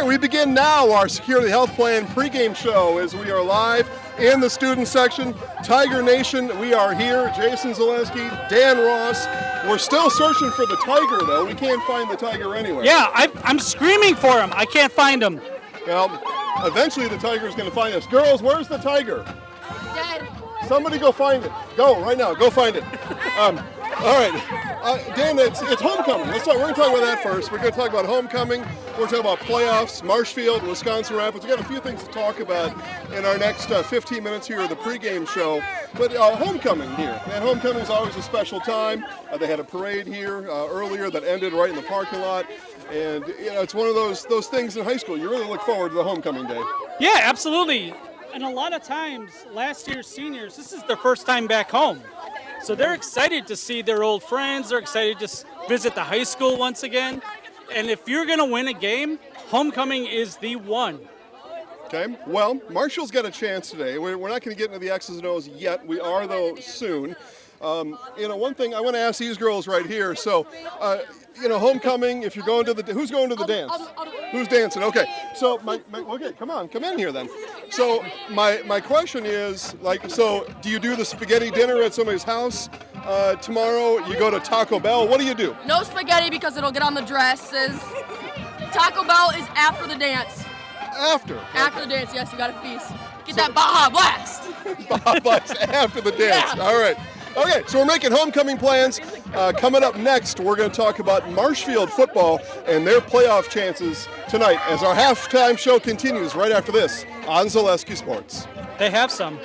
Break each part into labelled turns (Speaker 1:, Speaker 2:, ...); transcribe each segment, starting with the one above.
Speaker 1: right, we begin now our Security Health Plan pregame show as we are live in the student section. Tiger Nation, we are here. Jason Zaleski, Dan Ross. We're still searching for the Tiger, though. We can't find the Tiger anywhere.
Speaker 2: Yeah, I'm screaming for him. I can't find him.
Speaker 1: Well, eventually the Tiger's going to find us. Girls, where's the Tiger?
Speaker 3: Dead.
Speaker 1: Somebody go find it. Go, right now. Go find it. All right. Dan, it's homecoming. We're going to talk about that first. We're going to talk about homecoming. We're talking about playoffs, Marshfield, Wisconsin Rapids. We've got a few things to talk about in our next 15 minutes here of the pregame show. But homecoming here. And homecoming is always a special time. They had a parade here earlier that ended right in the parking lot. And it's one of those things in high school. You really look forward to the homecoming day.
Speaker 2: Yeah, absolutely. And a lot of times, last year's seniors, this is their first time back home. So they're excited to see their old friends. They're excited to visit the high school once again. And if you're going to win a game, homecoming is the one.
Speaker 1: Okay, well, Marshall's got a chance today. We're not going to get into the X's and O's yet. We are, though, soon. One thing I want to ask these girls right here. So, homecoming, if you're going to the, who's going to the dance? Who's dancing? Okay, so, okay, come in here then. So, my question is, do you do the spaghetti dinner at somebody's house tomorrow? You go to Taco Bell? What do you do?
Speaker 3: No spaghetti because it'll get on the dresses. Taco Bell is after the dance.
Speaker 1: After
Speaker 3: the dance, yes, you got to feast. Get that Baja Blast.
Speaker 1: Baja Blast after the dance. Yeah. All right. Okay, so we're making homecoming plans. Coming up next, we're going to talk about Marshfield football and their playoff chances tonight as our halftime show continues right after this on Zaleski Sports.
Speaker 2: They have some.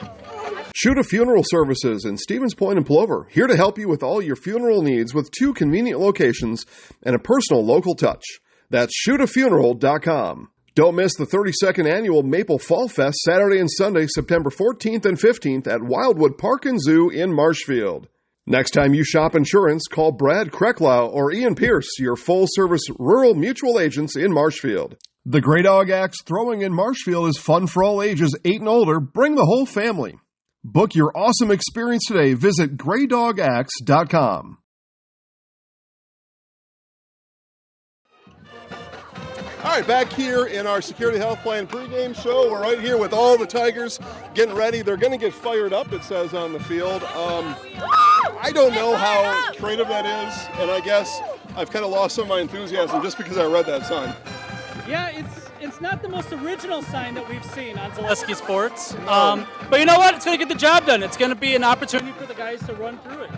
Speaker 1: Shoot a Funeral Services in Stevens Point and Plover, here to help you with all your funeral needs with 2 convenient locations and a personal local touch. That's shootafuneral.com. Don't miss the 32nd Annual Maple Fall Fest Saturday and Sunday, September 14th and 15th at Wildwood Park and Zoo in Marshfield. Next time you shop insurance, call Brad Krecklau or Ian Pierce, your full-service rural mutual agents in Marshfield. The Grey Dog Axe throwing in Marshfield is fun for all ages 8 and older. Bring the whole family. Book your awesome experience today. Visit greydogaxe.com. All right, back here in our Security Health Plan pregame show. We're right here with all the Tigers getting ready. They're going to get fired up, it says on the field. I don't know how creative that is, and I guess I've kind of lost some of my enthusiasm just because I read that sign.
Speaker 2: Yeah, it's not the most original sign that we've seen on Zaleski Sports. No. But you know what? It's going to get the job done. It's going to be an opportunity for the guys to run through it.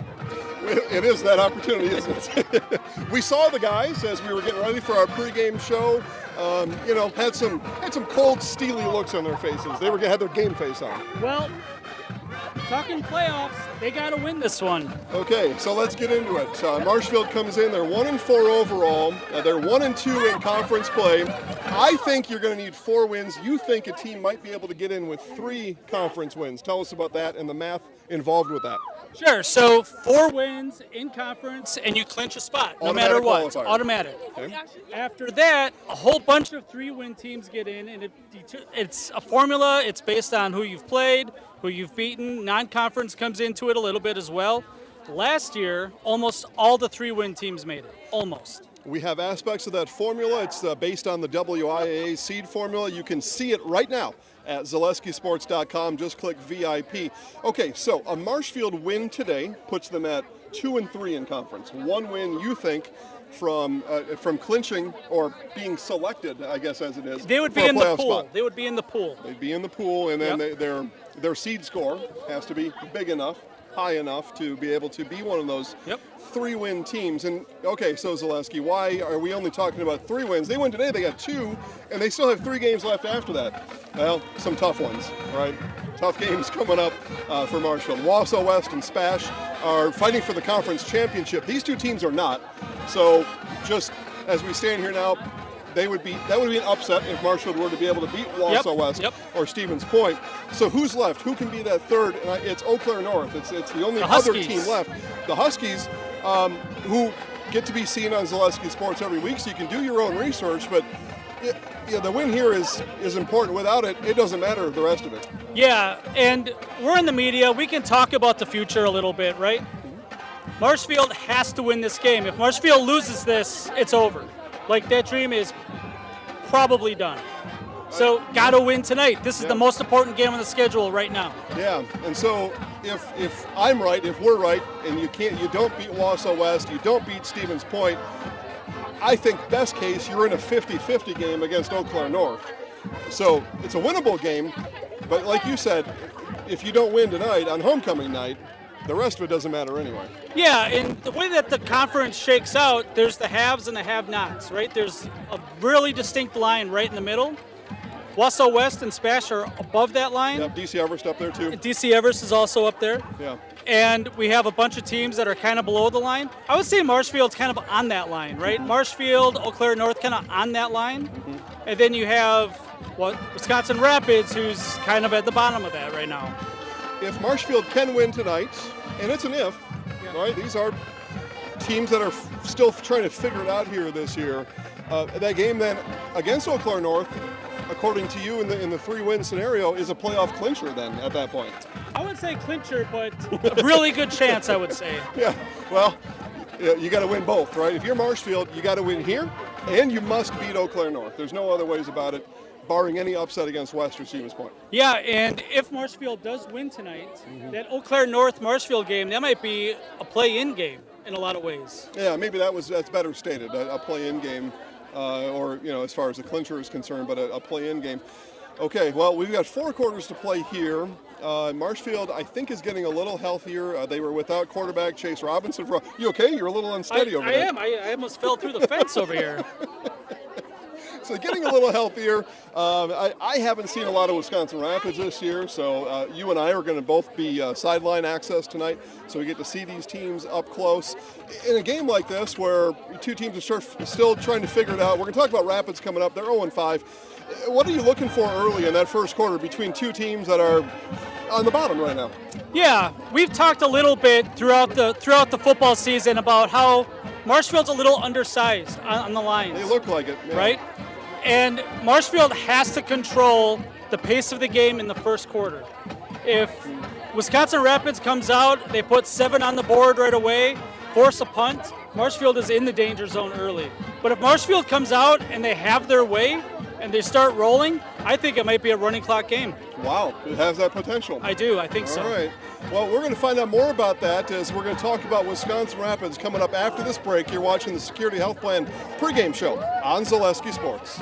Speaker 1: It is that opportunity, isn't it? We saw the guys as we were getting ready for our pregame show. Had some cold, steely looks on their faces. They had their game face on.
Speaker 2: Well, talking playoffs, they got to win this one.
Speaker 1: Okay, so let's get into it. Marshfield comes in. They're 1-4 overall. They're 1-2 in conference play. I think you're going to need 4 wins. You think a team might be able to get in with 3 conference wins. Tell us about that and the math involved with that.
Speaker 2: Sure. So 4 wins in conference, and you clinch a spot, no matter what.
Speaker 1: Qualifier.
Speaker 2: Automatic.
Speaker 1: Okay.
Speaker 2: After that, a whole bunch of 3-win teams get in, and it's a formula. It's based on who you've played, who you've beaten. Non-conference comes into it a little bit as well. Last year, almost all the 3-win teams made it. Almost.
Speaker 1: We have aspects of that formula. It's based on the WIAA seed formula. You can see it right now at ZaleskiSports.com. Just click VIP. Okay, so a Marshfield win today puts them at 2-3 in conference. 1 win, you think, from clinching or being selected, I guess as it is.
Speaker 2: They would be in the pool. They would be in the pool.
Speaker 1: They'd be in the pool, and then their seed score has to be big enough, high enough to be able to be one of those 3-win teams. And okay, so Zaleski, why are we only talking about 3 wins? They win today, they got 2, and they still have 3 games left after that. Well, some tough ones, right? Tough games coming up for Marshfield. Wausau West and Spash are fighting for the conference championship. These 2 teams are not. So just as we stand here now, that would be an upset if Marshfield were to be able to beat Wausau West or Stevens Point. So who's left? Who can be that third? And it's Eau Claire North. It's the only other team left. The Huskies, who get to be seen on Zaleski Sports every week, so you can do your own research. But the win here is important. Without it, it doesn't matter the rest of it.
Speaker 2: Yeah, and we're in the media. We can talk about the future a little bit, right? Marshfield has to win this game. If Marshfield loses this, it's over. Like, that dream is probably done. So got to win tonight. This is the most important game on the schedule right now.
Speaker 1: Yeah, and so if I'm right, if we're right, and you don't beat Wausau West, you don't beat Stevens Point, I think best case you're in a 50-50 game against Eau Claire North. So it's a winnable game, but like you said, if you don't win tonight on homecoming night, the rest of it doesn't matter anyway.
Speaker 2: Yeah, and the way that the conference shakes out, there's the haves and the have-nots, right? There's a really distinct line right in the middle. Wausau West and Spash are above that line.
Speaker 1: Yep, DC Everest up there too.
Speaker 2: DC Everest is also up there.
Speaker 1: Yeah.
Speaker 2: And we have a bunch of teams that are kind of below the line. I would say Marshfield's kind of on that line, right? Marshfield, Eau Claire North kind of on that line. Mm-hmm. And then you have Wisconsin Rapids, who's kind of at the bottom of that right now.
Speaker 1: If Marshfield can win tonight, and it's an if, right? These are teams that are still trying to figure it out here this year. That game then against Eau Claire North, according to you in the 3-win scenario, is a playoff clincher then at that point.
Speaker 2: I would say clincher, but a really good chance, I would say.
Speaker 1: Yeah, well, you got to win both, right? If you're Marshfield, you got to win here, and you must beat Eau Claire North. There's no other ways about it, barring any upset against West or Stevens Point.
Speaker 2: Yeah, and if Marshfield does win tonight, that Eau Claire North Marshfield game, that might be a play-in game in a lot of ways.
Speaker 1: Yeah, maybe that's better stated, a play-in game, or as far as the clincher is concerned, but a play-in game. Okay, well, we've got 4 quarters to play here. Marshfield, I think, is getting a little healthier. They were without quarterback Chase Robinson. You okay? You're a little unsteady over there.
Speaker 2: I am. I almost fell through the fence over here.
Speaker 1: So getting a little healthier. I haven't seen a lot of Wisconsin Rapids this year, so you and I are going to both be sideline access tonight, so we get to see these teams up close. In a game like this, where 2 teams are still trying to figure it out, we're going to talk about Rapids coming up. They're 0-5. What are you looking for early in that first quarter between 2 teams that are on the bottom right now?
Speaker 2: Yeah, we've talked a little bit throughout the football season about how Marshfield's a little undersized on the lines.
Speaker 1: They look like it, yeah.
Speaker 2: Right? And Marshfield has to control the pace of the game in the first quarter. If Wisconsin Rapids comes out, they put 7 on the board right away, force a punt, Marshfield is in the danger zone early. But if Marshfield comes out and they have their way and they start rolling, I think it might be a running clock game.
Speaker 1: Wow, it has that potential.
Speaker 2: I do, I think so.
Speaker 1: All right. Well, we're going to find out more about that as we're going to talk about Wisconsin Rapids coming up after this break. You're watching the Security Health Plan pregame show on Zaleski Sports.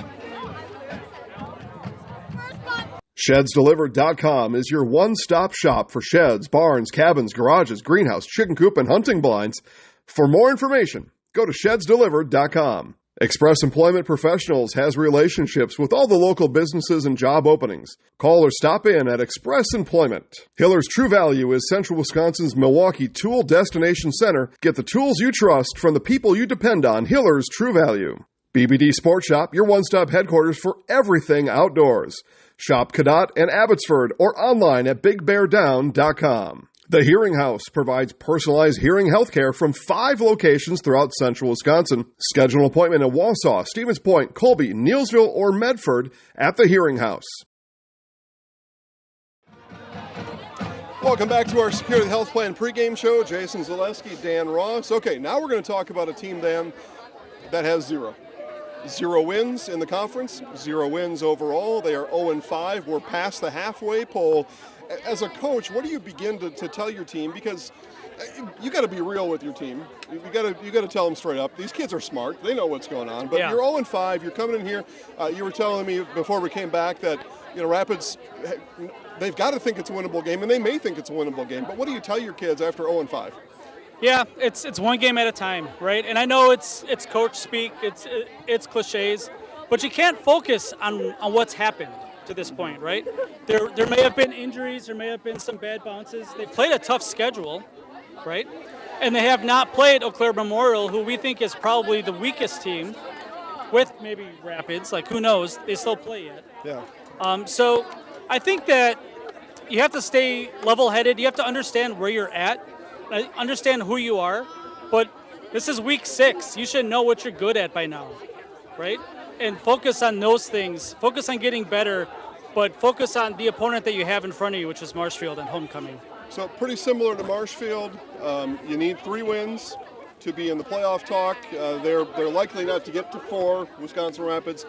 Speaker 1: ShedsDelivered.com is your one-stop shop for sheds, barns, cabins, garages, greenhouse, chicken coop, and hunting blinds. For more information, go to ShedsDelivered.com. Express Employment Professionals has relationships with all the local businesses and job openings. Call or stop in at Express Employment. Hiller's True Value is Central Wisconsin's Milwaukee Tool Destination Center. Get the tools you trust from the people you depend on. Hiller's True Value. BBD Sport Shop, your one-stop headquarters for everything outdoors. Shop Cadott and Abbotsford or online at BigBearDown.com. The Hearing House provides personalized hearing health care from 5 locations throughout central Wisconsin. Schedule an appointment in Wausau, Stevens Point, Colby, Neelsville, or Medford at the Hearing House. Welcome back to our Security Health Plan pregame show. Jason Zaleski, Dan Ross. Okay, now we're going to talk about a team, Dan, that has 0 wins in the conference, 0 wins overall. They are 0-5. We're past the halfway pole. As a coach, what do you begin to tell your team? Because you got to be real with your team. You got to tell them straight up. These kids are smart. They know what's going on. But you're 0-5. You're coming in here. You were telling me before we came back that Rapids, they've got to think it's a winnable game, and they may think it's a winnable game. But what do you tell your kids after 0-5?
Speaker 2: Yeah, it's one game at a time, right? And I know it's coach speak, it's cliches, but you can't focus on what's happened to this point, right? There may have been injuries, there may have been some bad bounces. They played a tough schedule, right? And they have not played Eau Claire Memorial, who we think is probably the weakest team, with maybe Rapids, like who knows, they still play yet.
Speaker 1: Yeah.
Speaker 2: So I think that you have to stay level-headed, you have to understand where you're at, understand who you are, but this is week 6. You should know what you're good at by now, right? And focus on those things. Focus on getting better, but focus on the opponent that you have in front of you, which is Marshfield and homecoming.
Speaker 1: So pretty similar to Marshfield. You need 3 wins to be in the playoff talk. They're likely not to get to 4, Wisconsin Rapids.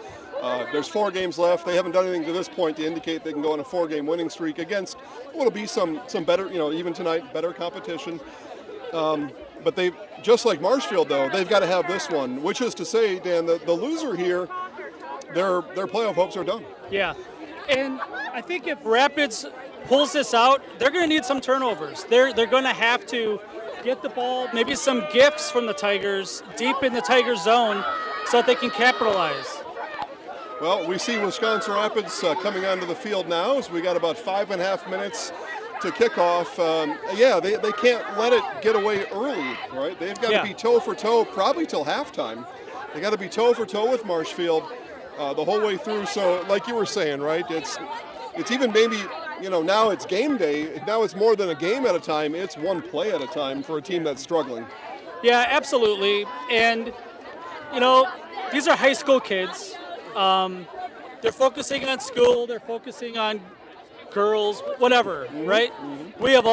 Speaker 1: There's 4 games left. They haven't done anything to this point to indicate they can go on a 4-game winning streak against what will be some better, even tonight, better competition. But they, just like Marshfield, though, they've got to have this one, which is to say, Dan, the loser here, their playoff hopes are done.
Speaker 2: Yeah, and I think if Rapids pulls this out, they're going to need some turnovers. They're going to have to get the ball, maybe some gifts from the Tigers deep in the Tigers zone so that they can capitalize.
Speaker 1: Well, we see Wisconsin Rapids coming onto the field now, so we got about 5.5 minutes to kick off. They can't let it get away early, right? They've got to be toe for toe probably till halftime. They got to be toe for toe with Marshfield the whole way through. So, like you were saying, right? It's even maybe now it's game day. Now it's more than a game at a time. It's one play at a time for a team that's struggling.
Speaker 2: Yeah, absolutely. And these are high school kids. They're focusing on school. They're focusing on girls, whatever, right? Mm-hmm. We've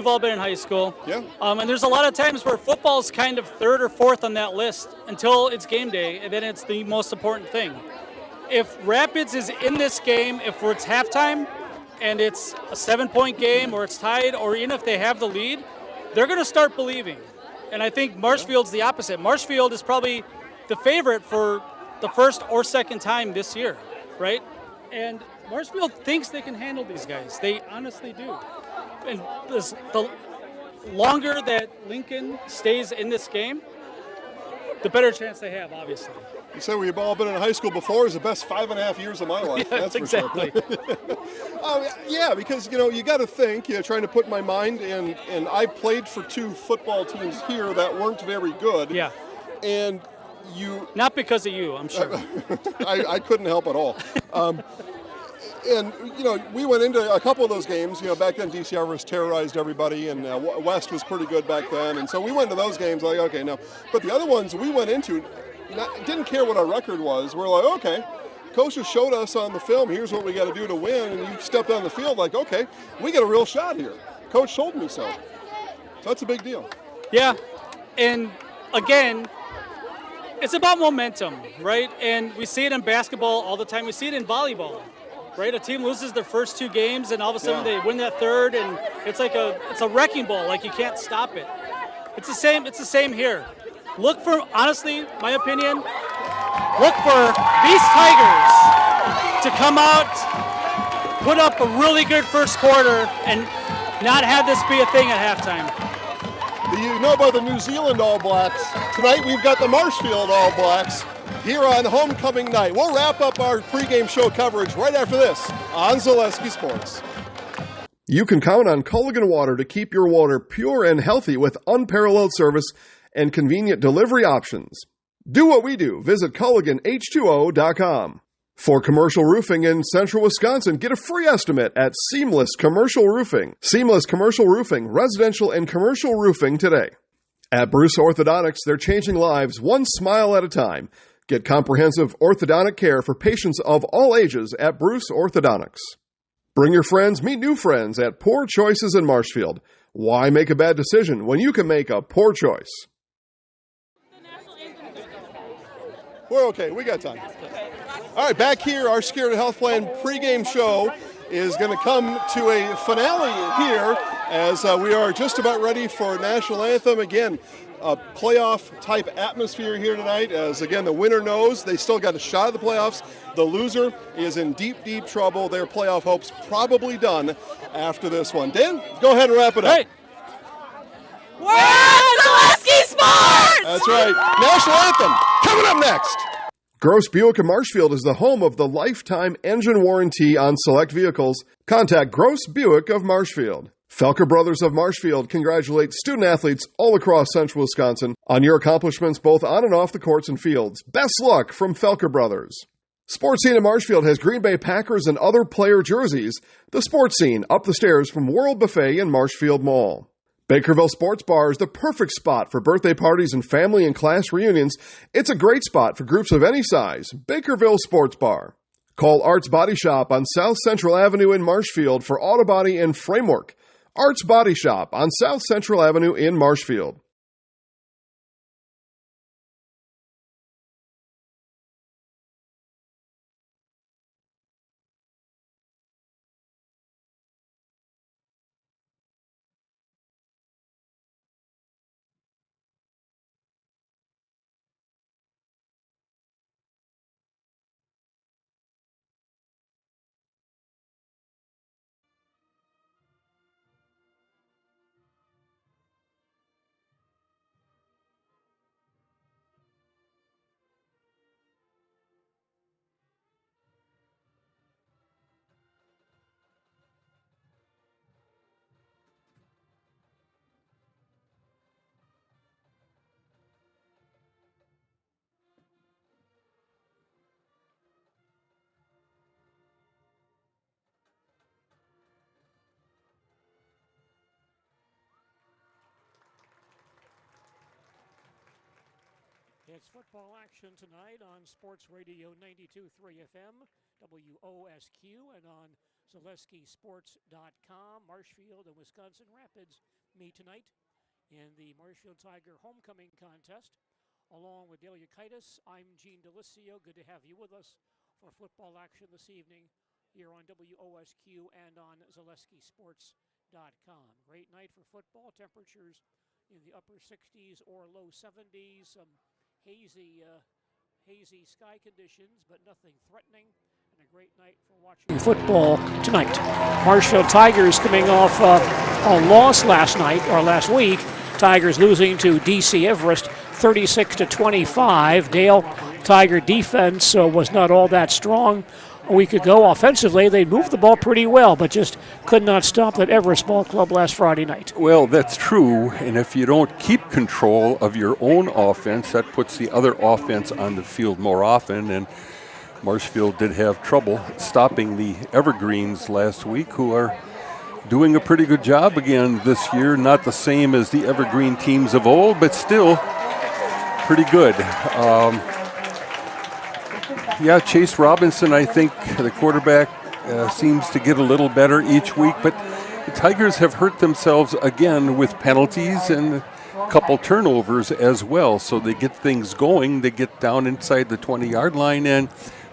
Speaker 2: all been in high school.
Speaker 1: Yeah.
Speaker 2: And there's a lot of times where football's kind of 3rd or 4th on that list until it's game day, and then it's the most important thing. If Rapids is in this game, if it's halftime and it's a 7-point game or it's tied, or even if they have the lead, they're going to start believing. And I think Marshfield's the opposite. Marshfield is probably the favorite for the first or second time this year, right? And Marshfield thinks they can handle these guys. They honestly do. And the longer that Lincoln stays in this game, the better chance they have, obviously.
Speaker 1: You said we've all been in high school before. It's the best 5.5 years of my life.
Speaker 2: Yeah,
Speaker 1: that's for
Speaker 2: exactly.
Speaker 1: Sure. Because you got to think. Trying to put my mind in, and I played for 2 football teams here that weren't very good.
Speaker 2: Yeah.
Speaker 1: And
Speaker 2: not because of you, I'm sure.
Speaker 1: I couldn't help at all. And, we went into a couple of those games. Back then DCR was terrorized everybody, and West was pretty good back then. And so we went to those games like, okay, no. But the other ones we went into, didn't care what our record was. We're like, okay, coach just showed us on the film, here's what we got to do to win. And you stepped on the field like, okay, we got a real shot here. Coach told me so. So that's a big deal.
Speaker 2: Yeah. And, again, it's about momentum, right? And we see it in basketball all the time. We see it in volleyball. Right, a team loses their first 2 games, and all of a sudden they win that 3rd, and it's a wrecking ball. Like, you can't stop it. It's the same. It's the same here. Look for, honestly, my opinion, look for these Tigers to come out, put up a really good first quarter, and not have this be a thing at halftime.
Speaker 1: Do you know about the New Zealand All Blacks? Tonight we've got the Marshfield All Blacks here on homecoming night. We'll wrap up our pregame show coverage right after this on Zaleski Sports. You can count on Culligan Water to keep your water pure and healthy with unparalleled service and convenient delivery options. Do what we do. Visit CulliganH2O.com. For commercial roofing in central Wisconsin, get a free estimate at Seamless Commercial Roofing. Seamless Commercial Roofing, residential and commercial roofing today. At Bruce Orthodontics, they're changing lives one smile at a time. Get comprehensive orthodontic care for patients of all ages at Bruce Orthodontics. Bring your friends, meet new friends at Poor Choices in Marshfield. Why make a bad decision when you can make a poor choice? We're okay. We got time. All right, back here, our Scared of Health Plan pregame show is going to come to a finale here as we are just about ready for National Anthem. Again, a playoff-type atmosphere here tonight as, again, the winner knows they still got a shot at the playoffs. The loser is in deep, deep trouble. Their playoff hopes probably done after this one. Dan, go ahead and wrap it up.
Speaker 2: Hey.
Speaker 3: We're on Zaleski Sports!
Speaker 1: That's right. National Anthem coming up next. Gross Buick of Marshfield is the home of the lifetime engine warranty on select vehicles. Contact Gross Buick of Marshfield. Felker Brothers of Marshfield congratulates student-athletes all across central Wisconsin on your accomplishments both on and off the courts and fields. Best luck from Felker Brothers. Sports Scene in Marshfield has Green Bay Packers and other player jerseys. The Sports Scene up the stairs from World Buffet in Marshfield Mall. Bakerville Sports Bar is the perfect spot for birthday parties and family and class reunions. It's a great spot for groups of any size. Bakerville Sports Bar. Call Arts Body Shop on South Central Avenue in Marshfield for auto body and framework. Arts Body Shop on South Central Avenue in Marshfield.
Speaker 4: It's football action tonight on Sports Radio 92.3 FM, WOSQ, and on ZaleskiSports.com. Marshfield and Wisconsin Rapids meet tonight in the Marshfield Tiger Homecoming Contest. Along with Dale Yukaitis, I'm Gene Delisio. Good to have you with us for football action this evening here on WOSQ and on ZaleskiSports.com. Great night for football. Temperatures in the upper 60s or low 70s. Some hazy sky conditions, but nothing threatening, and a great night for watching football tonight. Marshfield Tigers coming off a loss last week. Tigers losing to DC Everest 36-25. Dale, Tiger defense was not all that strong a week ago. Offensively, they moved the ball pretty well, but just could not stop that Everest Ball Club last Friday night.
Speaker 5: Well, that's true, and if you don't keep control of your own offense, that puts the other offense on the field more often, and Marshfield did have trouble stopping the Evergreens last week, who are doing a pretty good job again this year. Not the same as the Evergreen teams of old, but still pretty good. Chase Robinson, I think, the quarterback, seems to get a little better each week, but the Tigers have hurt themselves again with penalties and a couple turnovers as well. So they get things going, they get down inside the 20-yard line, and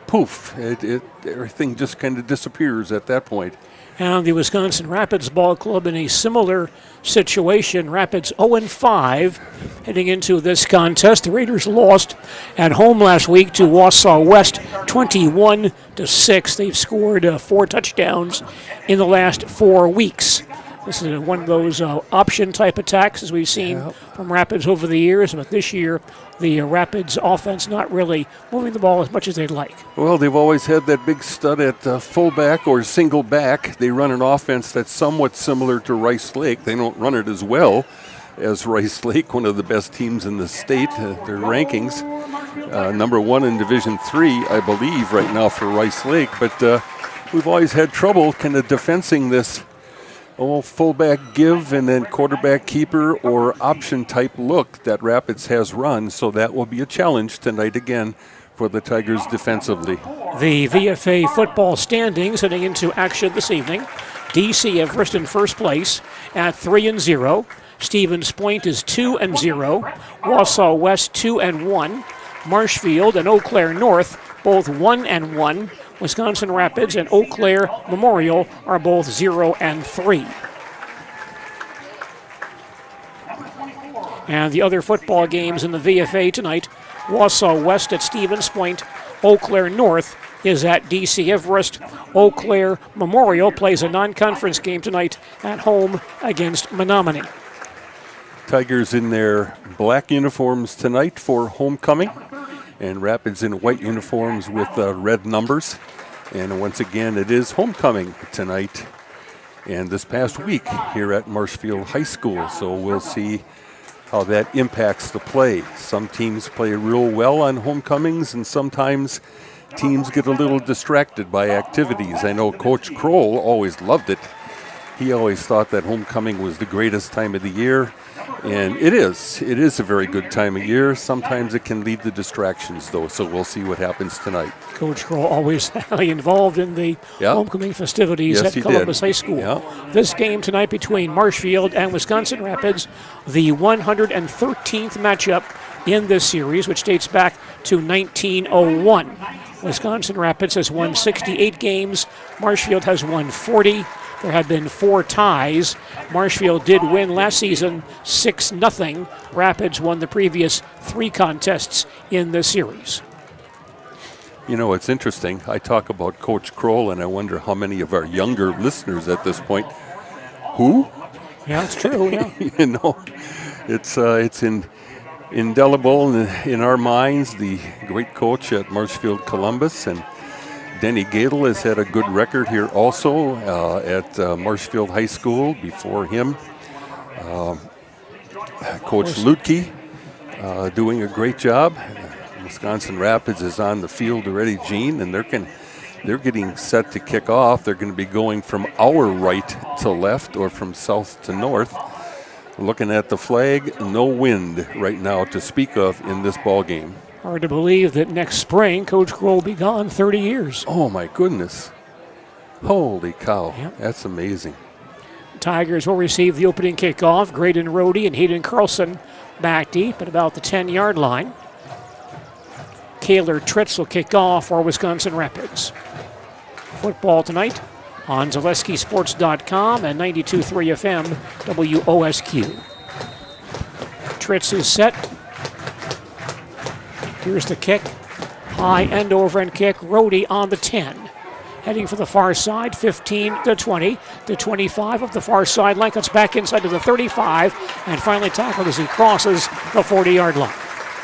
Speaker 5: poof, everything just kind of disappears at that point.
Speaker 4: And the Wisconsin Rapids Ball Club in a similar situation. Rapids 0-5 heading into this contest. The Raiders lost at home last week to Wausau West 21-6. They've scored 4 touchdowns in the last 4 weeks. This is one of those option-type attacks as we've seen from Rapids over the years, but this year the Rapids offense not really moving the ball as much as they'd like.
Speaker 5: Well, they've always had that big stud at fullback or single back. They run an offense that's somewhat similar to Rice Lake. They don't run it as well as Rice Lake, one of the best teams in the state. Their rankings, number 1 in Division III, I believe, right now for Rice Lake. But we've always had trouble kind of defensing this fullback give and then quarterback keeper or option type look that Rapids has run. So that will be a challenge tonight again for the Tigers defensively.
Speaker 4: The VFA football standings heading into action this evening. DC Everest in first place at 3-0. Stevens Point is 2-0. Wausau West 2-1. Marshfield and Eau Claire North both 1-1. Wisconsin Rapids and Eau Claire Memorial are both 0-3. And the other football games in the VFA tonight, Wausau West at Stevens Point, Eau Claire North is at DC Everest. Eau Claire Memorial plays a non-conference game tonight at home against Menominee.
Speaker 5: Tigers in their black uniforms tonight for homecoming, and Rapids in white uniforms with red numbers. And once again, it is homecoming tonight and this past week here at Marshfield High School. So we'll see how that impacts the play. Some teams play real well on homecomings, and sometimes teams get a little distracted by activities. I know Coach Kroll always loved it. He always thought that homecoming was the greatest time of the year, and it is. It is a very good time of year. Sometimes it can lead to distractions, though, so we'll see what happens tonight.
Speaker 4: Coach Kroll always highly involved in the homecoming festivities at Columbus High School. This game tonight between Marshfield and Wisconsin Rapids, the 113th matchup in this series, which dates back to 1901. Wisconsin Rapids has won 68 games. Marshfield has won 40. There have been 4 ties. Marshfield did win last season 6-0. Rapids won the previous 3 contests in the series.
Speaker 5: You know, it's interesting. I talk about Coach Kroll, and I wonder how many of our younger listeners at this point, who?
Speaker 4: Yeah, it's true, yeah.
Speaker 5: You know, it's indelible in our minds, the great coach at Marshfield Columbus, and Denny Gadel has had a good record here also at Marshfield High School before him. Coach Lutke doing a great job. Wisconsin Rapids is on the field already, Gene, and they're getting set to kick off. They're going to be going from our right to left or from south to north. Looking at the flag, no wind right now to speak of in this ball game.
Speaker 4: Hard to believe that next spring Coach Crow will be gone 30 years.
Speaker 5: Oh my goodness. Holy cow.
Speaker 4: Yep.
Speaker 5: That's amazing.
Speaker 4: Tigers will receive the opening kickoff. Graydon Rohde and Hayden Carlson back deep at about the 10-yard line. Kaylor Tritz will kick off for Wisconsin Rapids. Football tonight on ZaleskiSports.com and 92.3 FM WOSQ. Tritz is set. Here's the kick. High end over end kick. Rohde on the 10. Heading for the far side, 15 to 20 to 25 of the far sideline. Cuts back inside to the 35 and finally tackled as he crosses the 40-yard line.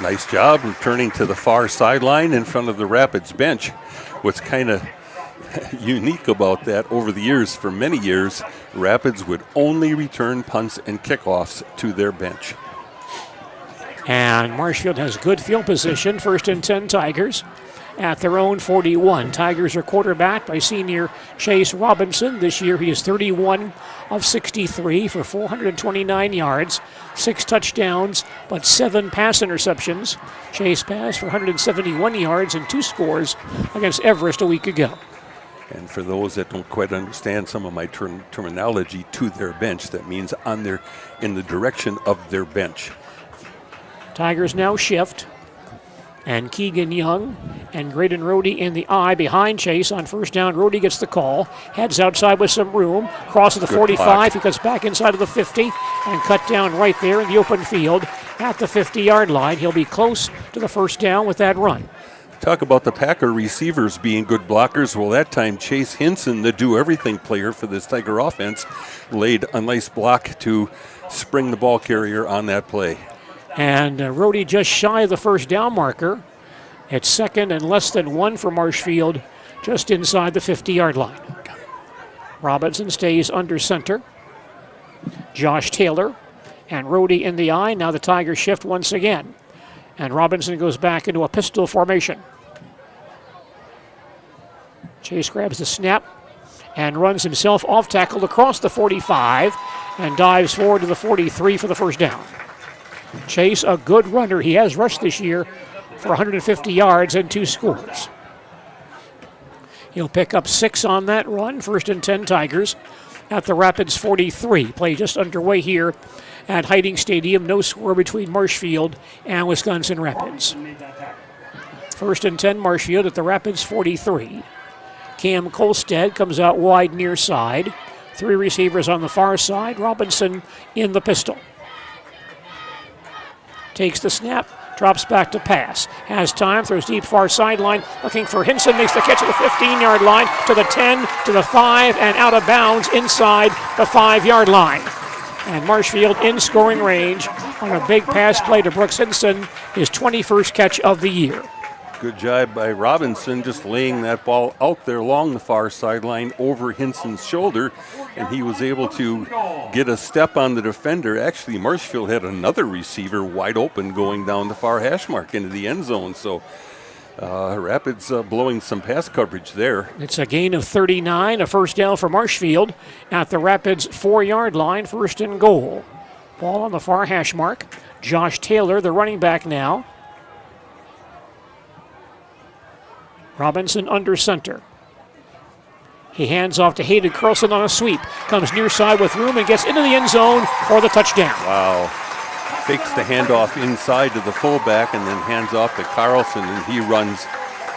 Speaker 5: Nice job returning to the far sideline in front of the Rapids bench. What's kind of unique about that, over the years, for many years, Rapids would only return punts and kickoffs to their bench.
Speaker 4: And Marshfield has good field position, 1st and 10 Tigers at their own 41. Tigers are quarterbacked by senior Chase Robinson. This year he is 31 of 63 for 429 yards, 6 touchdowns, but 7 pass interceptions. Chase passed for 171 yards and 2 scores against Everest a week ago.
Speaker 5: And for those that don't quite understand some of my terminology, to their bench, that means on their, in the direction of their bench.
Speaker 4: Tigers now shift. And Keegan Young and Graydon Rohde in the eye behind Chase on 1st down. Rohde gets the call, heads outside with some room, crosses the 45. He cuts back inside of the 50 and cut down right there in the open field at the 50-yard line. He'll be close to the 1st down with that run.
Speaker 5: Talk about the Packer receivers being good blockers. Well, that time Chase Hinson, the do-everything player for this Tiger offense, laid a nice block to spring the ball carrier on that play.
Speaker 4: And Rohde just shy of the 1st down marker. It's 2nd and less than 1 for Marshfield, just inside the 50-yard line. Robinson stays under center. Josh Taylor and Rohde in the eye. Now the Tigers shift once again. And Robinson goes back into a pistol formation. Chase grabs the snap and runs himself off tackle across the 45 and dives forward to the 43 for the 1st down. Chase, a good runner. He has rushed this year for 150 yards and 2 scores. He'll pick up 6 on that run. 1st and 10 Tigers at the Rapids 43. Play just underway here at Hiding Stadium. No score between Marshfield and Wisconsin Rapids. 1st and 10 Marshfield at the Rapids 43. Cam Kolstad comes out wide near side. 3 receivers on the far side. Robinson in the pistol. Takes the snap, drops back to pass. Has time, throws deep far sideline, looking for Hinson, makes the catch at the 15-yard line, to the 10, to the 5, and out of bounds inside the 5-yard line. And Marshfield in scoring range on a big pass play to Brooks Hinson, his 21st catch of the year.
Speaker 5: Good job by Robinson, just laying that ball out there along the far sideline over Hinson's shoulder, and he was able to get a step on the defender. Actually, Marshfield had another receiver wide open going down the far hash mark into the end zone, so Rapids blowing some pass coverage there.
Speaker 4: It's a gain of 39, a 1st down for Marshfield at the Rapids 4-yard line, 1st and goal. Ball on the far hash mark. Josh Taylor, the running back now. Robinson under center. He hands off to Hayden Carlson on a sweep. Comes near side with room and gets into the end zone for the touchdown.
Speaker 5: Wow. Fakes the handoff inside to the fullback and then hands off to Carlson, and he runs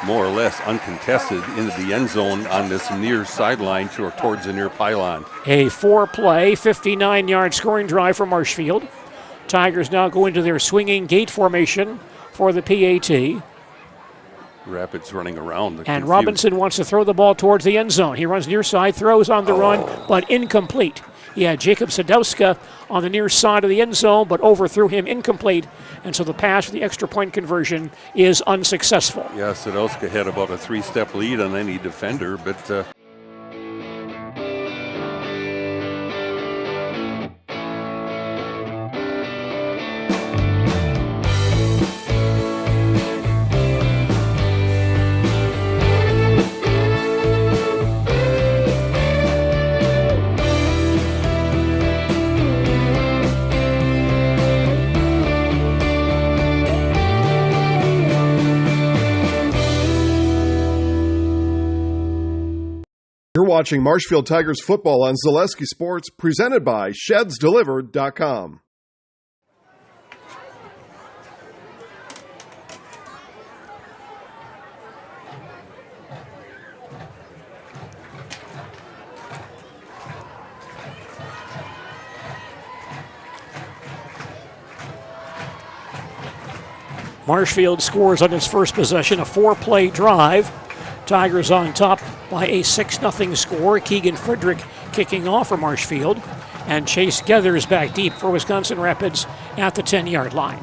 Speaker 5: more or less uncontested into the end zone on this near sideline towards the near pylon.
Speaker 4: A 4-play, 59-yard scoring drive for Marshfield. Tigers now go into their swinging gate formation for the PAT.
Speaker 5: Rapids running around.
Speaker 4: And
Speaker 5: confused.
Speaker 4: Robinson wants to throw the ball towards the end zone. He runs near side, throws on the run, but incomplete. He had Jacob Sadowska on the near side of the end zone, but overthrew him, incomplete. And so the pass for the extra point conversion is unsuccessful.
Speaker 5: Yeah, Sadowska had about a 3-step lead on any defender, but
Speaker 1: watching Marshfield Tigers football on Zaleski Sports, presented by ShedsDelivered.com.
Speaker 4: Marshfield scores on its first possession, a 4-play drive. Tigers on top by a 6-0 score. Keegan Frederick kicking off for Marshfield. And Chase Gethers back deep for Wisconsin Rapids at the 10-yard line.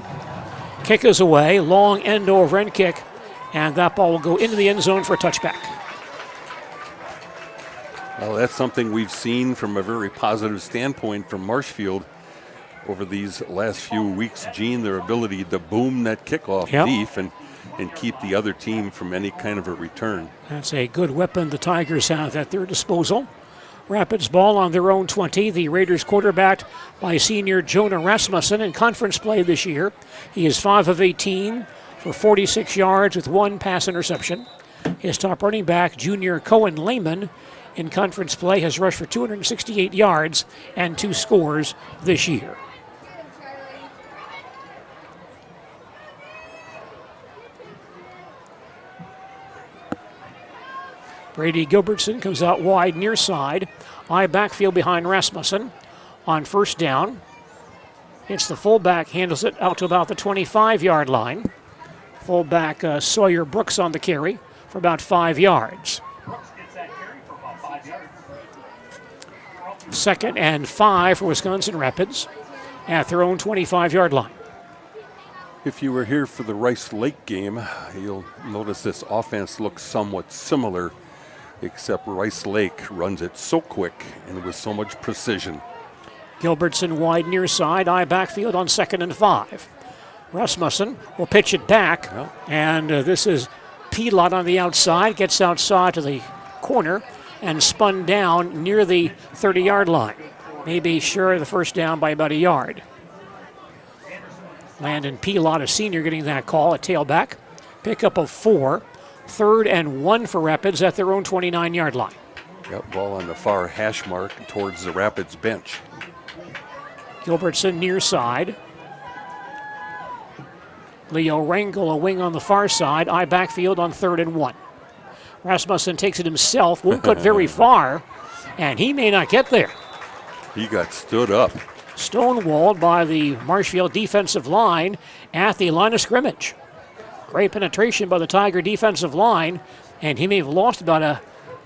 Speaker 4: Kick is away, long end-over-end kick, and that ball will go into the end zone for a touchback.
Speaker 5: Well, that's something we've seen from a very positive standpoint from Marshfield over these last few weeks, Gene, their ability to boom that kickoff deep and keep the other team from any kind of a return.
Speaker 4: That's a good weapon the Tigers have at their disposal. Rapids ball on their own 20. The Raiders quarterbacked by senior Jonah Rasmussen in conference play this year. He is 5 of 18 for 46 yards with 1 pass interception. His top running back, junior Cohen Lehman, in conference play has rushed for 268 yards and 2 scores this year. Brady Gilbertson comes out wide near side. High backfield behind Rasmussen on first down. Hits the fullback, handles it out to about the 25-yard line. Fullback Sawyer Brooks on the carry for about 5 yards. 2nd and 5 for Wisconsin Rapids at their own 25-yard line.
Speaker 5: If you were here for the Rice Lake game, you'll notice this offense looks somewhat similar, except Rice Lake runs it so quick and with so much precision.
Speaker 4: Gilbertson wide near side, eye backfield on 2nd and 5. Rasmussen will pitch it back, and this is Pilot on the outside, gets outside to the corner and spun down near the 30-yard line. Maybe sure the first down by about a yard. Landon Pilot, a senior, getting that call, a tailback. Pickup of 4. 3rd and 1 for Rapids at their own 29-yard line.
Speaker 5: Yep, ball on the far hash mark towards the Rapids bench.
Speaker 4: Gilbertson near side. Leo Rangel, a wing on the far side. Eye backfield on 3rd and 1. Rasmussen takes it himself, won't cut very far, and he may not get there.
Speaker 5: He got stood up.
Speaker 4: Stonewalled by the Marshfield defensive line at the line of scrimmage. Great penetration by the Tiger defensive line, and he may have lost about a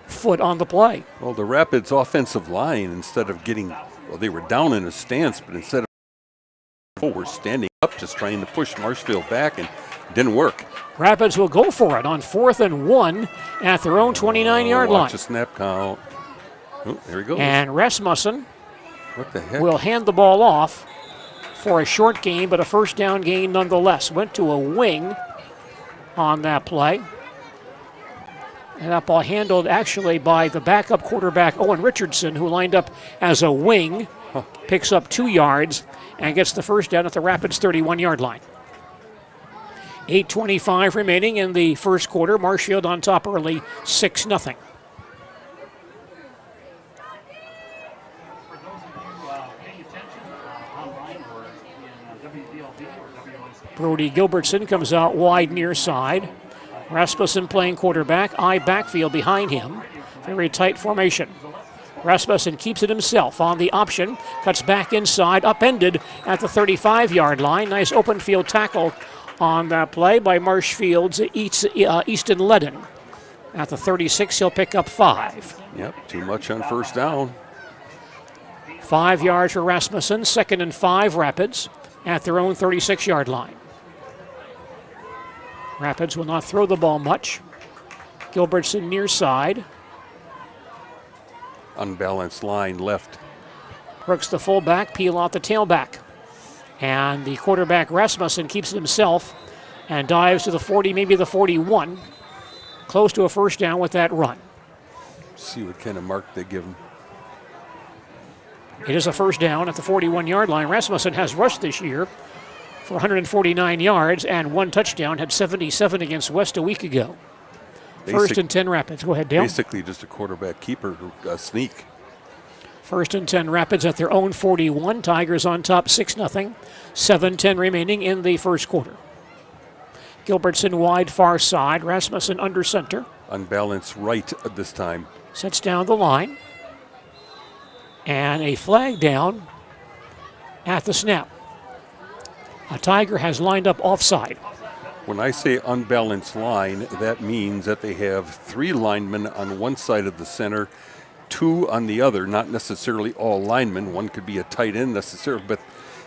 Speaker 4: foot on the play.
Speaker 5: Well, the Rapids offensive line, instead of they were down in a stance, but instead of were standing up just trying to push Marshfield back, and it didn't work.
Speaker 4: Rapids will go for it on 4th and 1 at their own 29-yard line.
Speaker 5: Watch a snap count. Oh, there he goes.
Speaker 4: And Rasmussen
Speaker 5: what the heck?
Speaker 4: will hand the ball off for a short gain, but a first down gain nonetheless. Went to a wing on that play. And that ball handled actually by the backup quarterback, Owen Richardson, who lined up as a wing, picks up 2 yards, and gets the first down at the Rapids 31-yard line. 8:25 remaining in the first quarter. Marshfield on top early, 6-0. Brody Gilbertson comes out wide near side. Rasmussen playing quarterback, eye backfield behind him. Very tight formation. Rasmussen keeps it himself on the option, cuts back inside, upended at the 35-yard line. Nice open field tackle on that play by Marshfield's Easton Ledden. At the 36, he'll pick up 5.
Speaker 5: Yep, too much on first down.
Speaker 4: 5 yards for Rasmussen, 2nd and 5 Rapids at their own 36-yard line. Rapids will not throw the ball much. Gilbertson near side.
Speaker 5: Unbalanced line left.
Speaker 4: Brooks the fullback, Pilot the tailback. And the quarterback Rasmussen keeps it himself and dives to the 40, maybe the 41. Close to a first down with that run.
Speaker 5: See what kind of mark they give him.
Speaker 4: It is a first down at the 41-yard line. Rasmussen has rushed this year for 149 yards and 1 touchdown, had 77 against West a week ago. First and 10 Rapids. Go ahead, Dale.
Speaker 5: Basically just a quarterback keeper sneak.
Speaker 4: First and 10 Rapids at their own 41. Tigers on top 6-0. 7:10 remaining in the first quarter. Gilbertson wide far side. Rasmussen under center.
Speaker 5: Unbalanced right at this time.
Speaker 4: Sets down the line. And a flag down at the snap. A Tiger has lined up offside.
Speaker 5: When I say unbalanced line, that means that they have 3 linemen on one side of the center, 2 on the other, not necessarily all linemen. One could be a tight end necessarily, but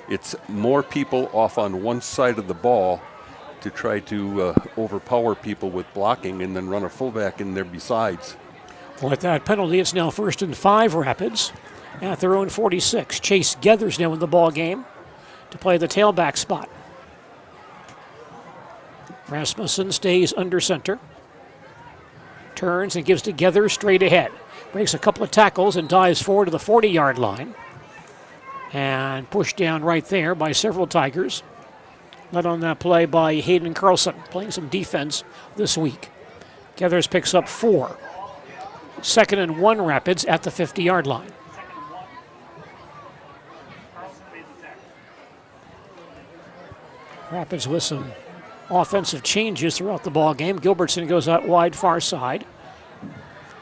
Speaker 5: it's more people off on one side of the ball to try to overpower people with blocking and then run a fullback in there besides.
Speaker 4: With that penalty, it's now 1st and 5 Rapids at their own 46. Chase Gethers now in the ball game to play the tailback spot. Rasmussen stays under center. Turns and gives together straight ahead. Breaks a couple of tackles and dives forward to the 40-yard line. And pushed down right there by several Tigers. Led on that play by Hayden Carlson, playing some defense this week. Gethers picks up 4. 2nd and 1 Rapids at the 50-yard line. Rapids with some offensive changes throughout the ball game. Gilbertson goes out wide far side.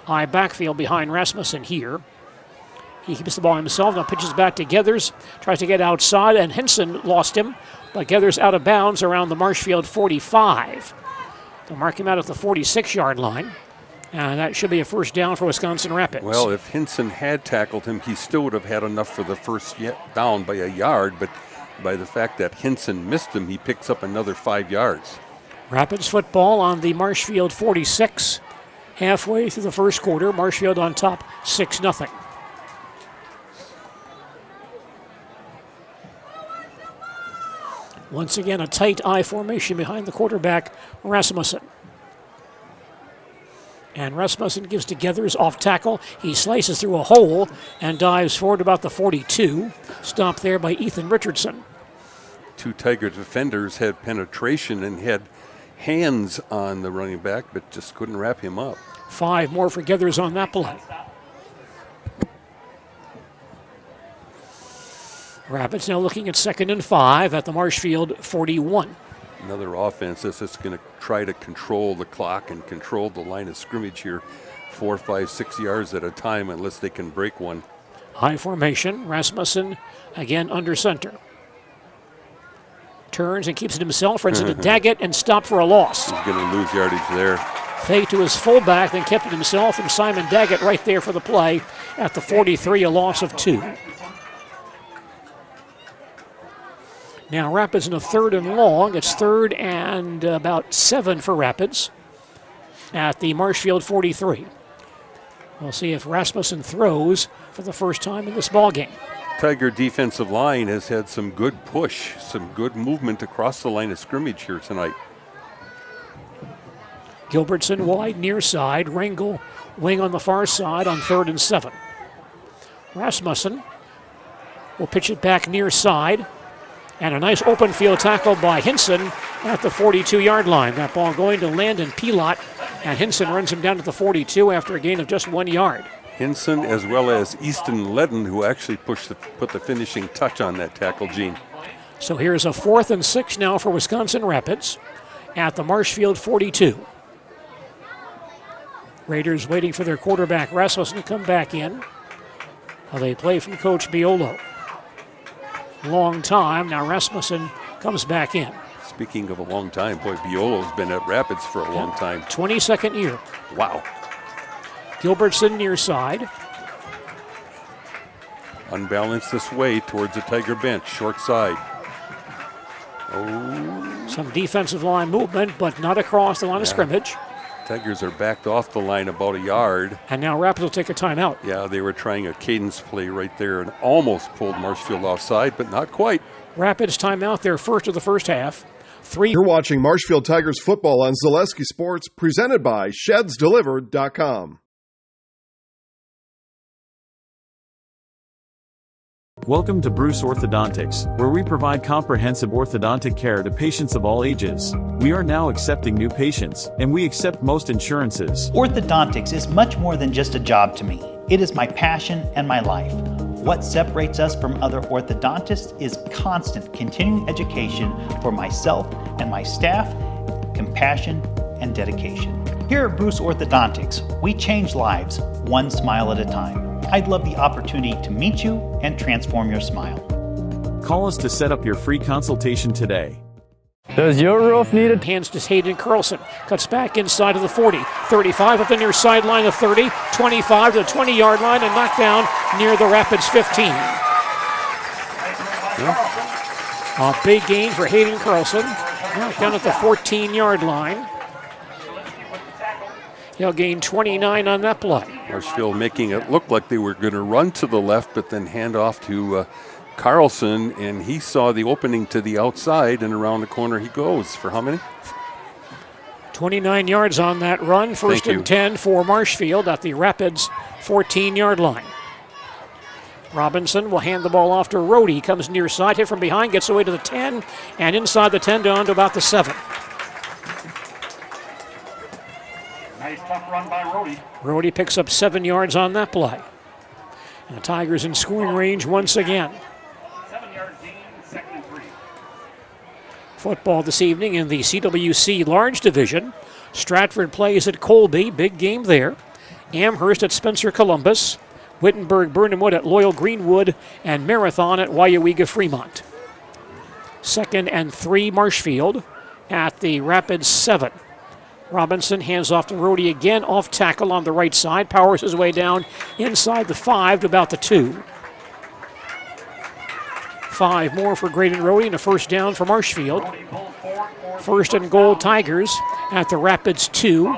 Speaker 4: High backfield behind Rasmussen here. He keeps the ball himself, now pitches back to Gethers, tries to get outside, and Henson lost him, but Gethers out of bounds around the Marshfield 45. They'll mark him out at the 46-yard line, and that should be a first down for Wisconsin Rapids.
Speaker 5: Well, if Henson had tackled him, he still would have had enough for the first down by a yard, but by the fact that Henson missed him, he picks up another 5 yards.
Speaker 4: Rapids football on the Marshfield 46. Halfway through the first quarter, Marshfield on top 6-0. Once again, a tight I formation behind the quarterback, Rasmussen. And Rasmussen gives to Gethers off tackle. He slices through a hole and dives forward about the 42. Stopped there by Ethan Richardson.
Speaker 5: 2 Tiger defenders had penetration and had hands on the running back, but just couldn't wrap him up.
Speaker 4: 5 more for Gethers on that play. Rapids now looking at 2nd and 5 at the Marshfield 41.
Speaker 5: Another offense that's just going to try to control the clock and control the line of scrimmage here 4, 5, 6 yards at a time unless they can break one.
Speaker 4: High formation. Rasmussen again under center. Turns and keeps it himself, runs into Daggett and stopped for a loss.
Speaker 5: He's going to lose yardage there.
Speaker 4: Fake to his fullback, then kept it himself, and Simon Daggett right there for the play at the 43, a loss of 2. Now Rapids in a 3rd and long. It's 3rd and about 7 for Rapids at the Marshfield 43. We'll see if Rasmussen throws for the first time in this ball game.
Speaker 5: Tiger defensive line has had some good push, some good movement across the line of scrimmage here tonight.
Speaker 4: Gilbertson wide near side. Rangel wing on the far side on 3rd and 7. Rasmussen will pitch it back near side. And a nice open field tackle by Henson at the 42-yard line. That ball going to Landon Pilot, and Henson runs him down to the 42 after a gain of just 1 yard.
Speaker 5: Henson as well as Easton Ledden, who actually put the finishing touch on that tackle, Gene.
Speaker 4: So here's a 4th and 6 now for Wisconsin Rapids at the Marshfield 42. Raiders waiting for their quarterback Rasmussen to come back in. Well, they play from Coach Biolo. Long time. Now Rasmussen comes back in.
Speaker 5: Speaking of a long time, boy, Biolo's been at Rapids for a long time.
Speaker 4: 22nd year.
Speaker 5: Wow.
Speaker 4: Gilbertson near side.
Speaker 5: Unbalanced this way towards the Tiger bench, short side. Oh.
Speaker 4: Some defensive line movement, but not across the line of scrimmage.
Speaker 5: Tigers are backed off the line about a yard.
Speaker 4: And now Rapids will take a timeout.
Speaker 5: Yeah, they were trying a cadence play right there and almost pulled Marshfield offside, but not quite.
Speaker 4: Rapids timeout, their first of the first half. 3.
Speaker 1: You're watching Marshfield Tigers football on Zaleski Sports, presented by ShedsDelivered.com.
Speaker 6: Welcome to Bruce Orthodontics, where we provide comprehensive orthodontic care to patients of all ages. We are now accepting new patients, and we accept most insurances.
Speaker 7: Orthodontics is much more than just a job to me. It is my passion and my life. What separates us from other orthodontists is constant continuing education for myself and my staff, compassion, and dedication. Here at Bruce Orthodontics, we change lives one smile at a time. I'd love the opportunity to meet you and transform your smile.
Speaker 6: Call us to set up your free consultation today.
Speaker 8: Does your roof need a...
Speaker 4: Hands to Hayden Carlson. Cuts back inside of the 40. 35 at the near sideline of 30. 25 to the 20-yard line and knocked down near the Rapids 15. A big gain for Hayden Carlson. Knocked down at the 14-yard line. He'll gain 29 on that play.
Speaker 5: Marshfield making it look like they were going to run to the left, but then hand off to Carlson, and he saw the opening to the outside, and around the corner he goes. For how many?
Speaker 4: 29 yards on that run. First and 10 for Marshfield at the Rapids 14-yard line. Robinson will hand the ball off to Rohde. Comes near side, hit from behind, gets away to the 10, and inside the 10 down to about the 7.
Speaker 9: Nice tough run by Rohde.
Speaker 4: Rohde picks up 7 yards on that play. And the Tigers in scoring range once again.
Speaker 9: 7-yard gain, 2nd and 3.
Speaker 4: Football this evening in the CWC Large Division. Stratford plays at Colby, big game there. Amherst at Spencer Columbus. Wittenberg Burnham Wood at Loyal Greenwood, and Marathon at WIAA Fremont. 2nd and 3 Marshfield at the Rapids 7. Robinson hands off to Rohde again, off tackle on the right side, powers his way down inside the 5 to about the 2. 5 more for Graydon Rohde and a first down for Marshfield. First and goal Tigers at the Rapids 2.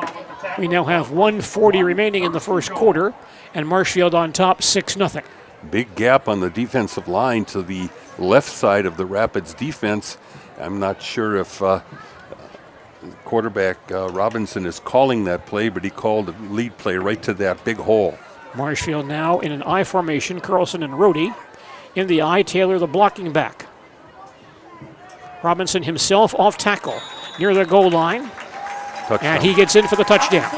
Speaker 4: We now have 1:40 remaining in the first quarter, and Marshfield on top 6-0.
Speaker 5: Big gap on the defensive line to the left side of the Rapids defense. I'm not sure if quarterback Robinson is calling that play, but he called the lead play right to that big hole.
Speaker 4: Marshfield now in an I formation. Carlson and Rohde in the I. Taylor, the blocking back. Robinson himself off tackle near the goal line.
Speaker 5: Touchdown.
Speaker 4: And he gets in for the touchdown.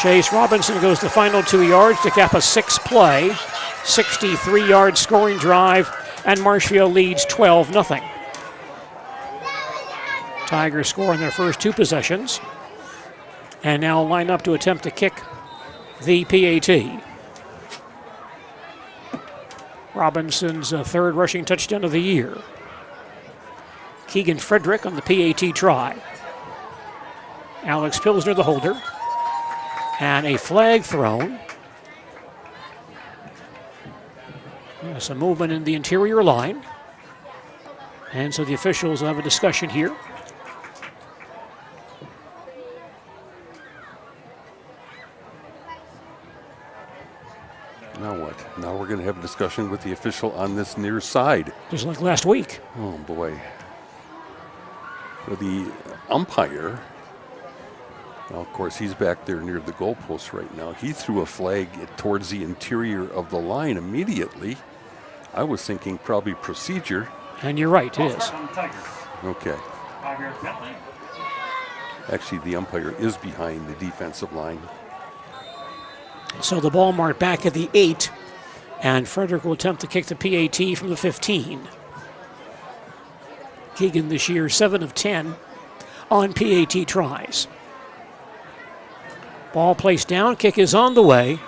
Speaker 4: Chase Robinson goes the final 2 yards to cap a 6-play, 63-yard scoring drive, and Marshfield leads 12-0. Tigers score in their first 2 possessions, and now line up to attempt to kick the PAT. Robinson's third rushing touchdown of the year. Keegan Frederick on the PAT try. Alex Pilsner the holder. And a flag thrown. There's some movement in the interior line. And so the officials will have a discussion here.
Speaker 5: Now what? Now we're going to have a discussion with the official on this near side.
Speaker 4: Just like last week.
Speaker 5: Oh, boy. Well, the umpire, well, of course, he's back there near the goalpost right now. He threw a flag towards the interior of the line immediately. I was thinking probably procedure.
Speaker 4: And you're right, it is.
Speaker 5: Okay. Actually, the umpire is behind the defensive line.
Speaker 4: So the ball marked back at the 8, and Frederick will attempt to kick the PAT from the 15. Keegan this year 7 of 10 on PAT tries. Ball placed down, kick is on the way,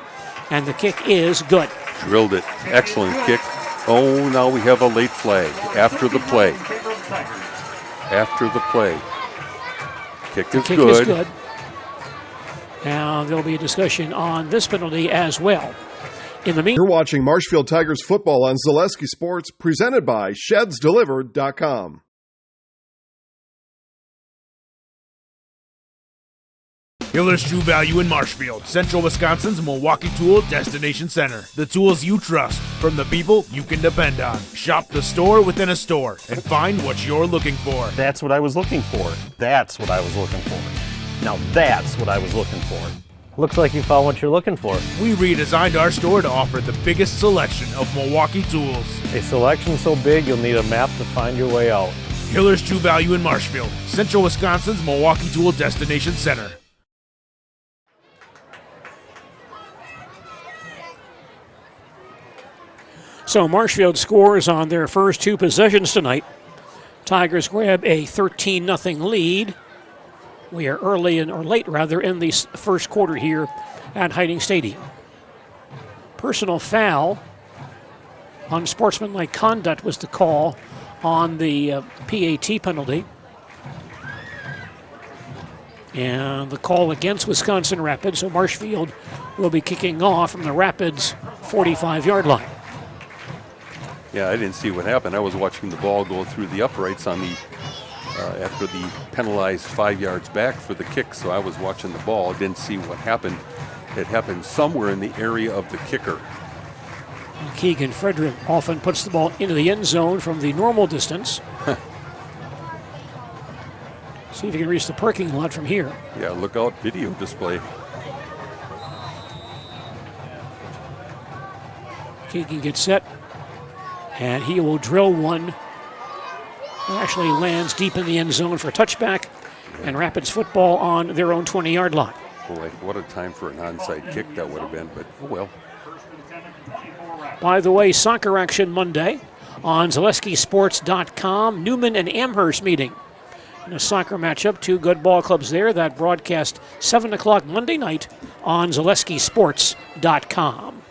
Speaker 4: and the kick is good.
Speaker 5: Drilled it. Excellent kick. Oh, now we have a late flag after the play. After the play. Kick is
Speaker 4: kick
Speaker 5: good.
Speaker 4: Is good. Now there'll be a discussion on this penalty as well. In the meantime,
Speaker 1: you're watching Marshfield Tigers football on Zaleski Sports, presented by ShedsDelivered.com.
Speaker 10: Hiller's True Value in Marshfield, Central Wisconsin's Milwaukee Tool Destination Center. The tools you trust from the people you can depend on. Shop the store within a store and find what you're looking for.
Speaker 11: That's what I was looking for. That's what I was looking for. Now that's what I was looking for.
Speaker 8: Looks like you found what you're looking for.
Speaker 10: We redesigned our store to offer the biggest selection of Milwaukee tools.
Speaker 8: A selection so big you'll need a map to find your way out.
Speaker 10: Hiller's True Value in Marshfield, Central Wisconsin's Milwaukee Tool Destination Center.
Speaker 4: So Marshfield scores on their first two possessions tonight. Tigers grab a 13-0 lead. We are late in the first quarter here at Hiding Stadium. Personal foul, unsportsmanlike conduct was the call on the PAT penalty. And the call against Wisconsin Rapids, so Marshfield will be kicking off from the Rapids 45-yard line.
Speaker 5: Yeah, I didn't see what happened. I was watching the ball go through the uprights on the after the penalized 5 yards back for the kick, so I was watching the ball. Didn't see what happened. It happened somewhere in the area of the kicker.
Speaker 4: Keegan Frederick often puts the ball into the end zone from the normal distance. See if he can reach the parking lot from here.
Speaker 5: Yeah, look out, video display.
Speaker 4: Keegan gets set, and he will drill one. Actually lands deep in the end zone for a touchback, and Rapids football on their own 20-yard line.
Speaker 5: Boy, what a time for an onside kick that would have been, but oh well.
Speaker 4: By the way, soccer action Monday on ZaleskiSports.com. Newman and Amherst meeting in a soccer matchup. Two good ball clubs there. That broadcast 7 o'clock Monday night on ZaleskiSports.com.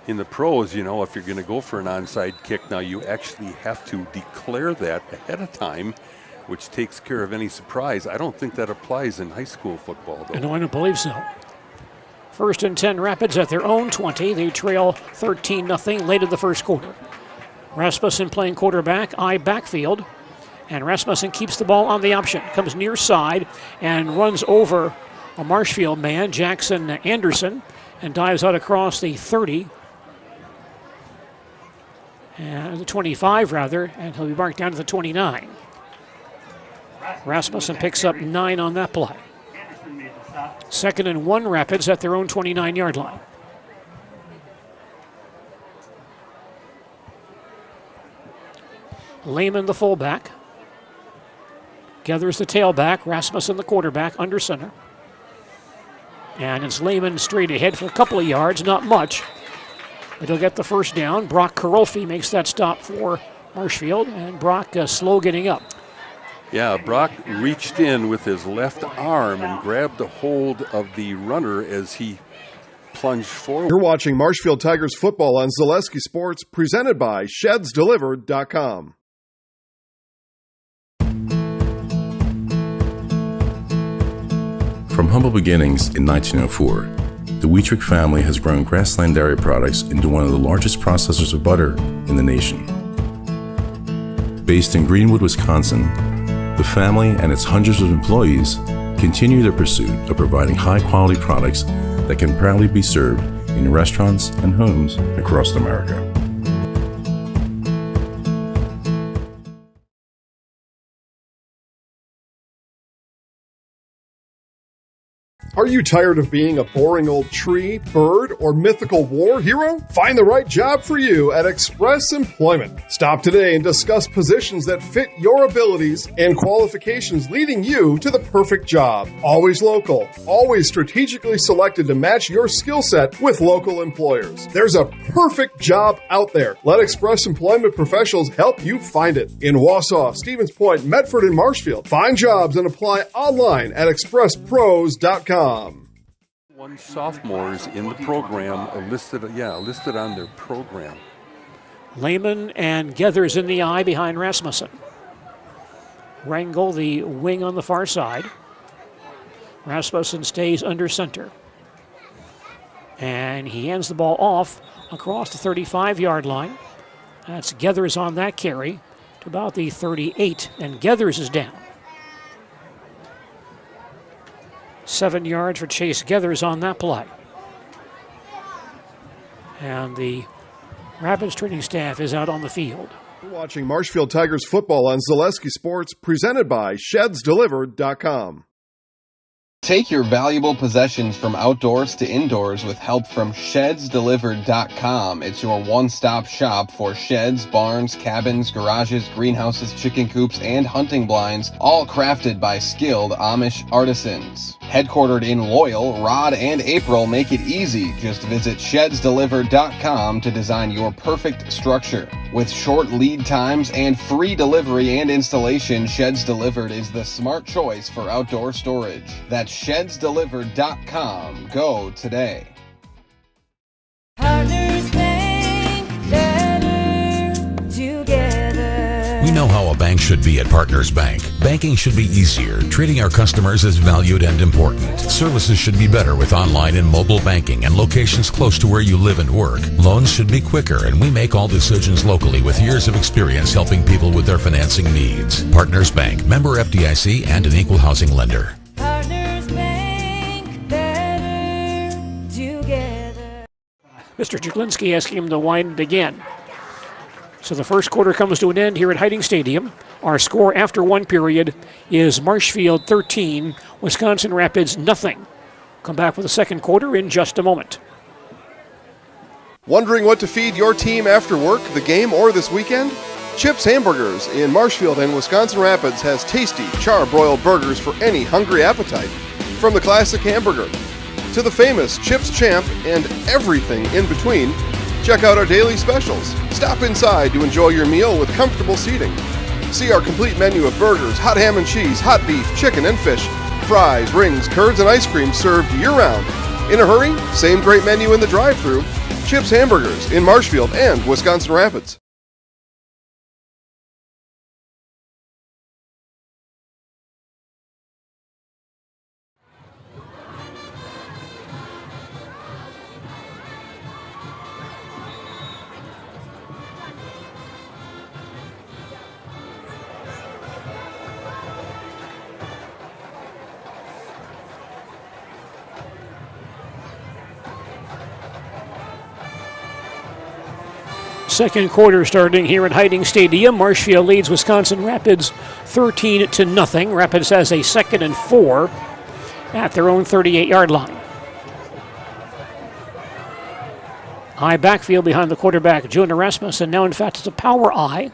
Speaker 5: In the pros, you know, if you're going to go for an onside kick, now you actually have to declare that ahead of time, which takes care of any surprise. I don't think that applies in high school football, though.
Speaker 4: No, I don't believe so. First and 10 Rapids at their own 20. They trail 13-0 late in the first quarter. Rasmussen playing quarterback, backfield. And Rasmussen keeps the ball on the option. Comes near side and runs over a Marshfield man, Jackson Anderson, and dives out across the 30. And the 25, rather, and he'll be marked down to the 29. Rasmussen picks up 9 on that play. 2nd and 1 Rapids at their own 29-yard line. Lehman, the fullback. Gathers the tailback. Rasmussen, the quarterback, under center. And it's Lehman straight ahead for a couple of yards, not much. But he'll get the first down. Brock Karolfi makes that stop for Marshfield, and Brock slow getting up.
Speaker 5: Yeah, Brock reached in with his left arm and grabbed a hold of the runner as he plunged forward.
Speaker 1: You're watching Marshfield Tigers football on Zaleski Sports, presented by ShedsDelivered.com.
Speaker 11: From humble beginnings in 1904, the Wheatrick family has grown Grassland Dairy Products into one of the largest processors of butter in the nation. Based in Greenwood, Wisconsin, the family and its hundreds of employees continue their pursuit of providing high-quality products that can proudly be served in restaurants and homes across America.
Speaker 1: Are you tired of being a boring old tree, bird, or mythical war hero? Find the right job for you at Express Employment. Stop today and discuss positions that fit your abilities and qualifications, leading you to the perfect job. Always local, always strategically selected to match your skill set with local employers. There's a perfect job out there. Let Express Employment professionals help you find it. In Wausau, Stevens Point, Medford, and Marshfield. Find jobs and apply online at expresspros.com.
Speaker 5: One sophomores in the program listed on their program.
Speaker 4: Lehman and Gethers in the eye behind Rasmussen. Rangel, the wing on the far side. Rasmussen stays under center. And he hands the ball off across the 35-yard line. That's Gethers on that carry to about the 38, and Gethers is down. 7 yards for Chase Gethers on that play. And the Rapids training staff is out on the field.
Speaker 1: You're watching Marshfield Tigers football on Zaleski Sports, presented by ShedsDelivered.com.
Speaker 12: Take your valuable possessions from outdoors to indoors with help from ShedsDelivered.com. It's your one-stop shop for sheds, barns, cabins, garages, greenhouses, chicken coops, and hunting blinds, all crafted by skilled Amish artisans. Headquartered in Loyal, Rod and April make it easy. Just visit ShedsDelivered.com to design your perfect structure. With short lead times and free delivery and installation, Sheds Delivered is the smart choice for outdoor storage. That's ShedsDelivered.com. Go today.
Speaker 13: Partners Bank, better together.
Speaker 14: We know how a bank should be at Partners Bank. Banking should be easier, treating our customers as valued and important. Services should be better with online and mobile banking and locations close to where you live and work. Loans should be quicker, and we make all decisions locally with years of experience helping people with their financing needs. Partners Bank, member FDIC, and an equal housing lender.
Speaker 13: Partners Bank, better together.
Speaker 4: Mr. Jaglinski asking him to wind it again. So the first quarter comes to an end here at Hiding Stadium. Our score after one period is Marshfield 13, Wisconsin Rapids nothing. Come back with the second quarter in just a moment.
Speaker 1: Wondering what to feed your team after work, the game, or this weekend? Chips Hamburgers in Marshfield and Wisconsin Rapids has tasty, char-broiled burgers for any hungry appetite. From the classic hamburger to the famous Chips Champ and everything in between, check out our daily specials. Stop inside to enjoy your meal with comfortable seating. See our complete menu of burgers, hot ham and cheese, hot beef, chicken and fish, fries, rings, curds, and ice cream served year-round. In a hurry? Same great menu in the drive-thru. Chips Hamburgers in Marshfield and Wisconsin Rapids.
Speaker 4: Second quarter starting here at Hiding Stadium. Marshfield leads Wisconsin Rapids 13-0. Rapids has a 2nd and 4 at their own 38-yard line. High backfield behind the quarterback, Jonah Rasmussen. Now, in fact, it's a power I.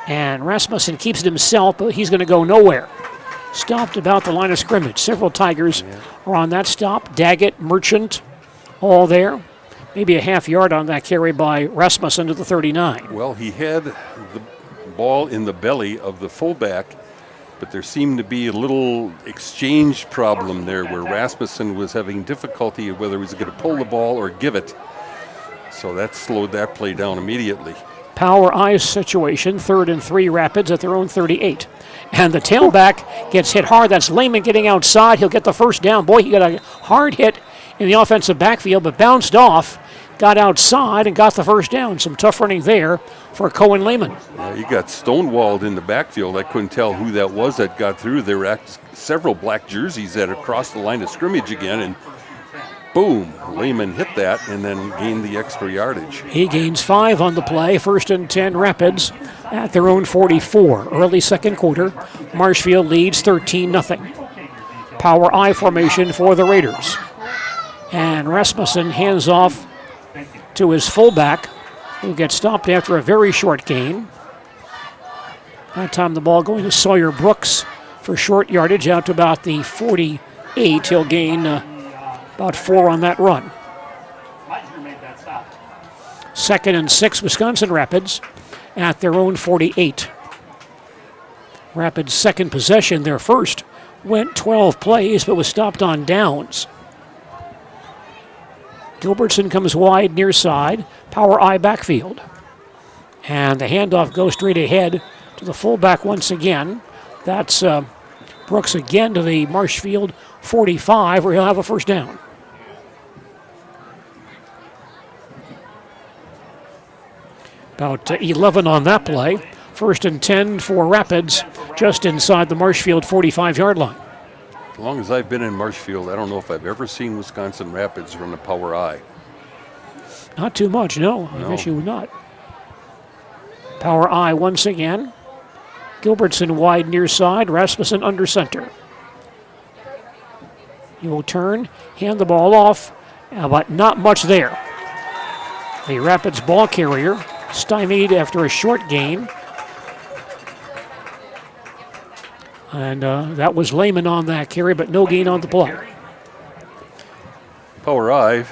Speaker 4: And Rasmussen keeps it himself, but he's going to go nowhere. Stopped about the line of scrimmage. Several Tigers are on that stop. Daggett, Merchant, all there. Maybe a half yard on that carry by Rasmussen to the 39.
Speaker 5: Well, he had the ball in the belly of the fullback, but there seemed to be a little exchange problem there where Rasmussen was having difficulty whether he was going to pull the ball or give it. So that slowed that play down immediately.
Speaker 4: Power I situation, 3rd and 3 Rapids at their own 38. And the tailback gets hit hard. That's Lehman getting outside. He'll get the first down. Boy, he got a hard hit in the offensive backfield, but bounced off, got outside, and got the first down. Some tough running there for Cohen Lehman.
Speaker 5: Yeah, he got stonewalled in the backfield. I couldn't tell who that was that got through. There were several black jerseys that had crossed the line of scrimmage again, and boom, Lehman hit that and then gained the extra yardage.
Speaker 4: He gains 5 on the play. 1st and 10 Rapids at their own 44. Early second quarter, Marshfield leads 13-0. Power I formation for the Raiders. And Rasmussen hands off to his fullback, who gets stopped after a very short gain. That time the ball going to Sawyer Brooks for short yardage out to about the 48. He'll gain about 4 on that run. 2nd and 6 Wisconsin Rapids at their own 48. Rapids' second possession, their first, went 12 plays but was stopped on downs. Gilbertson comes wide near side, power I backfield. And the handoff goes straight ahead to the fullback once again. That's Brooks again to the Marshfield 45, where he'll have a first down. About 11 on that play. 1st and 10 for Rapids, just inside the Marshfield 45-yard line.
Speaker 5: As long as I've been in Marshfield, I don't know if I've ever seen Wisconsin Rapids run a power I.
Speaker 4: Not too much, no. I guess you would not. Power I once again. Gilbertson wide near side, Rasmussen under center. He will turn, hand the ball off, but not much there. The Rapids ball carrier stymied after a short gain. And that was Lehman on that carry, but no gain on the play.
Speaker 5: Power I, if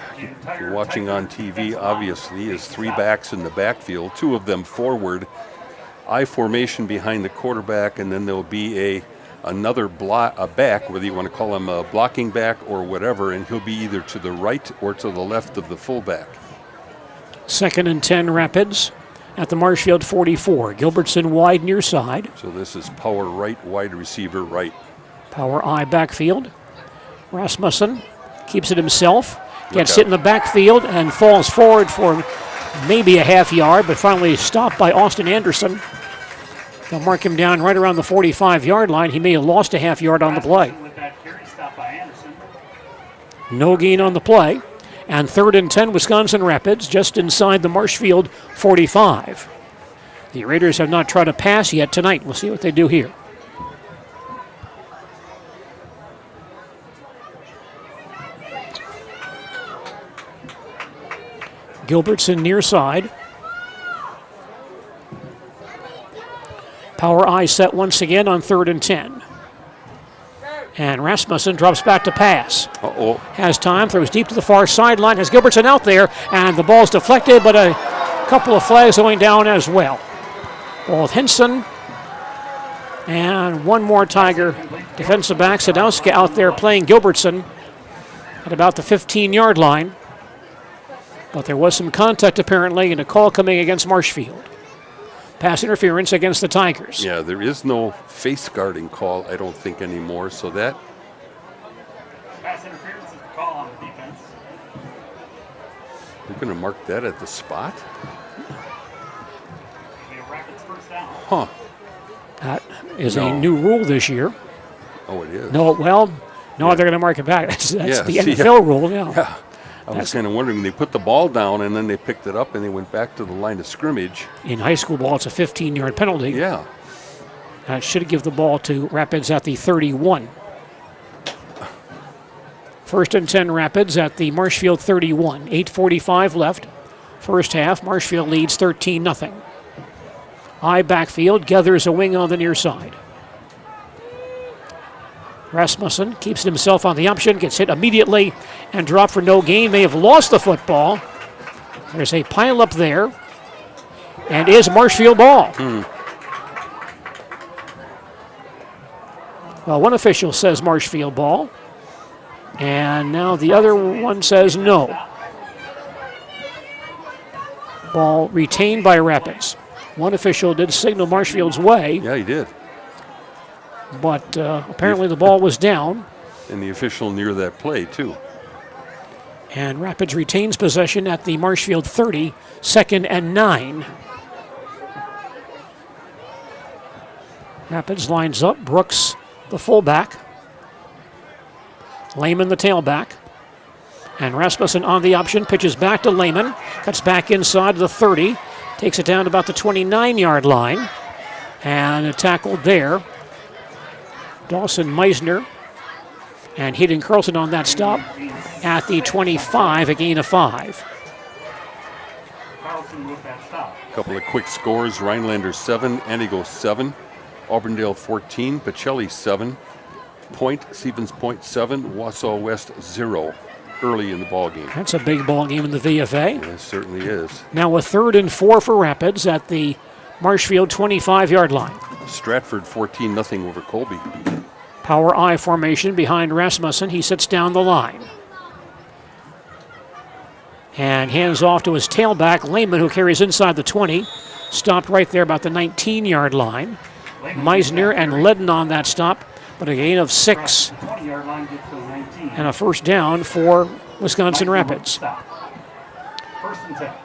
Speaker 5: you're watching on TV, obviously, is 3 backs in the backfield, 2 of them forward. I formation behind the quarterback, and then there'll be another back, whether you want to call him a blocking back or whatever, and he'll be either to the right or to the left of the fullback.
Speaker 4: 2nd and 10 Rapids at the Marshfield 44. Gilbertson wide near side.
Speaker 5: So this is power right, wide receiver right.
Speaker 4: Power I backfield. Rasmussen keeps it himself, gets hit in the backfield and falls forward for maybe a half yard, but finally stopped by Austin Anderson. They'll mark him down right around the 45-yard line. He may have lost a half yard on the play. No gain on the play. And 3rd and 10 Wisconsin Rapids just inside the Marshfield 45. The Raiders have not tried to pass yet tonight. We'll see what they do here. Gilbertson near side. Power I set once again on 3rd and 10. And Rasmussen drops back to pass. Has time, throws deep to the far sideline, has Gilbertson out there, and the ball's deflected, but a couple of flags going down as well. Ball with Henson, and one more Tiger defensive back, Sadowski out there playing Gilbertson at about the 15-yard line. But there was some contact apparently, and a call coming against Marshfield. Pass interference against the Tigers.
Speaker 5: Yeah, there is no face guarding call, I don't think, anymore, so that...
Speaker 9: Pass interference is the call on the defense.
Speaker 5: They're going to mark that at the spot?
Speaker 9: Rapids first down.
Speaker 5: Huh.
Speaker 4: That is a new rule this year.
Speaker 5: Oh, it is?
Speaker 4: No, well, no, they're going to mark it back. That's the NFL rule now.
Speaker 5: Yeah. I was kind of wondering, they put the ball down and then they picked it up and they went back to the line of scrimmage.
Speaker 4: In high school ball, it's a 15-yard penalty.
Speaker 5: Yeah.
Speaker 4: Should give the ball to Rapids at the 31. 1st and 10 Rapids at the Marshfield 31. 8:45 left. First half, Marshfield leads 13-0. I backfield, gathers a wing on the near side. Rasmussen keeps it himself on the option, gets hit immediately and dropped for no gain. May have lost the football. There's a pile up there, and is Marshfield ball. Well, one official says Marshfield ball, and now the other one says no. Ball retained by Rapids. One official did signal Marshfield's way.
Speaker 5: Yeah, he did.
Speaker 4: But apparently the ball was down.
Speaker 5: And the official near that play, too.
Speaker 4: And Rapids retains possession at the Marshfield 30, 2nd and 9. Rapids lines up. Brooks, the fullback. Lehman, the tailback. And Rasmussen on the option, pitches back to Lehman. Cuts back inside the 30. Takes it down to about the 29-yard line. And tackled there. Dawson Meisner and Hayden Carlson on that stop at the 25, a gain of 5.
Speaker 9: Carlson with that stop.
Speaker 5: A couple of quick scores. Rhinelander 7, Antigo 7, Auburndale 14, Pacelli 7, Stevens Point 7, Wausau West 0 early in the ball game.
Speaker 4: That's a big ball game in the VFA.
Speaker 5: Yeah, it certainly is.
Speaker 4: Now a 3rd and 4 for Rapids at the Marshfield 25-yard line.
Speaker 5: Stratford 14-0 over Colby.
Speaker 4: Power I formation behind Rasmussen. He sits down the line. And hands off to his tailback, Lehman, who carries inside the 20. Stopped right there about the 19-yard line. Meisner and Ledden on that stop, but a gain of 6. And a first down for Wisconsin Rapids.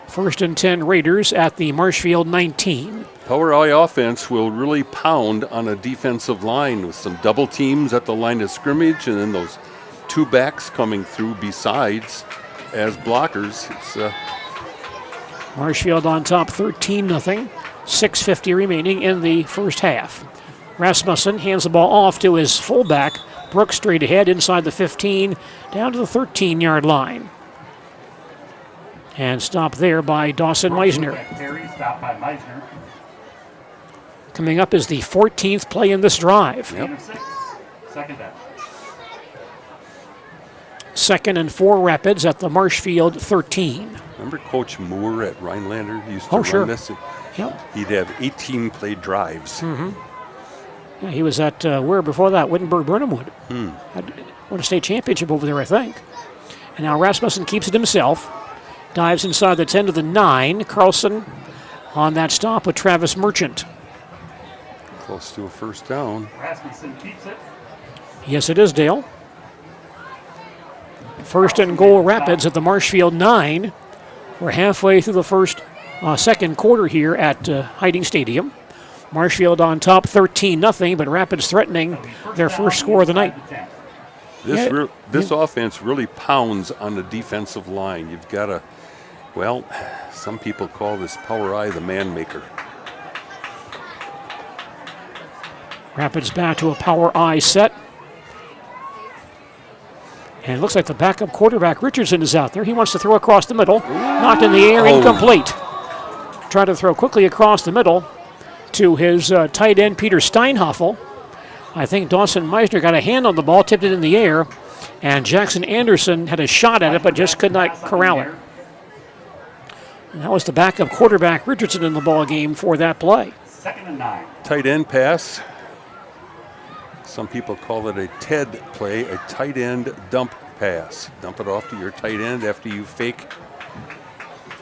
Speaker 4: 1st and 10 Raiders at the Marshfield 19.
Speaker 5: Power I offense will really pound on a defensive line with some double teams at the line of scrimmage and then those 2 backs coming through besides as blockers.
Speaker 4: Marshfield on top 13-0. 6:50 remaining in the first half. Rasmussen hands the ball off to his fullback, Brooks straight ahead inside the 15, down to the 13-yard line. And stop there by Dawson Meisner.
Speaker 9: Carry, stop by Meisner.
Speaker 4: Coming up is the 14th play in this drive.
Speaker 9: Yep. Second down.
Speaker 4: 2nd and 4 Rapids at the Marshfield 13.
Speaker 5: Remember Coach Moore at Rhinelander? He used to run this.
Speaker 4: Yep.
Speaker 5: He'd have 18 play drives.
Speaker 4: Yeah, he was at, where before that? Wittenberg-Burnhamwood. Won a state championship over there, I think. And now Rasmussen keeps it himself. Dives inside the 10 to the 9. Carlson on that stop with Travis Merchant.
Speaker 5: Close to a first down.
Speaker 9: Rasmussen keeps it.
Speaker 4: Yes, it is, Dale. 1st and goal Rapids at the Marshfield 9. We're halfway through the second quarter here at Hiding Stadium. Marshfield on top 13-0, but Rapids threatening their first score of the night.
Speaker 5: This offense really pounds on the defensive line. You've got to, well, some people call this Power I the man maker.
Speaker 4: Rapids back to a Power I set. And it looks like the backup quarterback, Richardson, is out there. He wants to throw across the middle. Knocked in the air, incomplete. Try to throw quickly across the middle to his tight end, Peter Steinhoffel. I think Dawson Meisner got a hand on the ball, tipped it in the air, and Jackson Anderson had a shot at it, but just could not corral it. And that was the backup quarterback, Richardson, in the ball game for that play.
Speaker 9: 2nd and 9.
Speaker 5: Tight end pass. Some people call it a TED play, a tight end dump pass. Dump it off to your tight end after you fake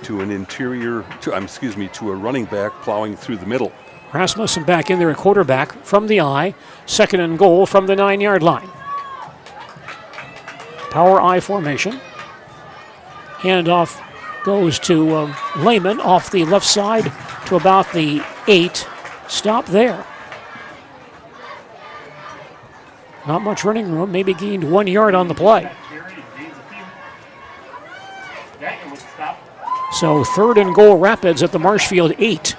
Speaker 5: to to a running back plowing through the middle.
Speaker 4: Rasmussen back in there at quarterback from the I. 2nd and goal from the 9-yard line. Power I formation. Handoff goes to Lehman off the left side to about the 8. Stop there. Not much running room, maybe gained 1 yard on the play. So 3rd and goal Rapids at the Marshfield 8.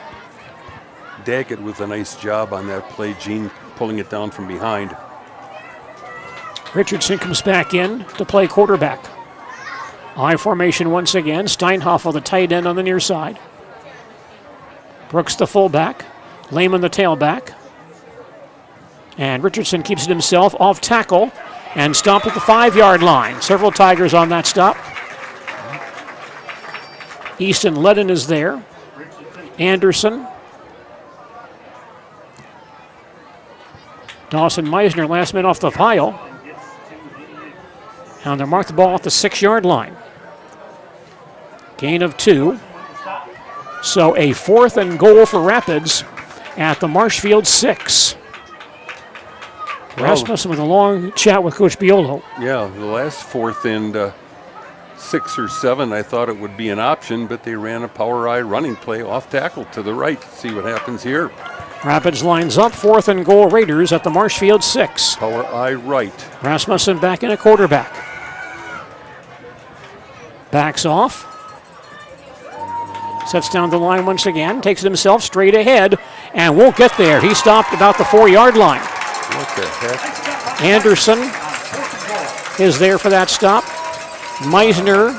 Speaker 5: Daggett with a nice job on that play. Gene pulling it down from behind.
Speaker 4: Richardson comes back in to play quarterback. I formation once again. Steinhoffel, the tight end on the near side. Brooks, the fullback. Lehman, the tailback. And Richardson keeps it himself off tackle and stopped at the 5-yard line. Several Tigers on that stop. Easton Ledden is there. Anderson. Dawson Meisner, last man off the pile. And they mark the ball at the 6-yard line. Gain of 2. So a 4th and goal for Rapids at the Marshfield 6. Rasmussen with a long chat with Coach Biolo.
Speaker 5: Yeah, the last 4th and 6 or 7, I thought it would be an option, but they ran a Power I running play off tackle to the right. See what happens here.
Speaker 4: Rapids lines up, 4th and goal Raiders at the Marshfield 6.
Speaker 5: Power I right.
Speaker 4: Rasmussen back in a quarterback. Backs off. Sets down the line once again, takes it himself straight ahead, and won't get there. He stopped about the 4-yard line.
Speaker 5: What the heck?
Speaker 4: Anderson is there for that stop. Meisner,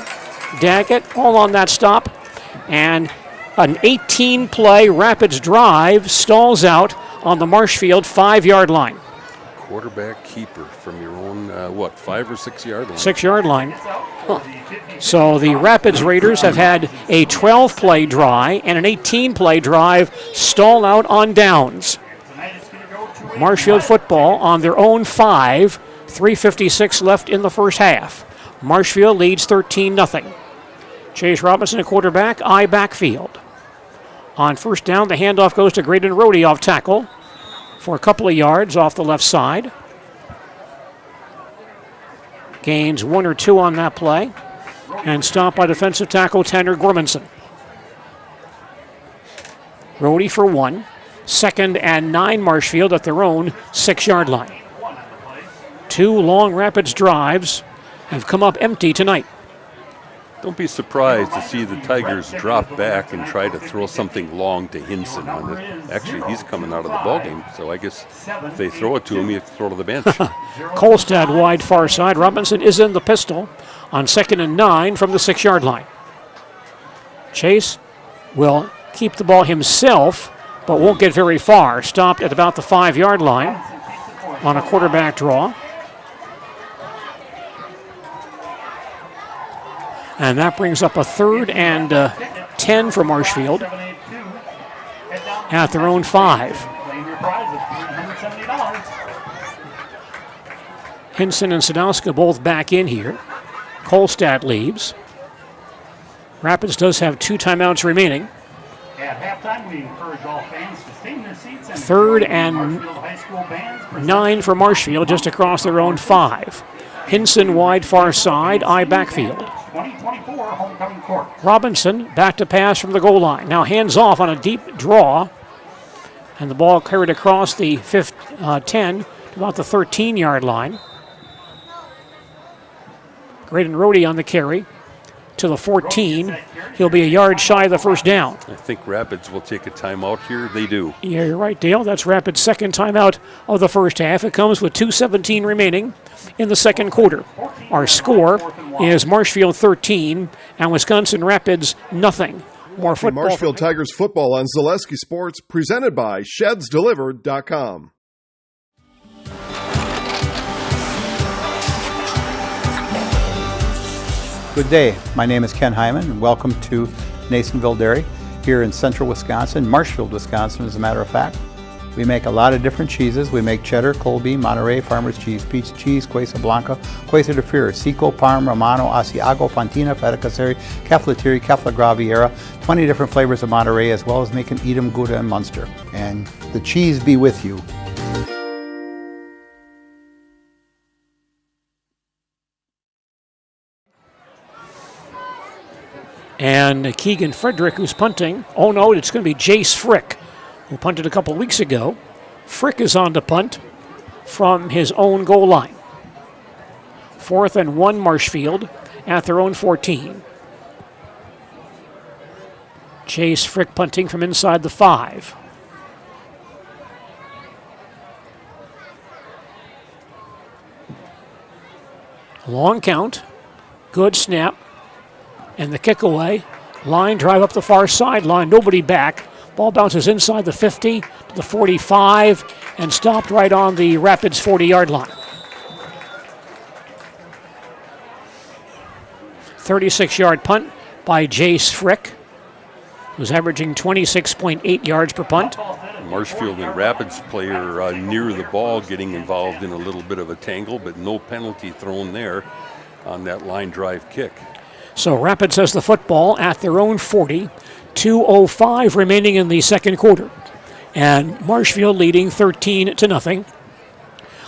Speaker 4: Daggett, all on that stop. And an 18-play Rapids drive stalls out on the Marshfield 5-yard line.
Speaker 5: Quarterback keeper from your own, 5 or 6 yard line?
Speaker 4: 6-yard line. Huh. So the Rapids Raiders have had a 12-play drive and an 18-play drive stall out on downs. Marshfield football on their own 5, 3:56 left in the first half. Marshfield leads 13-0. Chase Robinson, a quarterback, I backfield. On first down, the handoff goes to Graydon Rohde off tackle for a couple of yards off the left side. Gains 1 or 2 on that play. And stopped by defensive tackle Tanner Gormanson. Rohde for 1. 2nd and 9 Marshfield at their own 6-yard line. 2 long Rapids drives have come up empty tonight.
Speaker 5: Don't be surprised to see the Tigers drop back and try to throw something long to Hinson on it. Actually, he's coming out of the ballgame, so I guess if they throw it to him, you have to throw to the bench.
Speaker 4: Kolstad wide far side. Robinson is in the pistol on 2nd and 9 from the 6-yard line. Chase will keep the ball himself, but won't get very far. Stopped at about the 5-yard line on a quarterback draw. And that brings up a 3rd and 10 for Marshfield at their own 5. Hinson and Sadowska both back in here. Kolstad leaves. Rapids does have 2 timeouts remaining.
Speaker 9: At halftime, we encourage all fans to stay in their seats.
Speaker 4: 3rd and 9 for Marshfield, just across their own 5. Hinson wide far side, I backfield.
Speaker 9: 2024 homecoming court.
Speaker 4: Robinson back to pass from the goal line. Now hands off on a deep draw. And the ball carried across the 10 to about the 13-yard line. Graydon Rohde on the carry to the 14. He'll be a yard shy of the first down.
Speaker 5: I think Rapids will take a timeout here. They do.
Speaker 4: Yeah, you're right, Dale. That's Rapids' second timeout of the first half. It comes with 2:17 remaining in the second quarter. Our score is Marshfield 13 and Wisconsin Rapids nothing. More football.
Speaker 1: Marshfield Tigers football on Zaleski Sports, presented by ShedsDelivered.com.
Speaker 15: Good day. My name is Ken Hyman, and welcome to Nasonville Dairy here in central Wisconsin, Marshfield, Wisconsin, as a matter of fact. We make a lot of different cheeses. We make cheddar, Colby, Monterey, Farmer's Cheese, Pizza Cheese, Quesa Blanca, Quesa de Fir, Seco, Parm, Romano, Asiago, Fontina, Feta Caseri, Caflatiri, Cafla Graviera, 20 different flavors of Monterey, as well as making Edam, Gouda, and Munster. And the cheese be with you.
Speaker 4: And Keegan Frederick, who's punting. Oh, no, it's going to be Jace Frick, who punted a couple weeks ago. Frick is on to punt from his own goal line. 4th and 1 Marshfield at their own 14. Jace Frick punting from inside the 5. Long count. Good snap. And the kick away. Line drive up the far sideline. Nobody back. Ball bounces inside the 50 to the 45 and stopped right on the Rapids 40-yard line. 36-yard punt by Jace Frick, who's averaging 26.8 yards per punt.
Speaker 5: Marshfield and Rapids player near the ball getting involved in a little bit of a tangle, but no penalty thrown there on that line drive kick.
Speaker 4: So Rapids has the football at their own 40. 2:05 remaining in the second quarter. And Marshfield leading 13-0.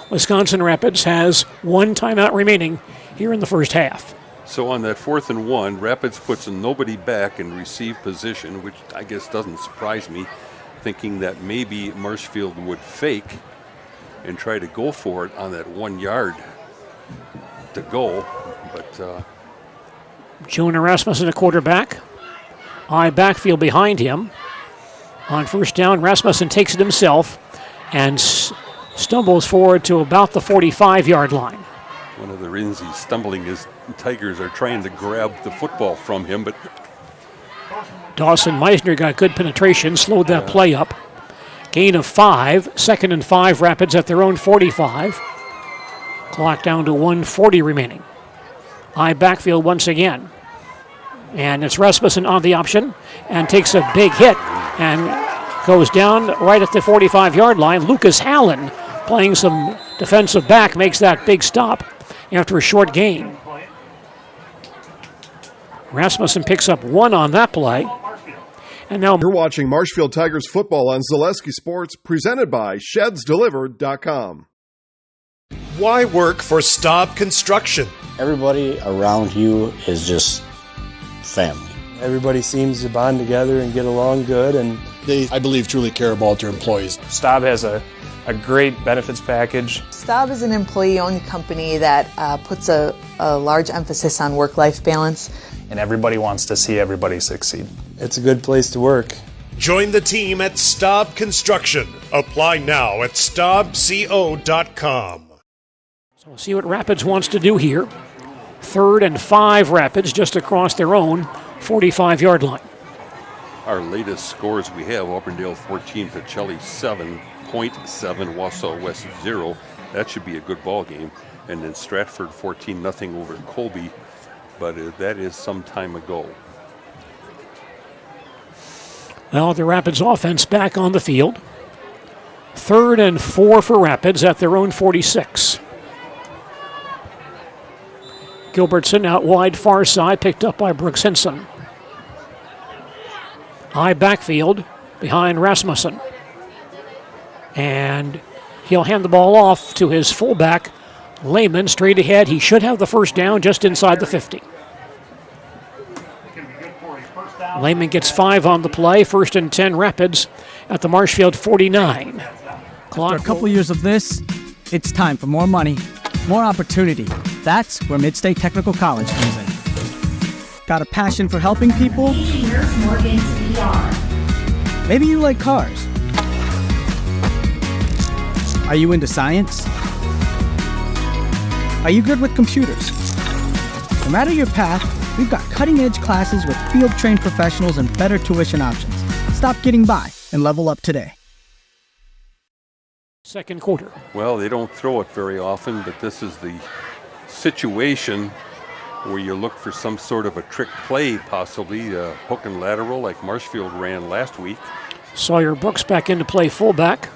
Speaker 4: Wisconsin Rapids has 1 timeout remaining here in the first half.
Speaker 5: So on that 4th and 1, Rapids puts a nobody back in receive position, which I guess doesn't surprise me, thinking that maybe Marshfield would fake and try to go for it on that 1 yard to go. But
Speaker 4: Jonah Rasmussen, a quarterback. I backfield behind him. On first down, Rasmussen takes it himself and stumbles forward to about the 45-yard line.
Speaker 5: One of the reasons he's stumbling is Tigers are trying to grab the football from him, but
Speaker 4: Dawson Meisner got good penetration, slowed that play up. Gain of 5, 2nd and 5, Rapids at their own 45. Clock down to 1:40 remaining. I backfield once again. And it's Rasmussen on the option and takes a big hit and goes down right at the 45-yard line. Lucas Hallen, playing some defensive back, makes that big stop after a short gain. Rasmussen picks up 1 on that play. And now
Speaker 1: you're watching Marshfield Tigers football on Zaleski Sports, presented by ShedsDelivered.com.
Speaker 16: Why work for Staub Construction?
Speaker 17: Everybody around you is just family.
Speaker 18: Everybody seems to bond together and get along good, and
Speaker 16: they, I believe, truly care about their employees.
Speaker 18: Staub has a great benefits package.
Speaker 19: Staub is an employee-owned company that puts a large emphasis on work-life balance. and everybody wants to see everybody succeed.
Speaker 18: It's a good place to work.
Speaker 16: Join the team at Staub Construction. Apply now at staubco.com.
Speaker 4: So we'll see what Rapids wants to do here. 3rd and 5 Rapids just across their own 45-yard line.
Speaker 5: Our latest scores we have, Auburndale 14, Pacelli 7, Point 7, Wausau West 0. That should be a good ball game. And then Stratford 14-0 over Colby, but that is some time ago.
Speaker 4: Well, the Rapids offense back on the field. 3rd and 4 for Rapids at their own 46. Gilbertson out wide far side, picked up by Brooks Hinson. High backfield behind Rasmussen. And he'll hand the ball off to his fullback, Lehman, straight ahead. He should have the first down just inside the 50. Lehman gets 5 on the play. 1st and 10 Rapids at the Marshfield 49.
Speaker 20: After a couple years of this, it's time for more money, more opportunity. That's where Midstate Technical College comes in. Got a passion for helping people? Maybe you like cars. Are you into science? Are you good with computers? No matter your path, we've got cutting-edge classes with field-trained professionals and better tuition options. Stop getting by and level up today.
Speaker 4: 2nd quarter.
Speaker 5: Well, they don't throw it very often, but this is the situation where you look for some sort of a trick play, possibly a hook and lateral like Marshfield ran last week.
Speaker 4: Sawyer Brooks back into play fullback.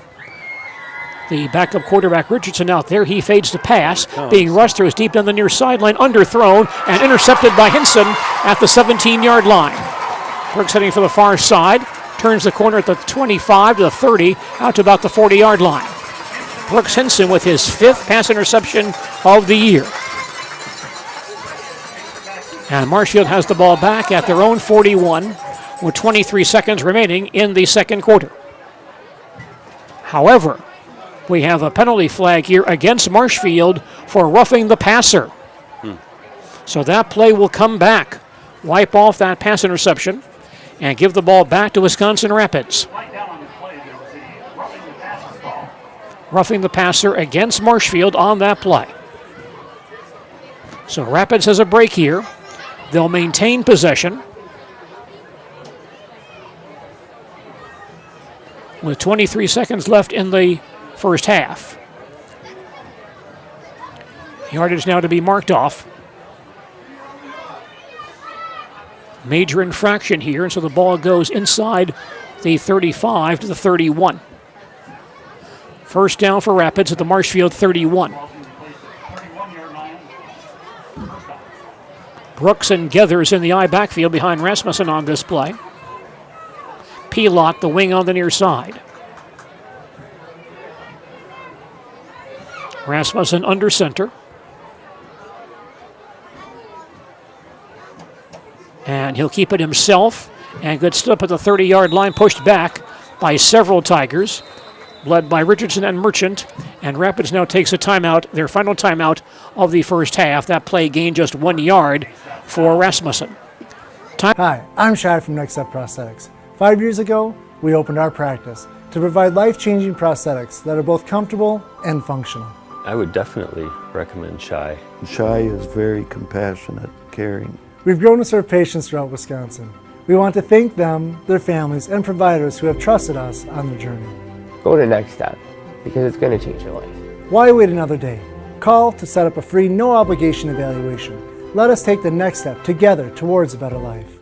Speaker 4: The backup quarterback Richardson out there. He fades to pass. Being rushed through, is deep down the near sideline, underthrown and intercepted by Hinson at the 17-yard line. Brooks heading for the far side. Turns the corner at the 25 to the 30, out to about the 40-yard line. Brooks Hinson with his 5th pass interception of the year. And Marshfield has the ball back at their own 41 with 23 seconds remaining in the 2nd quarter. However, we have a penalty flag here against Marshfield for roughing the passer. So that play will come back, wipe off that pass interception, and give the ball back to Wisconsin Rapids. Roughing the passer against Marshfield on that play. So Rapids has a break here. They'll maintain possession. With 23 seconds left in the first half. Yardage now to be marked off. Major infraction here, and so the ball goes inside the 35 to the 31. First down for Rapids at the Marshfield 31. Brooks and Gethers in the I backfield behind Rasmussen on this play. Pelot, the wing on the near side. Rasmussen under center. And he'll keep it himself. And good step at the 30-yard line, pushed back by several Tigers, led by Richardson and Merchant. And Rapids now takes a timeout, their final timeout of the first half. That play gained just 1 yard for Rasmussen.
Speaker 21: Hi, I'm Shai from Next Step Prosthetics. 5 years ago, we opened our practice to provide life-changing prosthetics that are both comfortable and functional.
Speaker 22: I would definitely recommend Shai.
Speaker 23: Shai is very compassionate, caring.
Speaker 21: We've grown to serve patients throughout Wisconsin. We want to thank them, their families, and providers who have trusted us on the journey.
Speaker 22: Go to Next Step, because it's going to change your life.
Speaker 21: Why wait another day? Call to set up a free, no-obligation evaluation. Let us take the next step together towards a better life.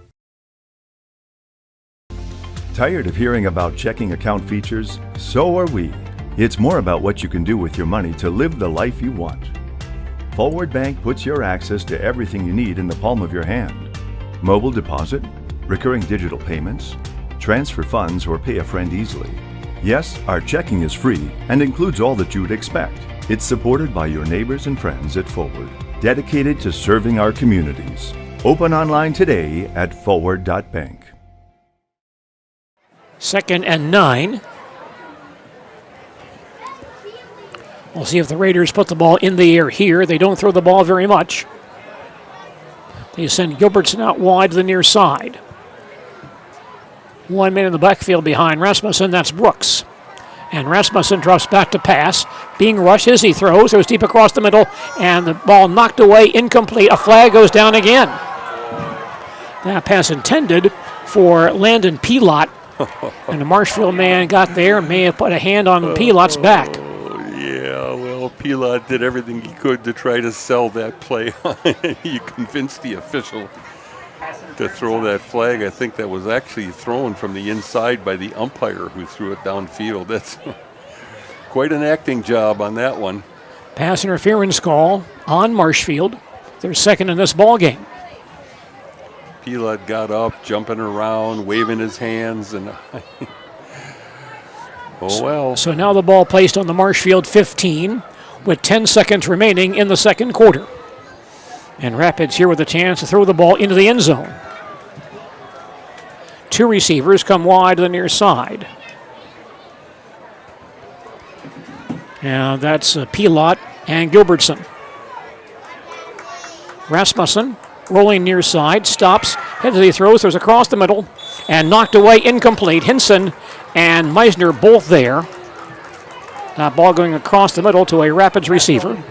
Speaker 24: Tired of hearing about checking account features? So are we. It's more about what you can do with your money to live the life you want. Forward Bank puts your access to everything you need in the palm of your hand. Mobile deposit, recurring digital payments, transfer funds, or pay a friend easily. Yes, our checking is free and includes all that you would expect. It's supported by your neighbors and friends at Forward, dedicated to serving our communities. Open online today at forward.bank.
Speaker 4: 2nd and 9. We'll see if the Raiders put the ball in the air here. They don't throw the ball very much. They send Gilbertson out wide to the near side. 1 man in the backfield behind Rasmussen, that's Brooks. And Rasmussen drops back to pass. Being rushed as he throws. Goes deep across the middle. And the ball knocked away, incomplete. A flag goes down again. That pass intended for Landon Pelot. And the Marshfield man got there and may have put a hand on Pelot's back.
Speaker 5: Yeah, well, Pelot did everything he could to try to sell that play. He convinced the official to throw that flag. I think that was actually thrown from the inside by the umpire who threw it downfield. That's quite an acting job on that one.
Speaker 4: Pass interference call on Marshfield. They're second in this ball game.
Speaker 5: Pelot got up, jumping around, waving his hands, and oh well.
Speaker 4: So now the ball placed on the Marshfield 15 with 10 seconds remaining in the second quarter. And Rapids here with a chance to throw the ball into the end zone. Two receivers come wide to the near side. And that's Pelot and Gilbertson. Rasmussen rolling near side, stops, heads as he throws, throws across the middle, and knocked away, incomplete. Hinson and Meisner both there. That ball going across the middle to a Rapids receiver.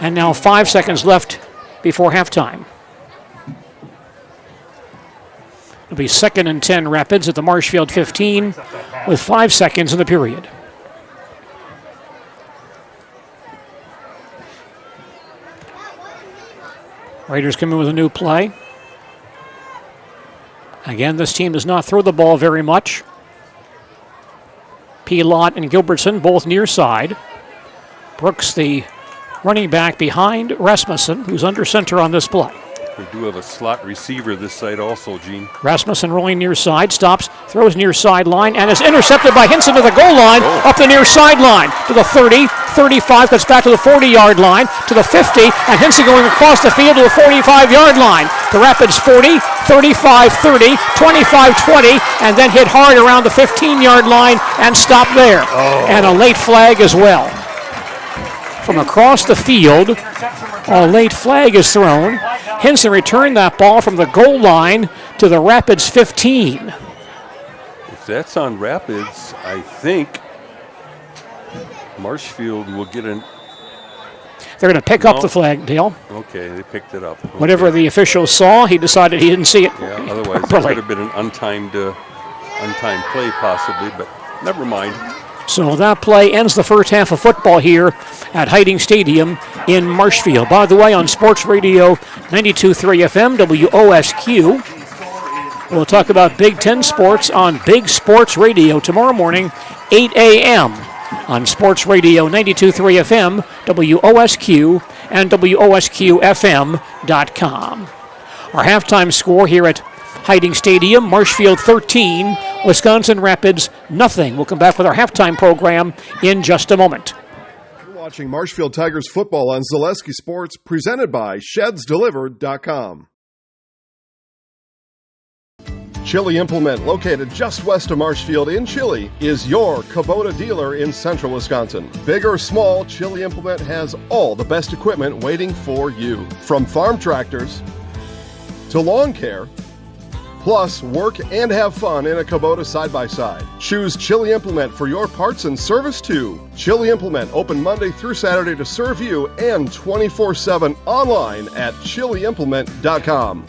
Speaker 4: And now 5 seconds left before halftime. It'll be 2nd and 10 Rapids at the Marshfield 15 with 5 seconds in the period. Raiders come in with a new play. Again, this team does not throw the ball very much. Pelot and Gilbertson both near side. Brooks, the running back behind Rasmussen, who's under center on this play.
Speaker 5: We do have a slot receiver this side also, Gene.
Speaker 4: Rasmussen rolling near side, stops, throws near sideline, and is intercepted by Hinson to the goal line, up the near sideline, to the 30, 35, cuts back to the 40-yard line, to the 50, and Hinson going across the field to the 45-yard line. The Rapids 40, 35, 30, 25, 20, and then hit hard around the 15-yard line and stop there. And a late flag as well. From across the field, a late flag is thrown. Hinson returned that ball from the goal line to the Rapids 15.
Speaker 5: If that's on Rapids, I think Marshfield will get an...
Speaker 4: They're going to pick up the flag, Dale.
Speaker 5: Okay, they picked it up. Okay.
Speaker 4: Whatever the official saw, he decided he didn't see it.
Speaker 5: Yeah, otherwise that could have been an untimed play possibly, but never mind.
Speaker 4: So that play ends the first half of football here at Hiding Stadium in Marshfield. By the way, on Sports Radio 92.3 FM, WOSQ. We'll talk about Big Ten sports on Big Sports Radio tomorrow morning, 8 a.m. on Sports Radio 92.3 FM, WOSQ, and WOSQFM.com. Our halftime score here at Hiding Stadium, Marshfield 13, Wisconsin Rapids nothing. We'll come back with our halftime program in just a moment.
Speaker 1: You're watching Marshfield Tigers football on Zaleski Sports, presented by ShedsDelivered.com. Chili Implement, located just west of Marshfield in Chili, is your Kubota dealer in central Wisconsin. Big or small, Chili Implement has all the best equipment waiting for you. From farm tractors to lawn care, plus work and have fun in a Kubota side-by-side. Choose Chili Implement for your parts and service too. Chili Implement, open Monday through Saturday to serve you and 24/7 online at chiliimplement.com.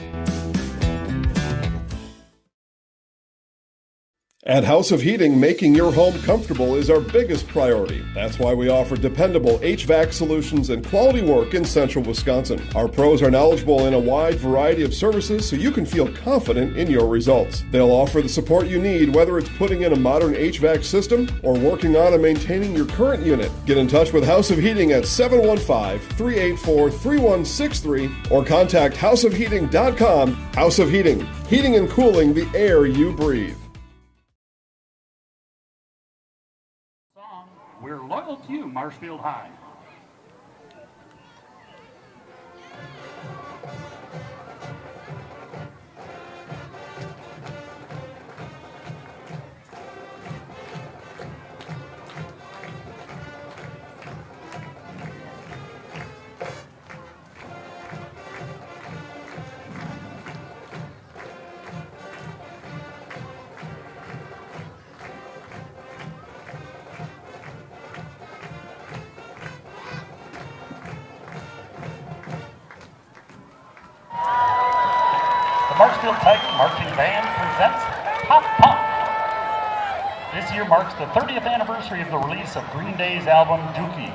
Speaker 1: At House of Heating, making your home comfortable is our biggest priority. That's why we offer dependable HVAC solutions and quality work in central Wisconsin. Our pros are knowledgeable in a wide variety of services so you can feel confident in your results. They'll offer the support you need, whether it's putting in a modern HVAC system or working on and maintaining your current unit. Get in touch with House of Heating at 715-384-3163 or contact houseofheating.com. House of Heating, heating and cooling the air you breathe.
Speaker 9: We're loyal to you, Marshfield High. Marshfield Tiger Marching Band presents Pop Punk. This year marks the 30th anniversary of the release of Green Day's album, Dookie.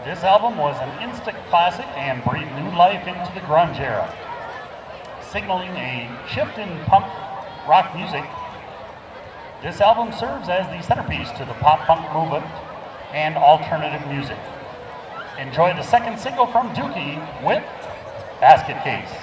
Speaker 9: This album was an instant classic and breathed new life into the grunge era, signaling a shift in punk rock music. This album serves as the centerpiece to the pop punk movement and alternative music. Enjoy the second single from Dookie with Basket Case.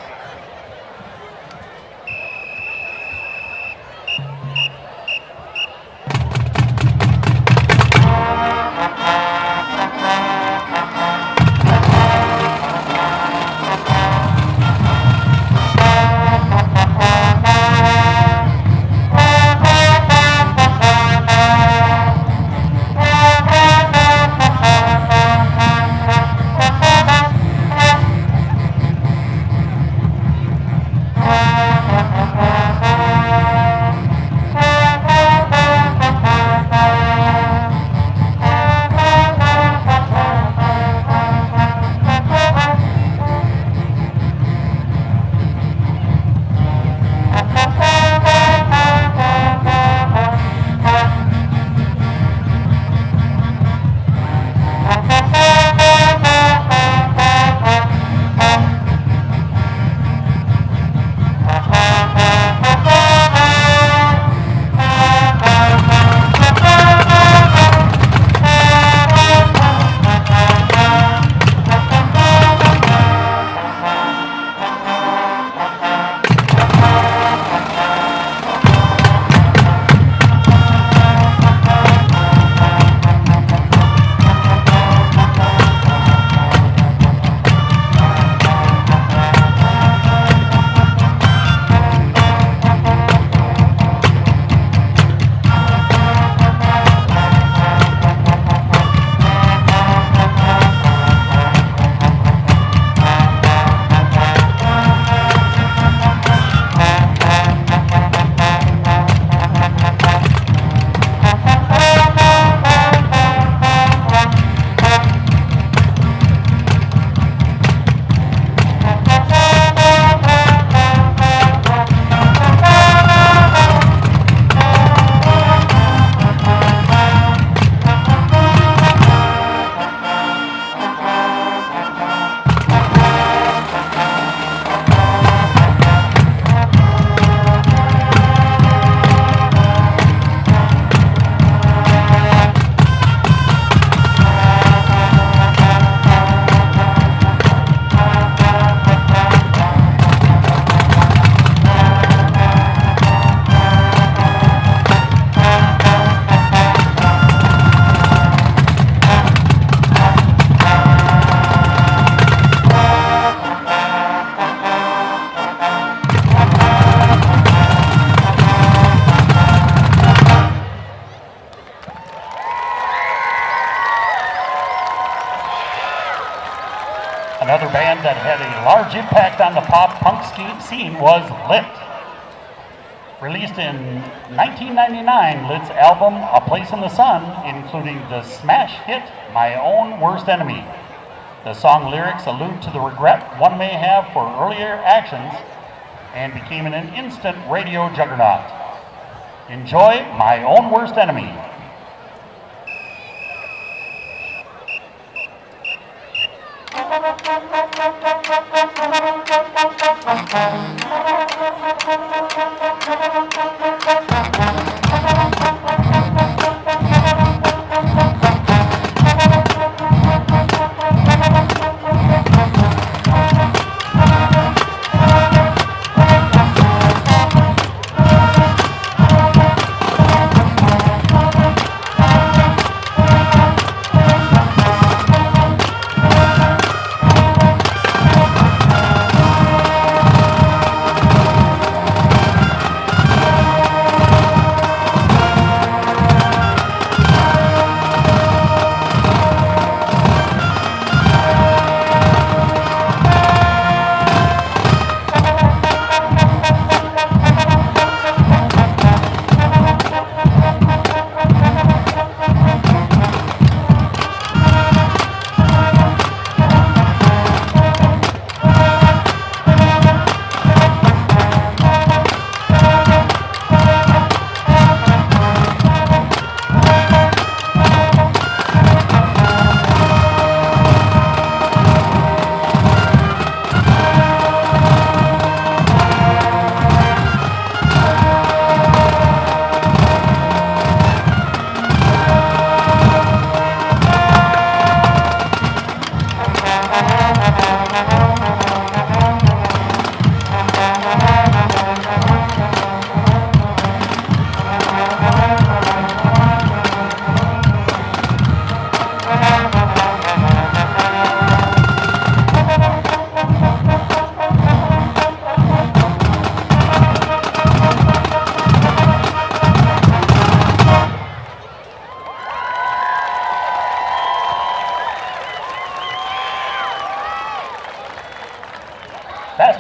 Speaker 9: Another band that had a large impact on the pop punk scene was Lit. Released in 1999, Lit's album, A Place in the Sun, including the smash hit, My Own Worst Enemy. The song lyrics allude to the regret one may have for earlier actions and became an instant radio juggernaut. Enjoy My Own Worst Enemy.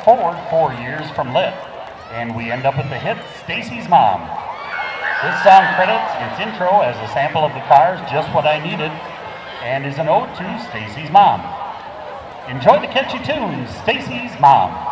Speaker 9: forward 4 years from Lit, and we end up with the hit Stacy's Mom. This song credits its intro as a sample of the Cars' Just What I Needed and is an ode to Stacy's mom. Enjoy the catchy tune, Stacy's Mom.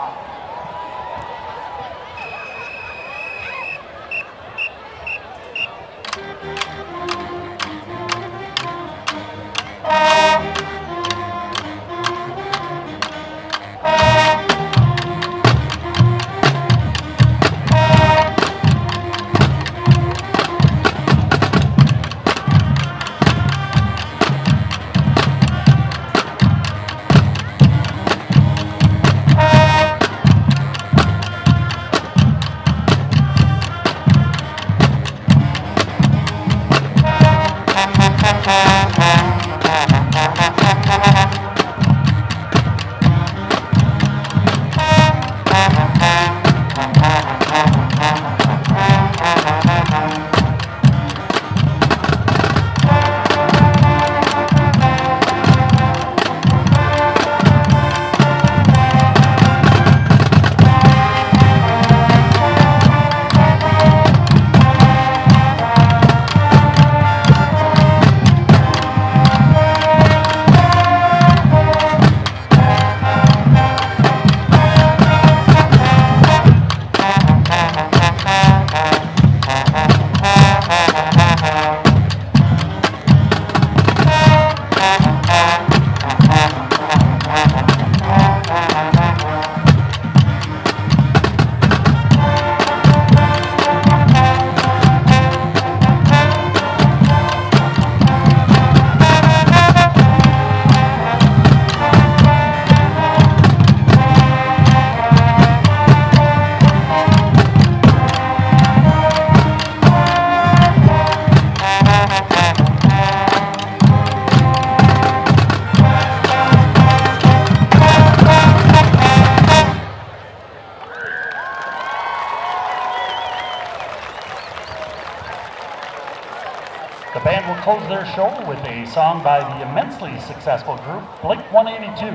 Speaker 9: The band will close their show with a song by the immensely successful group Blink-182.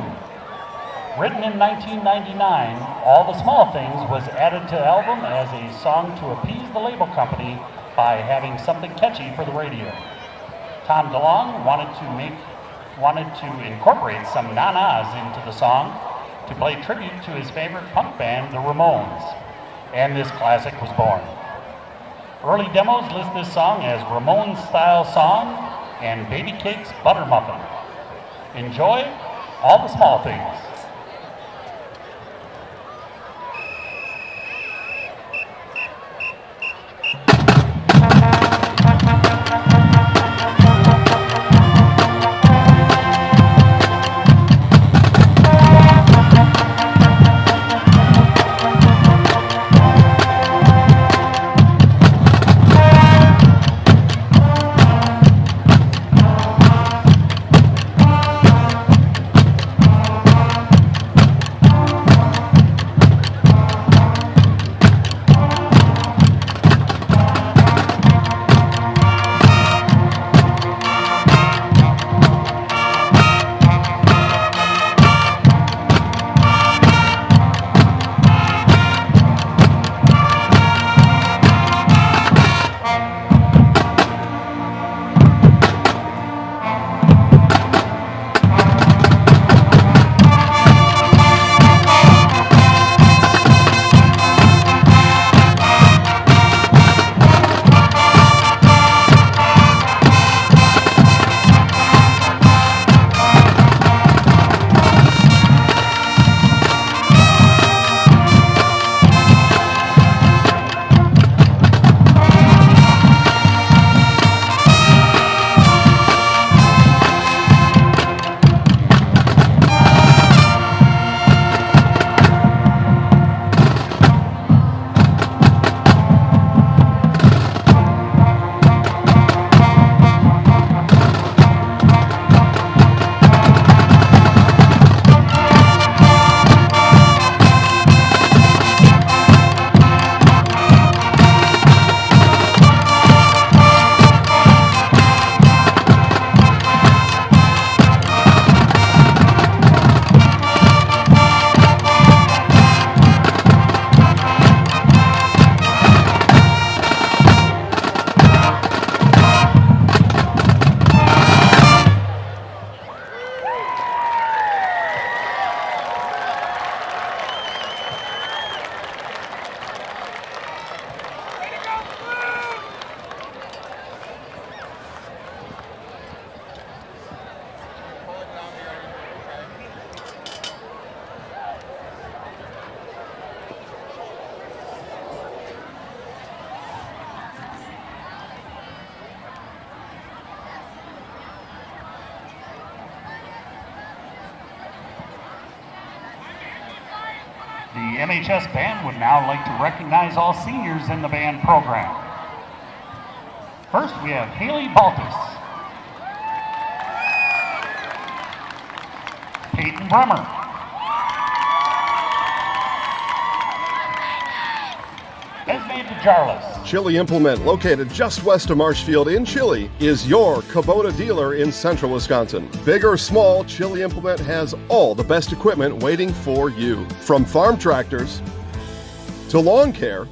Speaker 9: Written in 1999, All the Small Things was added to the album as a song to appease the label company by having something catchy for the radio. Tom DeLonge wanted to incorporate some na-nas into the song to play tribute to his favorite punk band, the Ramones, and this classic was born. Early demos list this song as Ramones-style song and Baby Cake's Butter Muffin. Enjoy All the Small Things. MHS band would now like to recognize all seniors in the band program. First, we have Haley Baltus, Peyton Brummer, Esme DeJarlis.
Speaker 1: Chili Implement, located just west of Marshfield in Chili, is your Kubota dealer in central Wisconsin. Big or small, Chili Implement has all the best equipment waiting for you. From farm tractors to lawn care,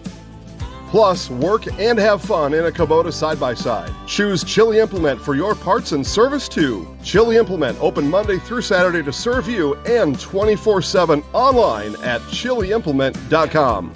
Speaker 1: plus work and have fun in a Kubota side-by-side. Choose Chili Implement for your parts and service too. Chili Implement, open Monday through Saturday to serve you and 24/7 online at chiliimplement.com.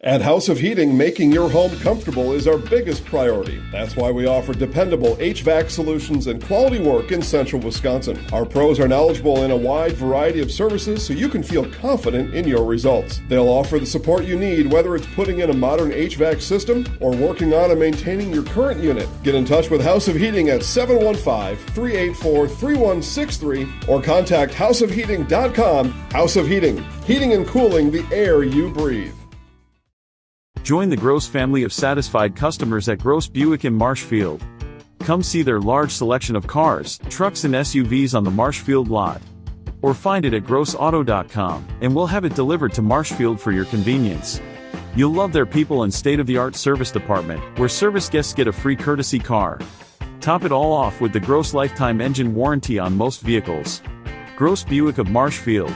Speaker 1: At House of Heating, making your home comfortable is our biggest priority. That's why we offer dependable HVAC solutions and quality work in central Wisconsin. Our pros are knowledgeable in a wide variety of services so you can feel confident in your results. They'll offer the support you need, whether it's putting in a modern HVAC system or working on and maintaining your current unit. Get in touch with House of Heating at 715-384-3163 or contact houseofheating.com. House of Heating, heating and cooling the air you breathe.
Speaker 2: Join the Gross family of satisfied customers at Gross Buick in Marshfield. Come see their large selection of cars, trucks and SUVs on the Marshfield lot. Or find it at grossauto.com, and we'll have it delivered to Marshfield for your convenience. You'll love their people and state-of-the-art service department, where service guests get a free courtesy car. Top it all off with the Gross lifetime engine warranty on most vehicles. Gross Buick of Marshfield.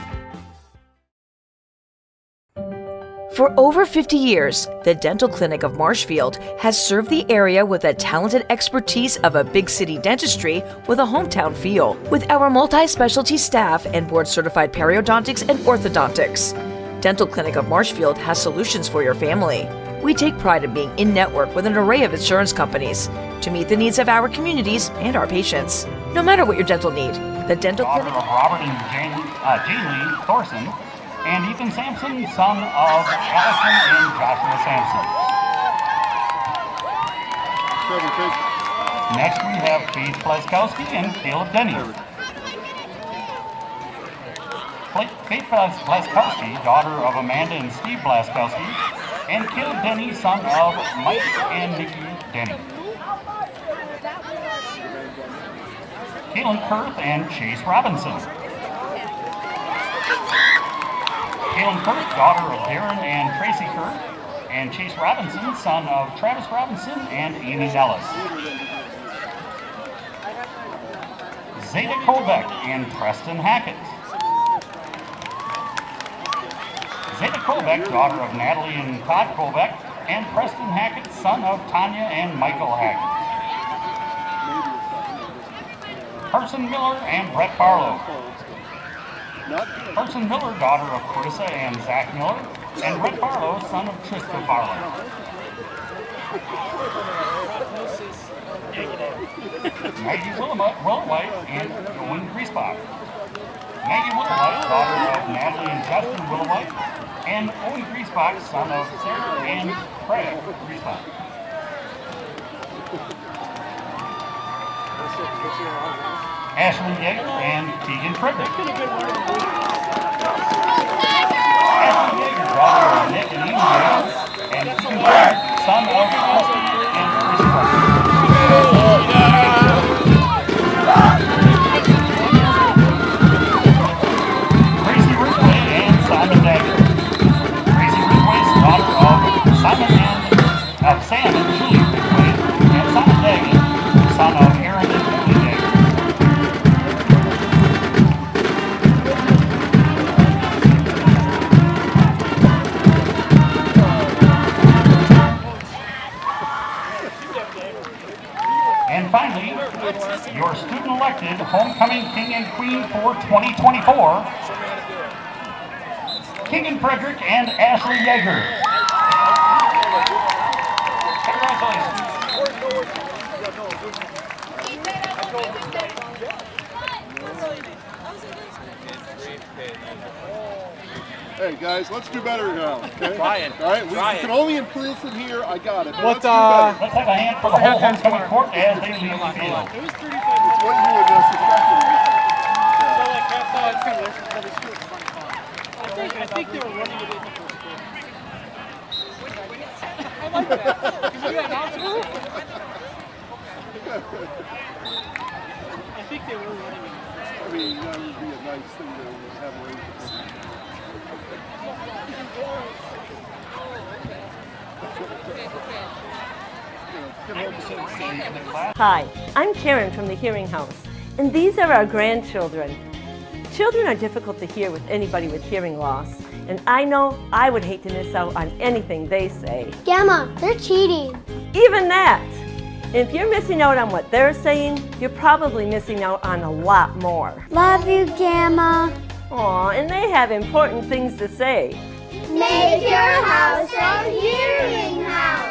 Speaker 3: For over 50 years, the Dental Clinic of Marshfield has served the area with a talented expertise of a big city dentistry with a hometown feel. With our multi-specialty staff and board-certified periodontics and orthodontics, Dental Clinic of Marshfield has solutions for your family. We take pride in being in-network with an array of insurance companies to meet the needs of our communities and our patients. No matter what your dental need, the Dental Clinic
Speaker 9: of Robert and Jane Lee Thorson, and Ethan Sampson, son of Allison and Joshua Sampson. Next we have Faith Blaskowski and Caleb Denny. Faith Blaskowski, daughter of Amanda and Steve Blaskowski, and Caleb Denny, son of Mike and Nikki Denny. Caitlin Kurth and Chase Robinson. Caitlin Kurth, daughter of Darren and Tracy Kurth, and Chase Robinson, son of Travis Robinson and Amy Nellis. Zeta Kolbeck and Preston Hackett. Zeta Kolbeck, daughter of Natalie and Todd Kolbeck, and Preston Hackett, son of Tanya and Michael Hackett. Carson Miller and Brett Barlow. Carson Miller, daughter of Carissa and Zach Miller, and Brett Barlow, son of Trista Barlow. Maggie Willowhite and Owen Griesbach. Maggie Willowhite, daughter of Natalie and Justin Willowhite, and Owen Griesbach, son of Sarah and Craig Griesbach. Ashley Yeager and Keegan Frederick. Ashley Yeager, daughter of Nick and Eden Yeager, and Keegan Frederick, son of Preston and Chris Frederick. Tracy Ridgway and Simon Dagger. Tracy Ridgway is the daughter of Sam and Julie Ridgway, and Simon Dagger, son of Aaron and Julie Dagger. And finally, your student-elected homecoming king and queen for 2024, Keegan Frederick and Ashley Yeager.
Speaker 1: Hey guys, let's do better now. Okay?
Speaker 6: Trying.
Speaker 1: All right, we can only improve from here. I got it. Let's do
Speaker 9: better. Let's have a hand for the whole homecoming court as they leave the field.
Speaker 1: It's what you would suspect.
Speaker 4: I think they were running it in the first quarter. I like that. Can we announce it? I think they were running it.
Speaker 1: I mean, that would be a nice thing to have away.
Speaker 6: Hi, I'm Karen from the Hearing House, and these are our grandchildren. Children are difficult to hear with anybody with hearing loss, and I know I would hate to miss out on anything they say.
Speaker 7: Gamma, they're cheating.
Speaker 6: Even that. If you're missing out on what they're saying, you're probably missing out on a lot more.
Speaker 7: Love you, Gamma.
Speaker 6: Aw, and they have important things to say.
Speaker 7: Make your house a hearing house.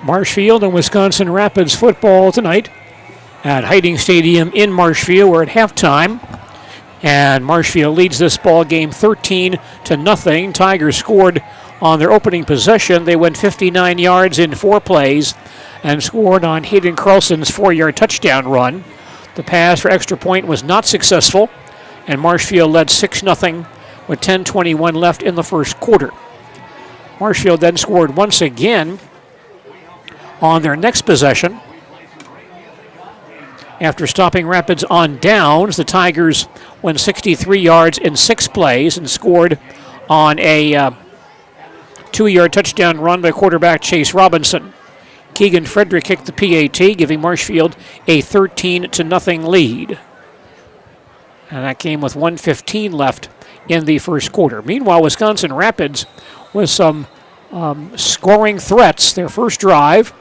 Speaker 4: Marshfield and Wisconsin Rapids football tonight at Hiding Stadium in Marshfield. We're at halftime, and Marshfield leads this ball game 13-0. Tigers scored on their opening possession. They went 59 yards in 4 plays and scored on Hayden Carlson's 4-yard touchdown run. The pass for extra point was not successful, and Marshfield led 6-0 with 10:21 left in the first quarter. Marshfield then scored once again on their next possession. After stopping Rapids on downs, the Tigers went 63 yards in 6 plays and scored on a 2-yard touchdown run by quarterback Chase Robinson. Keegan Frederick kicked the PAT, giving Marshfield a 13-0 lead. And that came with 1:15 left in the first quarter. Meanwhile, Wisconsin Rapids with some scoring threats. Their first drive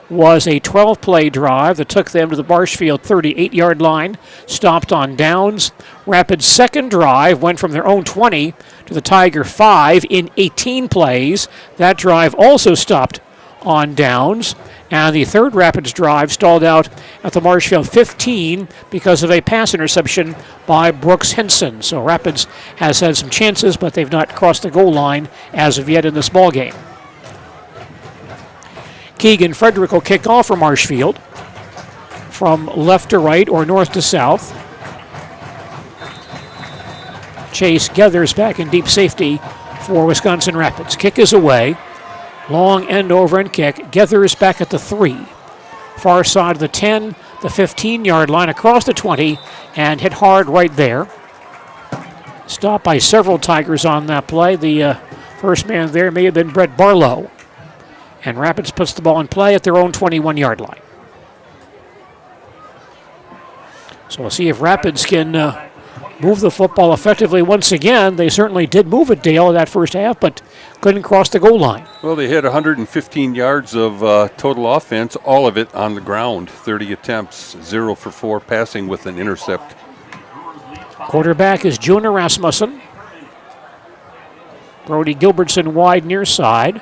Speaker 4: was a 12-play drive that took them to the Marshfield 38-yard line, stopped on downs. Rapids' second drive went from their own 20 to the Tiger 5 in 18 plays. That drive also stopped on downs. And the third Rapids drive stalled out at the Marshfield 15 because of a pass interception by Brooks Henson. So Rapids has had some chances, but they've not crossed the goal line as of yet in this ball game. Keegan Frederick will kick off for Marshfield from left to right or north to south. Chase Geathers back in deep safety for Wisconsin Rapids. Kick is away. Long end over and kick. Geathers back at the 3. Far side of the 10, the 15-yard line across the 20, and hit hard right there. Stopped by several Tigers on that play. The first man there may have been Brett Barlow. And Rapids puts the ball in play at their own 21-yard line. So we'll see if Rapids can move the football effectively once again. They certainly did move it, Dale, in that first half, but couldn't cross the goal line.
Speaker 5: Well, they had 115 yards of total offense, all of it on the ground. 30 attempts, 0 for 4 passing with an intercept.
Speaker 4: Quarterback is Jonah Rasmussen. Brody Gilbertson wide near side.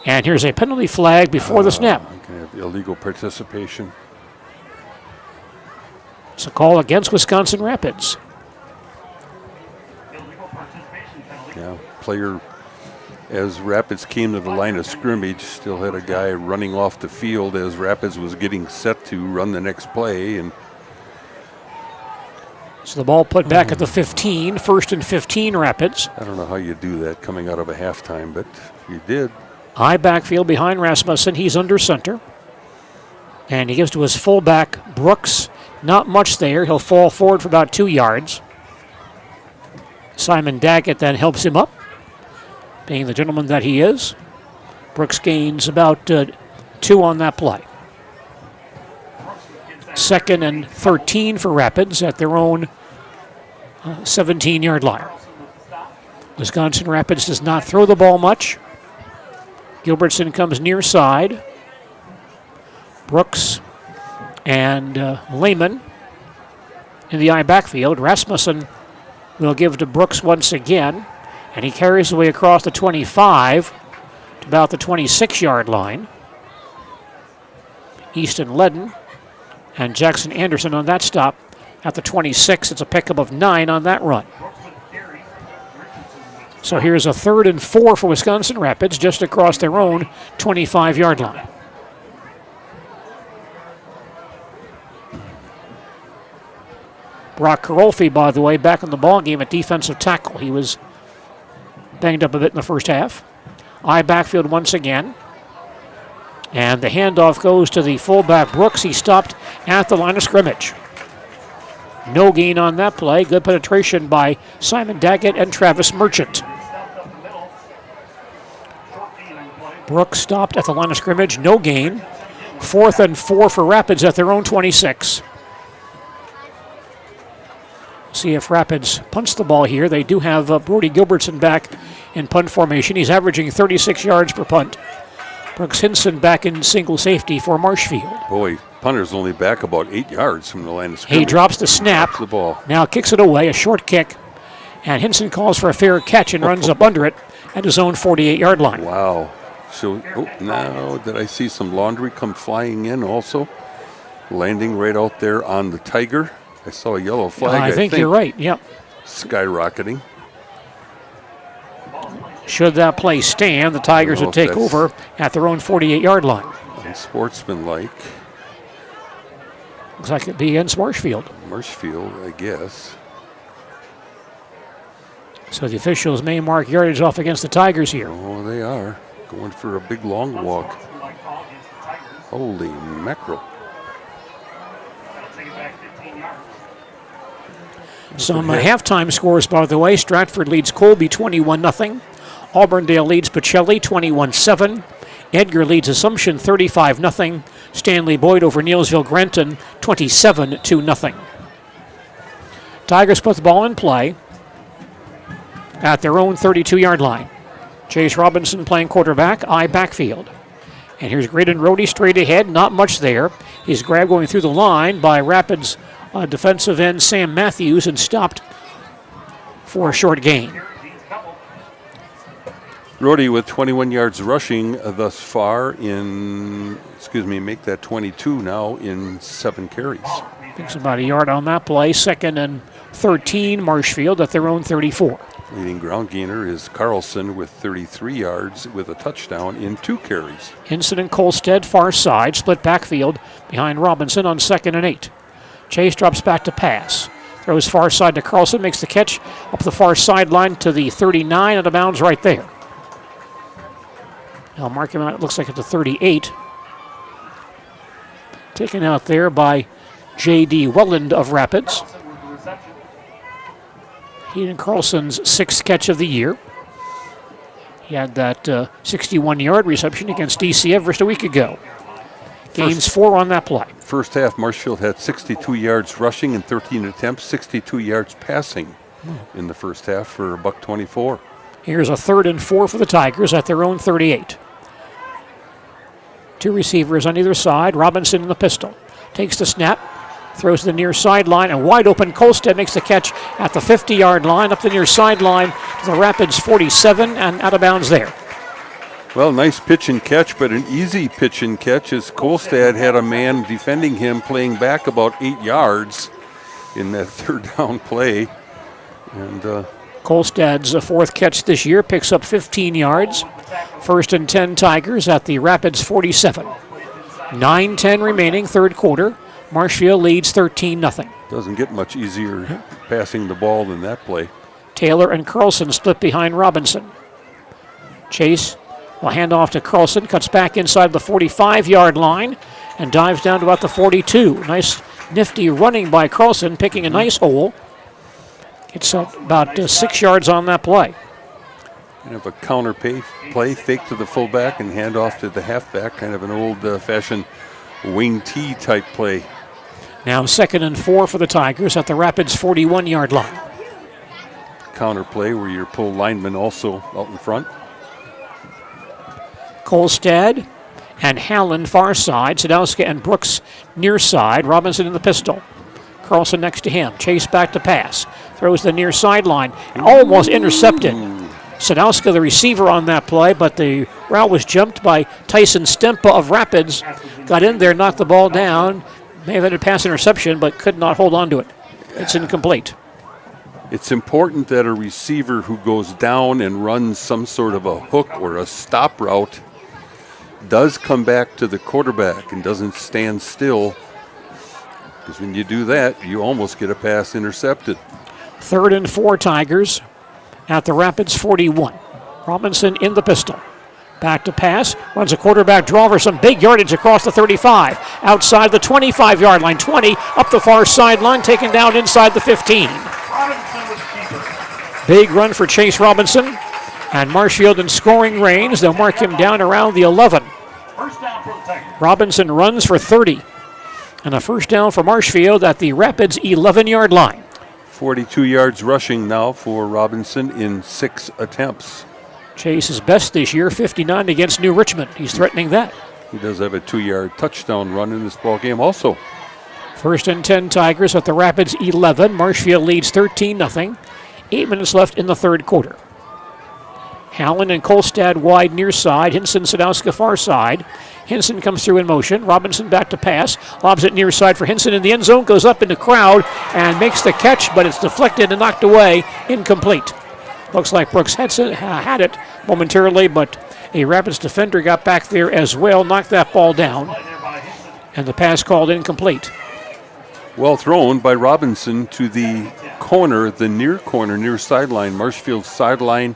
Speaker 4: And here's a penalty flag before the snap.
Speaker 5: Can have illegal participation.
Speaker 4: It's a call against Wisconsin Rapids.
Speaker 5: Yeah, player, as Rapids came to the line of scrimmage, still had a guy running off the field as Rapids was getting set to run the next play. And
Speaker 4: so the ball put back at the 15, 1st and 15 Rapids.
Speaker 5: I don't know how you do that coming out of a halftime, but you did.
Speaker 4: High backfield behind Rasmussen. He's under center. And he gives to his fullback, Brooks. Not much there. He'll fall forward for about 2 yards. Simon Daggett then helps him up, being the gentleman that he is. Brooks gains about 2 on that play. 2nd and 13 for Rapids at their own 17-yard line. Wisconsin Rapids does not throw the ball much. Gilbertson comes near side. Brooks and Lehman in the I backfield. Rasmussen will give to Brooks once again, and he carries away across the 25 to about the 26-yard line. Easton Ledden and Jackson Anderson on that stop at the 26. It's a pickup of 9 on that run. So here's a 3rd and 4 for Wisconsin Rapids just across their own 25-yard line. Brock Karolfi, by the way, back in the ballgame at defensive tackle. He was banged up a bit in the first half. I backfield once again. And the handoff goes to the fullback Brooks. He stopped at the line of scrimmage. No gain on that play. Good penetration by Simon Daggett and Travis Merchant. Brooks stopped at the line of scrimmage. No gain. 4th and 4 for Rapids at their own 26. See if Rapids punts the ball here. They do have Brody Gilbertson back in punt formation. He's averaging 36 yards per punt. Brooks Hinson back in single safety for Marshfield.
Speaker 5: Boy, punter's only back about 8 yards from the line of scrimmage.
Speaker 4: He drops the snap.
Speaker 5: Drops the ball.
Speaker 4: Now kicks it away, a short kick. And Hinson calls for a fair catch and runs up under it at his own 48-yard line.
Speaker 5: Wow. So now did I see some laundry come flying in also? Landing right out there on the Tiger. I saw a yellow flag.
Speaker 4: I think you're right, yep.
Speaker 5: Skyrocketing.
Speaker 4: Should that play stand, the Tigers would take over at their own 48-yard line.
Speaker 5: Unsportsmanlike.
Speaker 4: Looks like it'd be against Marshfield.
Speaker 5: Marshfield, I guess.
Speaker 4: So the officials may mark yardage off against the Tigers here.
Speaker 5: Oh, they are. Going for a big long walk. Holy mackerel.
Speaker 4: Some halftime scores, by the way. Stratford leads Colby 21-0. Auburndale leads Pacelli 21-7. Edgar leads Assumption 35-0. Stanley Boyd over Neilsville Grenton 27-0. Tigers put the ball in play at their own 32-yard line. Chase Robinson playing quarterback, I backfield. And here's Graydon Rohde straight ahead, not much there. He's grabbed going through the line by Rapids defensive end Sam Matthews and stopped for a short gain.
Speaker 5: Rohde with 21 yards rushing thus far in, make that 22 now in 7 carries.
Speaker 4: Thinks about a yard on that play. 2nd and 13, Marshfield at their own 34.
Speaker 5: Leading ground gainer is Carlson with 33 yards with a touchdown in 2 carries.
Speaker 4: Hinson and Kolstead far side, split backfield behind Robinson on 2nd and 8. Chase drops back to pass. Throws far side to Carlson, makes the catch up the far sideline to the 39, out of bounds right there. Now mark him out, it looks like it's a 38. Taken out there by J.D. Welland of Rapids. Hayden Carlson's 6th catch of the year. He had that 61-yard reception against DC Everest a week ago. Gains 4 on that play.
Speaker 5: first half, Marshfield had 62 yards rushing and 13 attempts, 62 yards passing in the first half for $124.
Speaker 4: Here's a 3rd and 4 for the Tigers at their own 38. 2 receivers on either side. Robinson in the pistol. Takes the snap, throws to the near sideline, and wide open. Kolstad makes the catch at the 50-yard line, up the near sideline to the Rapids 47, and out of bounds there.
Speaker 5: Well, nice pitch and catch, but an easy pitch and catch as Kolstad had a man defending him playing back about 8 yards in that 3rd down play. And
Speaker 4: Kolstad's 4th catch this year picks up 15 yards. 1st and 10 Tigers at the Rapids 47. 9:10 remaining, 3rd quarter. Marshfield leads 13-0.
Speaker 5: Doesn't get much easier passing the ball than that play.
Speaker 4: Taylor and Carlson split behind Robinson. Chase will hand off to Carlson, cuts back inside the 45-yard line and dives down to about the 42. Nice, nifty running by Carlson, picking a nice hole. It's about 6 yards on that play.
Speaker 5: Kind of a counter play, fake to the fullback and hand off to the halfback, kind of an old-fashioned wing T type play.
Speaker 4: Now 2nd and 4 for the Tigers at the Rapids 41-yard line.
Speaker 5: Counter play where your pull lineman also out in front.
Speaker 4: Kolstad and Hallen far side. Sadowska and Brooks near side. Robinson in the pistol. Carlson next to him. Chase back to pass. Throws the near sideline. Almost intercepted. Sadowska, the receiver on that play, but the route was jumped by Tyson Stempa of Rapids. Got in there, knocked the ball down. May have had a pass interception, but could not hold on to it. It's incomplete.
Speaker 5: It's important that a receiver who goes down and runs some sort of a hook or a stop route does come back to the quarterback and doesn't stand still, because when you do that, you almost get a pass intercepted.
Speaker 4: 3rd and 4 Tigers at the Rapids 41. Robinson in the pistol. Back to pass, runs a quarterback draw for some big yardage across the 35. Outside the 25-yard line, 20, up the far sideline, taken down inside the 15. Big run for Chase Robinson. And Marshfield in scoring range. They'll mark him down around the 11. Robinson runs for 30. And a first down for Marshfield at the Rapids 11-yard line.
Speaker 5: 42 yards rushing now for Robinson in 6 attempts.
Speaker 4: Chase's best this year, 59 against New Richmond. He's threatening that.
Speaker 5: He does have a 2-yard touchdown run in this ball game also.
Speaker 4: 1st and 10 Tigers at the Rapids 11. Marshfield leads 13-0. 8 minutes left in the 3rd quarter. Hallen and Kolstad wide near side. Hinson, Sadowska far side. Hinson comes through in motion. Robinson back to pass. Lobs it near side for Hinson in the end zone. Goes up in the crowd and makes the catch, but it's deflected and knocked away. Incomplete. Looks like Brooks had it momentarily, but a Rapids defender got back there as well. Knocked that ball down. And the pass called incomplete.
Speaker 5: Well thrown by Robinson to the corner, the near corner, near sideline. Marshfield sideline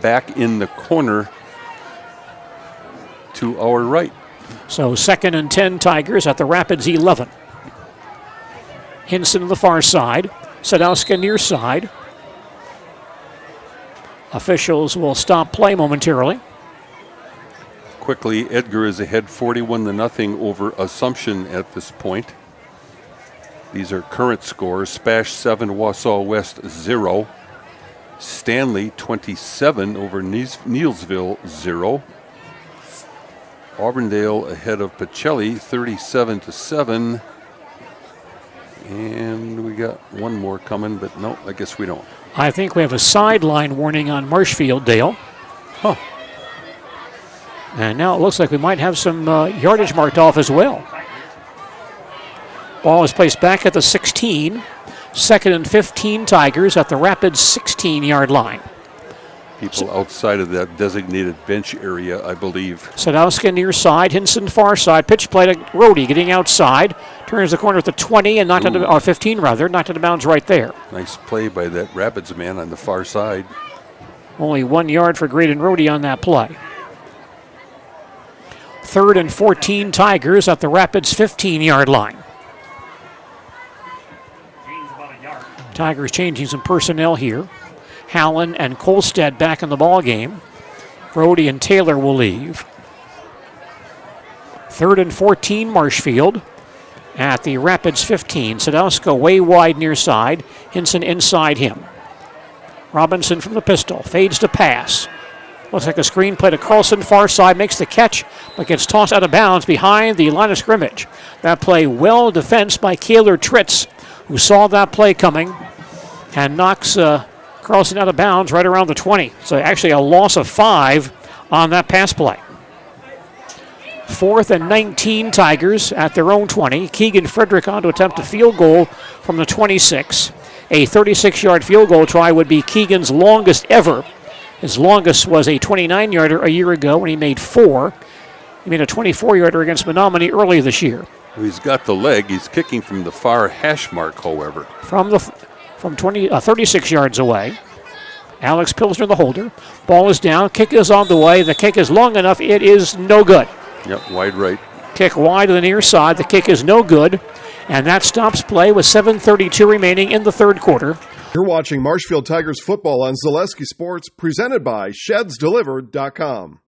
Speaker 5: back in the corner to our right.
Speaker 4: So 2nd and 10 Tigers at the Rapids 11. Hinson on the far side. Sadowska near side. Officials will stop play momentarily.
Speaker 5: Quickly, Edgar is ahead 41-0 over Assumption at this point. These are current scores. Spash 7, Wausau West 0. Stanley 27 over Neilsville 0. Auburndale ahead of Pacelli 37-7. And we got one more coming, but no, I guess we don't.
Speaker 4: I think we have a sideline warning on Marshfield, Dale.
Speaker 5: Huh.
Speaker 4: And now it looks like we might have some yardage marked off as well. Ball is placed back at the 16. 2nd and 15 Tigers at the Rapids 16-yard line.
Speaker 5: People outside of that designated bench area, I believe.
Speaker 4: Sadowska near side, Hinson far side. Pitch play to Rhodey getting outside. Turns the corner at the 20 and knocked out, or 15 rather, knocked out of bounds right there.
Speaker 5: Nice play by that Rapids man on the far side.
Speaker 4: Only 1 yard for Graydon Rhodey on that play. 3rd and 14 Tigers at the Rapids 15-yard line. Tigers changing some personnel here. Hallen and Kolstad back in the ball game. Rhodey and Taylor will leave. 3rd and 14 Marshfield. at the Rapids 15. Sadowska way wide near side. Hinson inside him. Robinson from the pistol. Fades to pass. Looks like a screen play to Carlson. Far side makes the catch, but gets tossed out of bounds behind the line of scrimmage. That play well defensed by Kaylor Tritz, who saw that play coming and knocks Carlson out of bounds right around the 20. So actually a loss of 5 on that pass play. 4th and 19 Tigers at their own 20. Keegan Frederick on to attempt a field goal from the 26. A 36-yard field goal try would be Keegan's longest ever. His longest was a 29-yarder a year ago when he made 4. He made a 24-yarder against Menominee earlier this year.
Speaker 5: He's got the leg. He's kicking from the far hash mark, however.
Speaker 4: From 36 yards away. Alex Pilsner, the holder. Ball is down. Kick is on the way. The kick is long enough. It is no good.
Speaker 5: Yep, wide right.
Speaker 4: Kick wide to the near side. The kick is no good. And that stops play with 7:32 remaining in the third quarter.
Speaker 1: You're watching Marshfield Tigers football on Zaleski Sports, presented by ShedsDelivered.com.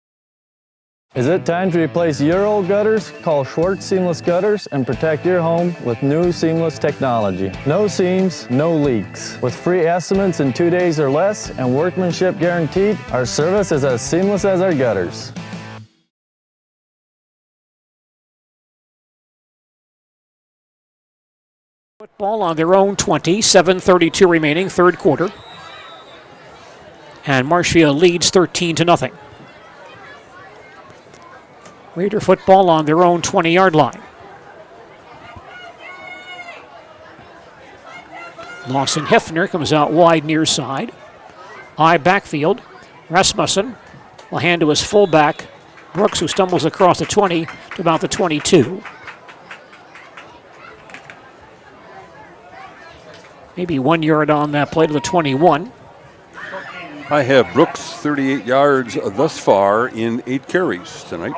Speaker 8: Is it time to replace your old gutters? Call Schwartz Seamless Gutters and protect your home with new seamless technology. No seams, no leaks. With free estimates in 2 days or less and workmanship guaranteed, our service is as seamless as our gutters.
Speaker 4: Football on their own 20, 7:32 remaining, third quarter. And Marshfield leads 13-0. Raider football on their own 20-yard line. Lawson Hefner comes out wide near side. High backfield. Rasmussen will hand to his fullback, Brooks, who stumbles across the 20 to about the 22. Maybe 1 yard on that play to the 21.
Speaker 5: I have Brooks 38 yards thus far in 8 carries tonight.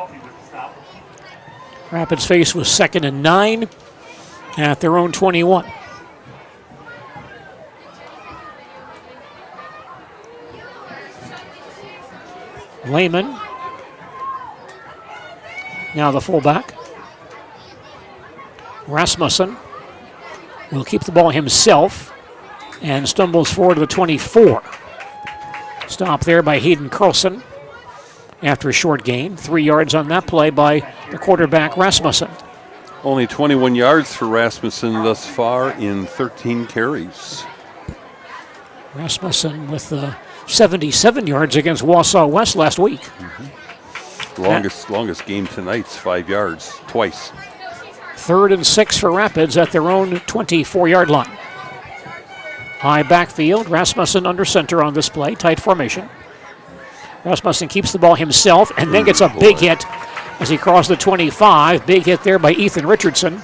Speaker 4: Rapids face was 2nd and 9 at their own 21. Lehman. Now the fullback. Rasmussen will keep the ball himself and stumbles forward to the 24. Stop there by Hayden Carlson after a short gain. 3 yards on that play by the quarterback Rasmussen.
Speaker 5: Only 21 yards for Rasmussen thus far in 13 carries.
Speaker 4: Rasmussen with 77 yards against Wausau West last week.
Speaker 5: Longest game tonight's 5 yards, twice.
Speaker 4: 3rd and 6 for Rapids at their own 24-yard line. High backfield, Rasmussen under center on this play, tight formation. Rasmussen keeps the ball himself and then gets a big hit as he crosses the 25. Big hit there by Ethan Richardson.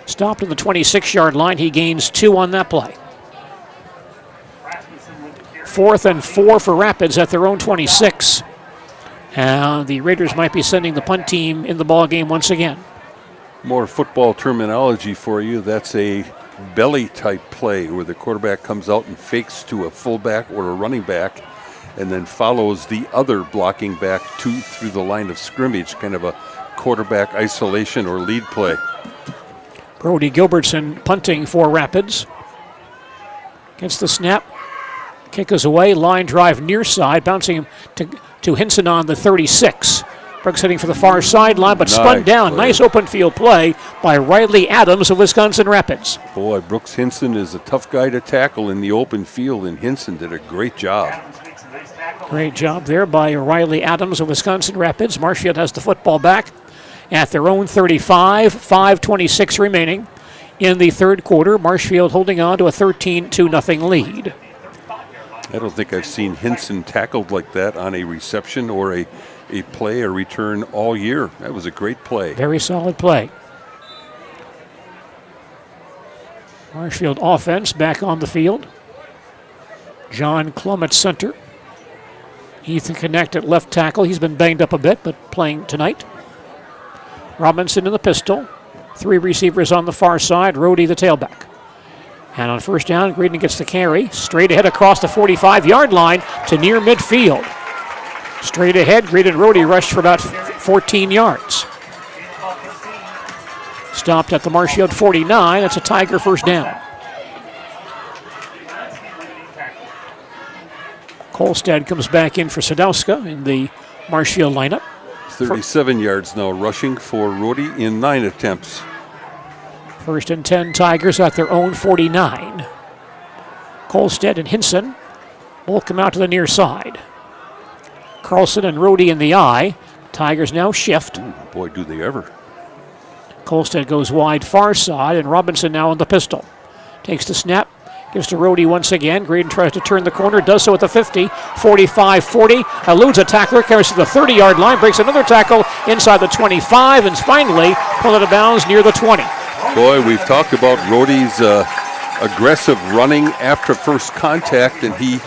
Speaker 4: Stopped at the 26-yard line. He gains 2 on that play. 4th and 4 for Rapids at their own 26. And the Raiders might be sending the punt team in the ball game once again.
Speaker 5: More football terminology for you. That's a belly type play where the quarterback comes out and fakes to a fullback or a running back and then follows the other blocking back through the line of scrimmage, kind of a quarterback isolation or lead play.
Speaker 4: Brody Gilbertson punting for Rapids. Gets the snap. Kick is away. Line drive near side, bouncing to Hinson on the 36. Brooks heading for the far sideline, but spun down.
Speaker 5: Play.
Speaker 4: Nice open field play by Riley Adams of Wisconsin Rapids.
Speaker 5: Boy, Brooks Hinson is a tough guy to tackle in the open field, and Hinson did a great job.
Speaker 4: Great job there by Riley Adams of Wisconsin Rapids. Marshfield has the football back at their own 35, 5:26 remaining in the third quarter. Marshfield holding on to a 13-0 lead.
Speaker 5: I don't think I've seen Hinson tackled like that on a reception or a play or return all year. That was a great play.
Speaker 4: Very solid play. Marshfield offense back on the field. John Klum at center. Ethan Connect at left tackle. He's been banged up a bit, but playing tonight. Robinson in the pistol. 3 receivers on the far side. Rhodey the tailback. And on first down, Greedon gets the carry. Straight ahead across the 45-yard line to near midfield. Straight ahead, Greedon Rhodey rushed for about 14 yards. Stopped at the Marshfield 49. That's a Tiger first down. Kolstad comes back in for Sadowska in the Marshfield lineup.
Speaker 5: 37 yards now rushing for Rhodey in 9 attempts.
Speaker 4: 1st and 10, Tigers at their own 49. Kolstad and Hinson both come out to the near side. Carlson and Rhodey in the eye. Tigers now shift.
Speaker 5: Ooh, boy, do they ever.
Speaker 4: Kolstad goes wide far side, and Robinson now on the pistol. Takes the snap, gives to Rhodey once again. Graydon tries to turn the corner, does so at the 50, 45-40, eludes a tackler, carries to the 30-yard line, breaks another tackle inside the 25, and finally pulled out of bounds near the 20.
Speaker 5: Boy, we've talked about Rhodey's aggressive running after first contact, and he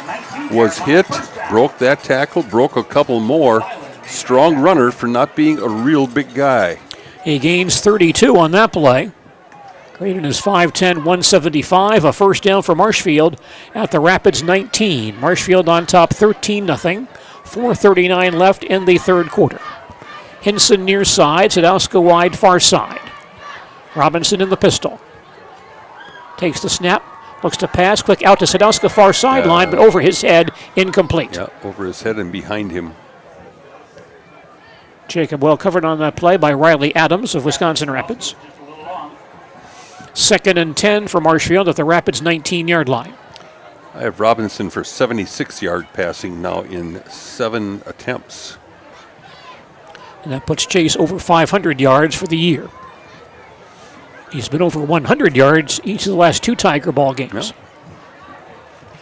Speaker 5: was hit, broke that tackle, broke a couple more. Strong runner for not being a real big guy.
Speaker 4: He gains 32 on that play. Graydon is 5'10", 175. A first down for Marshfield at the Rapids 19. Marshfield on top 13-0. 4:39 left in the third quarter. Hinson near side, Sadowska wide far side. Robinson in the pistol. Takes the snap, looks to pass, quick out to Sadowska far sideline, but over his head, incomplete.
Speaker 5: Yeah, over his head and behind him.
Speaker 4: Jacob well covered on that play by Riley Adams of Wisconsin Rapids. 2nd and 10 for Marshfield at the Rapids 19-yard line.
Speaker 5: I have Robinson for 76-yard passing now in 7 attempts.
Speaker 4: And that puts Chase over 500 yards for the year. He's been over 100 yards each of the last 2 Tiger ball games.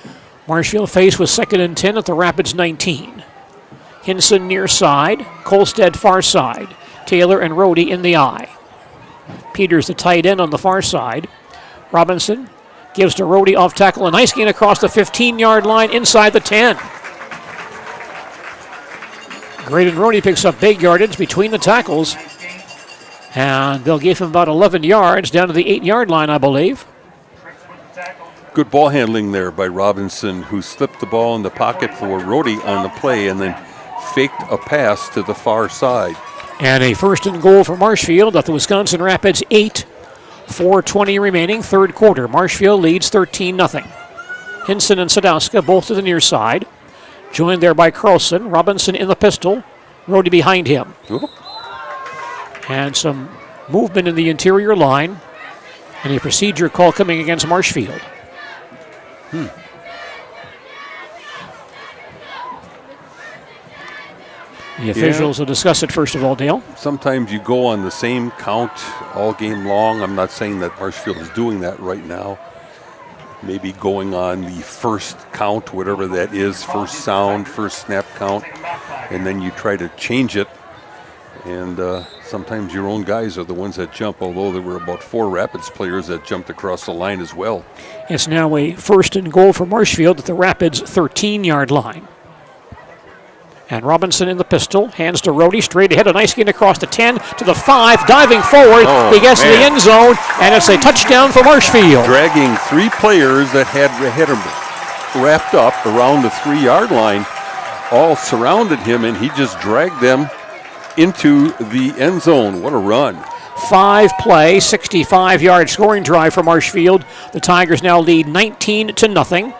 Speaker 4: Yeah. Marshfield faced with 2nd and 10 at the Rapids 19. Hinson near side, Kolstad far side, Taylor and Rhodey in the eye. Peters the tight end on the far side. Robinson gives to Rhodey off tackle, a nice gain across the 15-yard line inside the 10. Graydon Rhodey picks up big yardage between the tackles, and they'll give him about 11 yards down to the 8-yard line, I believe.
Speaker 5: Good ball handling there by Robinson, who slipped the ball in the pocket for Rhodey on the play and then faked a pass to the far side.
Speaker 4: And a 1st and goal for Marshfield at the Wisconsin Rapids 8. 4:20 remaining, third quarter. Marshfield leads 13-0. Hinson and Sadowska both to the near side. Joined there by Carlson. Robinson in the pistol. Rhodey behind him.
Speaker 5: Ooh.
Speaker 4: And some movement in the interior line. And a procedure call coming against Marshfield. The officials will discuss it first of all, Dale.
Speaker 5: Sometimes you go on the same count all game long. I'm not saying that Marshfield is doing that right now. Maybe going on the first count, whatever that is, first sound, first snap count, and then you try to change it. And sometimes your own guys are the ones that jump, although there were about 4 Rapids players that jumped across the line as well.
Speaker 4: It's now a 1st and goal for Marshfield at the Rapids 13-yard line. And Robinson in the pistol, hands to Rhodey, straight ahead, a nice gain across the 10 to the 5, diving forward, he gets to the end zone, and it's a touchdown for Marshfield.
Speaker 5: Dragging 3 players that had him wrapped up around the 3-yard line, all surrounded him, and he just dragged them into the end zone. What a run.
Speaker 4: 5-play, 65-yard scoring drive for Marshfield. The Tigers now lead 19-0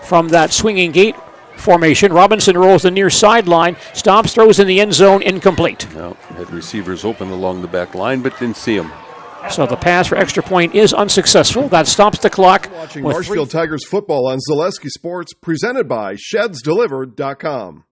Speaker 4: from that swinging gate formation. Robinson rolls the near sideline, stops, throws in the end zone, incomplete.
Speaker 5: No, had receivers open along the back line, but didn't see him.
Speaker 4: So the pass for extra point is unsuccessful. That stops the clock.
Speaker 1: Watching Marshfield Tigers football on Zaleski Sports, presented by ShedsDelivered.com.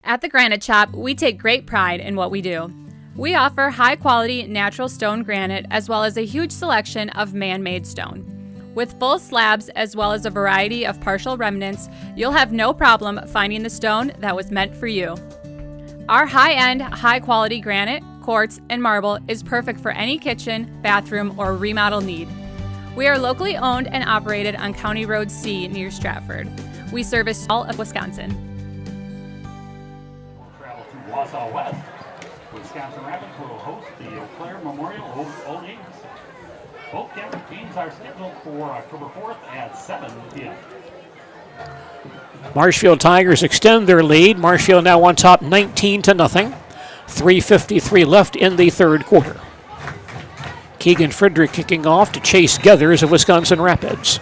Speaker 10: At the Granite Shop, we take great pride in what we do. We offer high-quality natural stone granite as well as a huge selection of man-made stone. With full slabs as well as a variety of partial remnants, you'll have no problem finding the stone that was meant for you. Our high-end, high-quality granite, quartz, and marble is perfect for any kitchen, bathroom, or remodel need. We are locally owned and operated on County Road C near Stratford. We service all of Wisconsin.
Speaker 9: We'll travel to Wausau West. Wisconsin Rapids will host the Eau Claire Memorial Old Games. Both games are scheduled for October 4th at 7 p.m.
Speaker 4: Marshfield Tigers extend their lead. Marshfield now on top 19-0. 3:53 left in the third quarter. Keegan Friedrich kicking off to Chase Gethers of Wisconsin Rapids.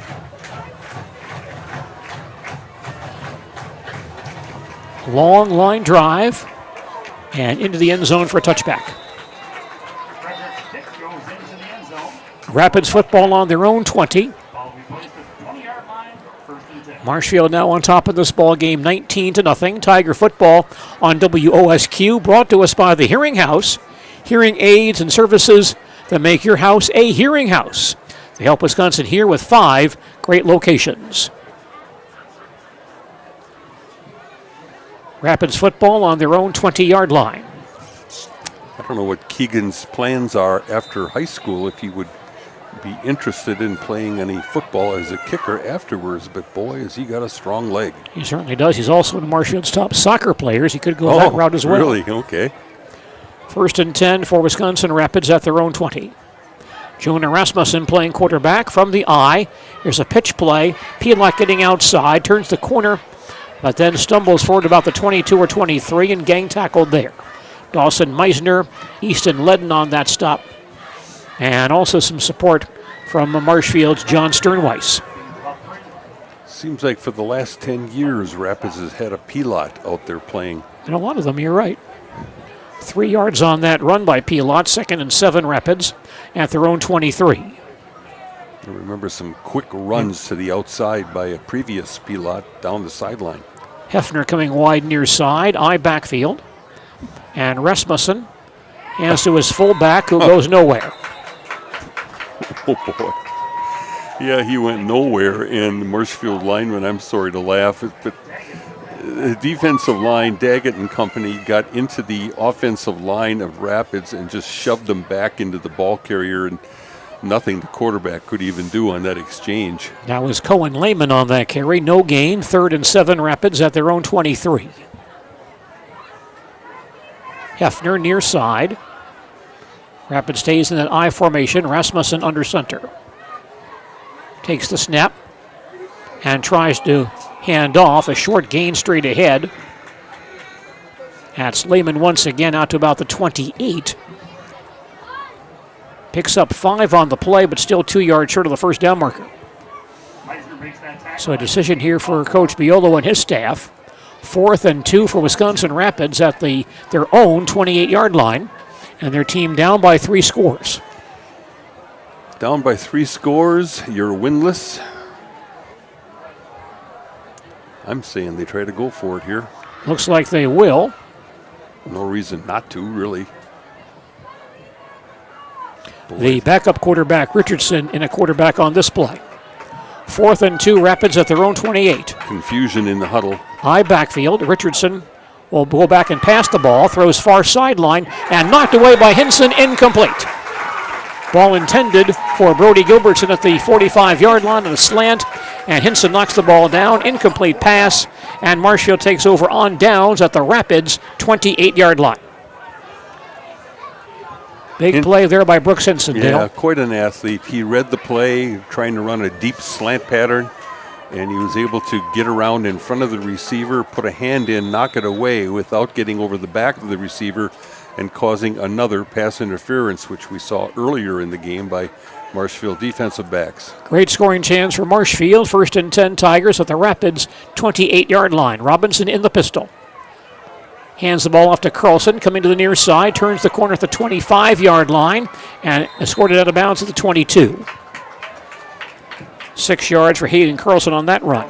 Speaker 4: Long line drive and into the end zone for a touchback. Rapids football on their own 20. Marshfield now on top of this ball game, 19-0. Tiger football on WOSQ, brought to us by the Hearing House. Hearing aids and services that make your house a hearing house. They help Wisconsin hear with 5 great locations. Rapids football on their own 20-yard line.
Speaker 5: I don't know what Keegan's plans are after high school, if he would be interested in playing any football as a kicker afterwards, but boy, has he got a strong leg.
Speaker 4: He certainly does. He's also one of Marshfield's top soccer players. He could go that route as well.
Speaker 5: Really? Okay.
Speaker 4: 1st and 10 for Wisconsin Rapids at their own 20. Jonah Rasmussen playing quarterback from the I. Here's a pitch play. Pielak getting outside, turns the corner, but then stumbles forward about the 22 or 23 and gang tackled there. Dawson Meisner, Easton Ledden on that stop. And also some support from Marshfield's John Sternweiss.
Speaker 5: Seems like for the last 10 years, Rapids has had a Pilot out there playing.
Speaker 4: And a lot of them, you're right. 3 yards on that run by Pilot, 2nd and 7 Rapids at their own 23.
Speaker 5: I remember some quick runs to the outside by a previous Pilot down the sideline.
Speaker 4: Hefner coming wide near side, I backfield. And Rasmussen hands to his fullback who goes nowhere.
Speaker 5: Oh, boy. Yeah, he went nowhere, and the Marshfield lineman, I'm sorry to laugh, but the defensive line, Daggett and company, got into the offensive line of Rapids and just shoved them back into the ball carrier, and nothing the quarterback could even do on that exchange.
Speaker 4: That was Cohen Lehman on that carry. No gain. 3rd and 7 Rapids at their own 23. Hefner near side. Rapid stays in that I formation. Rasmussen under center. Takes the snap and tries to hand off. A short gain straight ahead. That's Lehman once again out to about the 28. Picks up 5 on the play, but still 2 yards short of the first down marker. So a decision here for Coach Biolo and his staff. 4th and 2 for Wisconsin Rapids at their own 28-yard line. And their team down by 3 scores.
Speaker 5: Down by 3 scores, you're winless. I'm saying they try to go for it here.
Speaker 4: Looks like they will.
Speaker 5: No reason not to, really. Boy.
Speaker 4: The backup quarterback, Richardson, in a quarterback on this play. 4th and 2, Rapids at their own 28.
Speaker 5: Confusion in the huddle.
Speaker 4: High backfield. Richardson will go back and pass the ball, throws far sideline, and knocked away by Hinson, incomplete. Ball intended for Brody Gilbertson at the 45-yard line on a slant, and Hinson knocks the ball down, incomplete pass, and Marshfield takes over on downs at the Rapids 28-yard line. Big play there by Brooks Hinson, Dale.
Speaker 5: Yeah, quite an athlete. He read the play, trying to run a deep slant pattern, and he was able to get around in front of the receiver, put a hand in, knock it away without getting over the back of the receiver and causing another pass interference, which we saw earlier in the game by Marshfield defensive backs.
Speaker 4: Great scoring chance for Marshfield. 1st and 10 Tigers at the Rapids 28-yard line. Robinson in the pistol. Hands the ball off to Carlson, coming to the near side, turns the corner at the 25-yard line, and escorted out of bounds at the 22. 6 yards for Hayden Carlson on that run.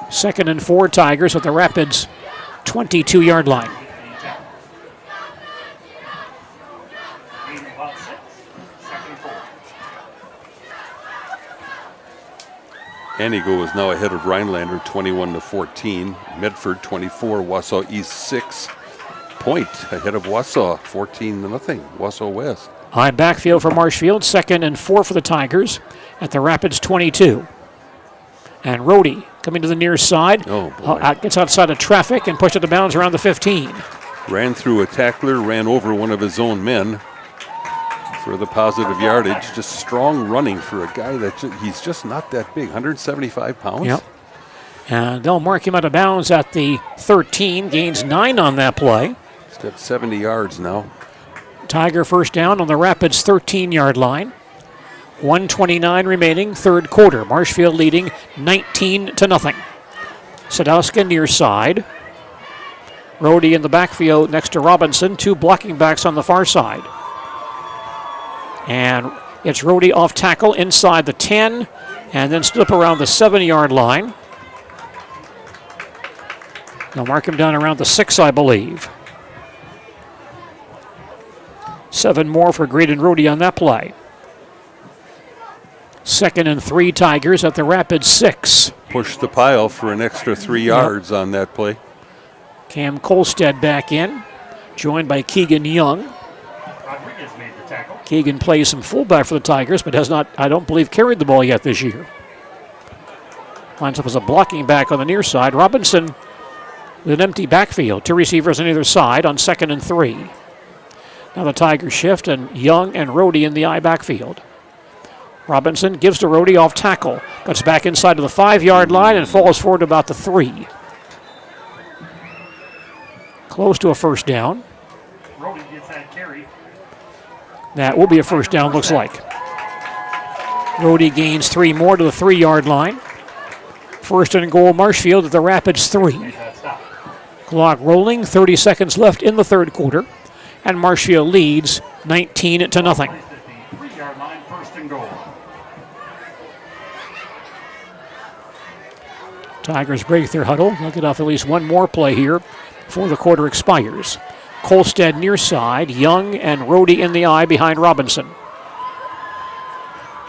Speaker 4: 2nd and 4 Tigers at the Rapids 22-yard line.
Speaker 5: Anigo is now ahead of Rhinelander 21-14. Medford 24, Wausau East 6. Point ahead of Wausau 14-0. Wausau West.
Speaker 4: High backfield for Marshfield. 2nd and 4 for the Tigers at the Rapids 22. And Rohde coming to the near side.
Speaker 5: Oh, boy.
Speaker 4: Gets outside of traffic and pushed it to bounds around the 15.
Speaker 5: Ran through a tackler, ran over one of his own men for the positive yardage. Just strong running for a guy that he's just not that big, 175 pounds.
Speaker 4: Yep. And they'll mark him out of bounds at the 13. Gains 9 on that play.
Speaker 5: He's got 70 yards now.
Speaker 4: Tiger first down on the Rapids 13-yard line. 1:29 remaining, third quarter. Marshfield leading 19-0. Sadowska near side. Rhodey in the backfield next to Robinson. Two blocking backs on the far side. And it's Rhodey off tackle inside the 10 and then slip around the 7-yard line. They'll mark him down around the 6, I believe. 7 more for Graydon Rhodey on that play. 2nd and 3 Tigers at the Rapids 6.
Speaker 5: Push the pile for an extra 3 yards on that play.
Speaker 4: Cam Kolstad back in, joined by Keegan Young.
Speaker 9: Rodriguez made the tackle.
Speaker 4: Keegan plays some fullback for the Tigers, but has not, I don't believe, carried the ball yet this year. Lines up as a blocking back on the near side. Robinson with an empty backfield. 2 receivers on either side on 2nd and 3. Now the Tigers shift, and Young and Rhodey in the I backfield. Robinson gives to Rhodey off tackle. Cuts back inside to the 5-yard line and falls forward about the 3. Close to a first down.
Speaker 9: Rhodey gets that carry.
Speaker 4: That will be a first down, looks like. Rhodey gains 3 more to the 3-yard line. First and goal, Marshfield at the Rapids 3. Clock rolling, 30 seconds left in the third quarter, and Marshfield leads 19-0.
Speaker 9: 3-yard line, first and goal.
Speaker 4: Tigers break their huddle. They'll get off at least one more play here before the quarter expires. Kolstad near side, Young and Rhodey in the eye behind Robinson.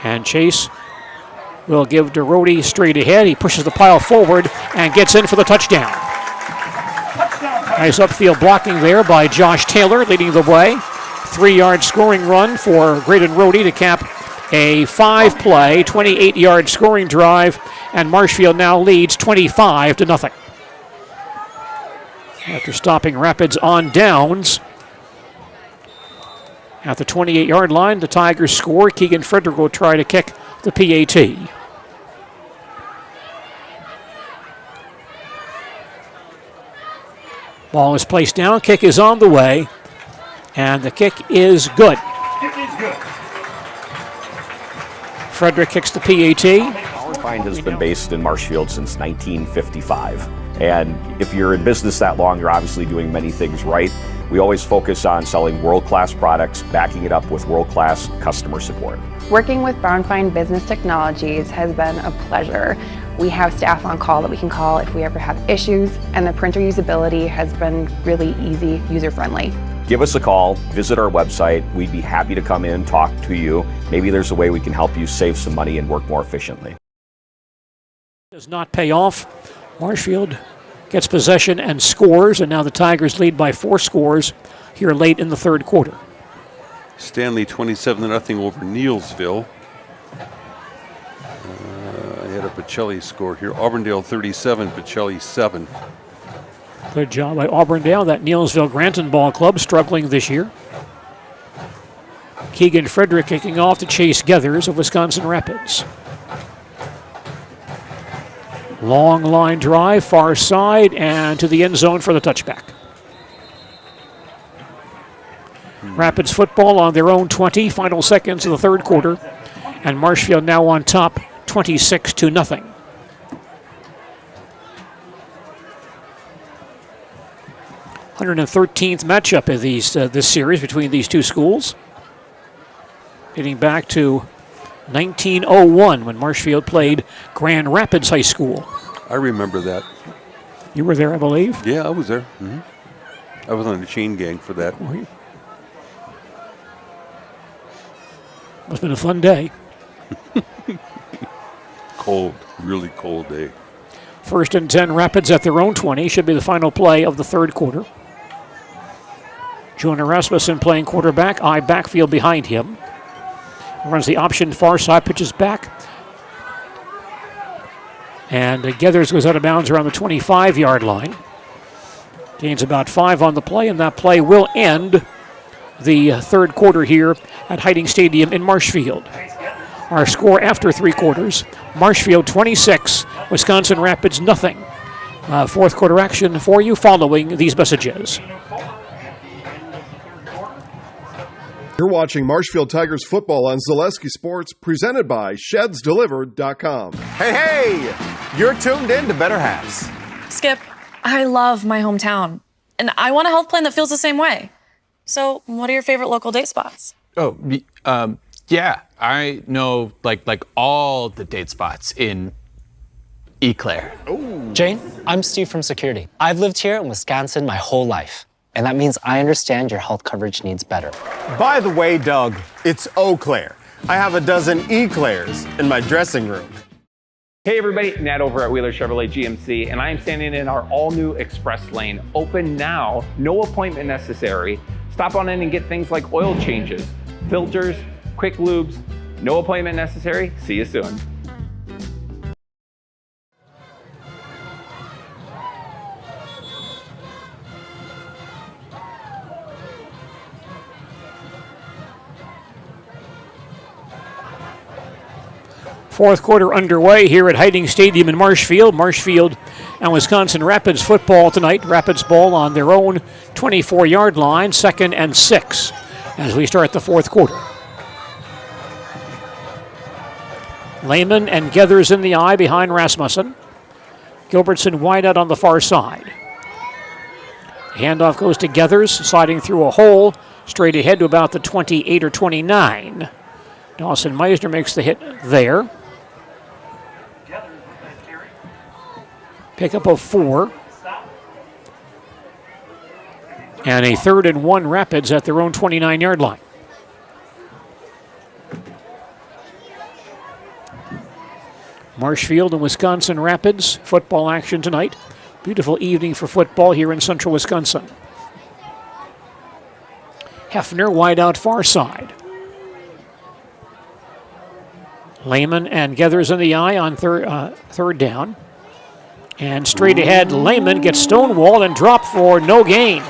Speaker 4: And Chase will give to Rhodey straight ahead. He pushes the pile forward and gets in for the touchdown. Nice upfield blocking there by Josh Taylor, leading the way. 3-yard scoring run for Graydon Rhodey to cap a 5-play, 28-yard scoring drive, and Marshfield now leads 25-0. After stopping Rapids on downs at the 28-yard line, the Tigers score. Keegan Frederick will try to kick the PAT. Ball is placed down, kick is on the way, and the kick is good.
Speaker 9: Kick is good.
Speaker 4: Frederick kicks the PAT.
Speaker 11: Find has been based in Marshfield since 1955. And if you're in business that long, you're obviously doing many things right. We always focus on selling world-class products, backing it up with world-class customer support.
Speaker 12: Working with Brownfine Business Technologies has been a pleasure. We have staff on call that we can call if we ever have issues, and the printer usability has been really easy, user-friendly.
Speaker 11: Give us a call, visit our website. We'd be happy to come in, talk to you. Maybe there's a way we can help you save some money and work more efficiently.
Speaker 4: Does not pay off. Marshfield gets possession and scores, and now the Tigers lead by 4 scores here late in the third quarter.
Speaker 5: Stanley 27-0 over Neilsville. I had a Pacelli score here. Auburndale 37, Pacelli 7.
Speaker 4: Good job by Auburndale, that Neilsville Granton Ball Club struggling this year. Keegan Frederick kicking off to Chase Gethers of Wisconsin Rapids. Long line drive, far side, and to the end zone for the touchback. Rapids football on their own 20, final seconds of the third quarter, and Marshfield now on top, 26-0. 113th matchup of this series between these two schools, dating back to 1901 when Marshfield played Grand Rapids High School.
Speaker 5: I remember that.
Speaker 4: You were there, I believe?
Speaker 5: Yeah, I was there. Mm-hmm. I was on the chain gang for that.
Speaker 4: Must have been a fun day.
Speaker 5: Cold, really cold day.
Speaker 4: 1st and 10 Rapids at their own 20. Should be the final play of the third quarter. Jonah Rasmussen playing quarterback. I backfield behind him. Runs the option far side, pitches back. And Gethers goes out of bounds around the 25-yard line. Gains about 5 on the play, and that play will end the third quarter here at Hiding Stadium in Marshfield. Our score after 3 quarters, Marshfield 26, Wisconsin Rapids nothing. Fourth quarter action for you following these messages.
Speaker 1: You're watching Marshfield Tigers football on Zaleski Sports, presented by ShedsDelivered.com.
Speaker 13: Hey, you're tuned in to Better Halves.
Speaker 14: Skip, I love my hometown, and I want a health plan that feels the same way. So, what are your favorite local date spots?
Speaker 15: Oh, yeah, I know like all the date spots in Eau Claire.
Speaker 17: Jane, I'm Steve from Security. I've lived here in Wisconsin my whole life, and that means I understand your health coverage needs better.
Speaker 13: By the way, Doug, it's Eau Claire. I have a dozen Eclairs in my dressing room.
Speaker 25: Hey everybody, Nat over at Wheeler Chevrolet GMC, and I am standing in our all-new Express Lane. Open now, no appointment necessary. Stop on in and get things like oil changes, filters, quick lubes. No appointment necessary. See you soon.
Speaker 4: Fourth quarter underway here at Hiding Stadium in Marshfield. Marshfield and Wisconsin Rapids football tonight. Rapids ball on their own 24-yard line, 2nd and 6 as we start the fourth quarter. Lehman and Gethers in the eye behind Rasmussen. Gilbertson wide out on the far side. Handoff goes to Gethers, sliding through a hole, straight ahead to about the 28 or 29. Dawson Meisner makes the hit there. Pickup of 4. And a 3rd and 1 Rapids at their own 29-yard line. Marshfield and Wisconsin Rapids football action tonight. Beautiful evening for football here in central Wisconsin. Hefner wide out far side. Lehman and Gethers in the eye on third down. And straight ahead, Lehman gets stonewalled and dropped for no gain.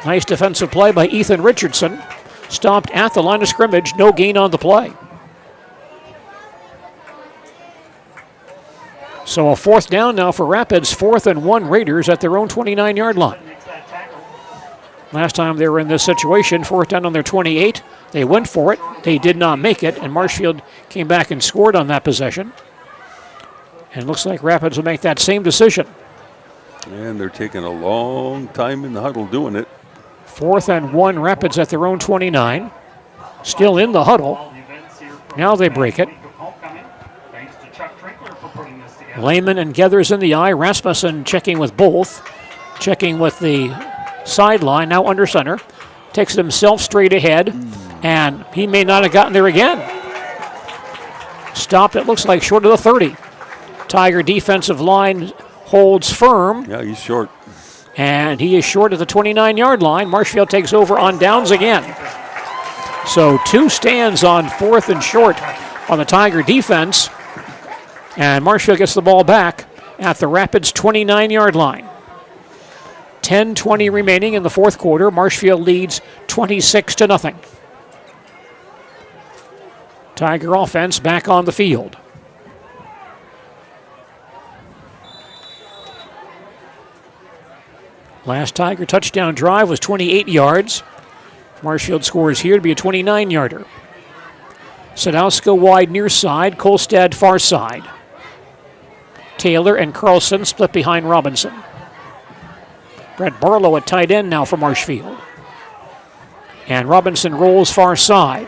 Speaker 4: Nice defensive play by Ethan Richardson. Stopped at the line of scrimmage, no gain on the play. So a 4th down now for Rapids, 4th and 1 Raiders at their own 29-yard line. Last time they were in this situation, 4th down on their 28. They went for it. They did not make it, and Marshfield came back and scored on that possession. And it looks like Rapids will make that same decision.
Speaker 5: And they're taking a long time in the huddle doing it.
Speaker 4: 4th and 1 Rapids at their own 29. Still in the huddle. Now they break it. Lehman and Gethers in the eye. Rasmussen checking with both. Checking with the sideline, now under center. Takes it himself straight ahead. And he may not have gotten there again. Stopped, it looks like, short of the 30. Tiger defensive line holds firm.
Speaker 5: Yeah, he's short.
Speaker 4: And he is short at the 29-yard line. Marshfield takes over on downs again. So 2 stands on 4th and short on the Tiger defense. And Marshfield gets the ball back at the Rapids 29-yard line. 10:20 remaining in the fourth quarter. Marshfield leads 26-0. Tiger offense back on the field. Last Tiger touchdown drive was 28 yards. Marshfield scores here to be a 29-yarder. Sadowska wide near side, Kolstad far side. Taylor and Carlson split behind Robinson. Brett Barlow at tight end now for Marshfield. And Robinson rolls far side.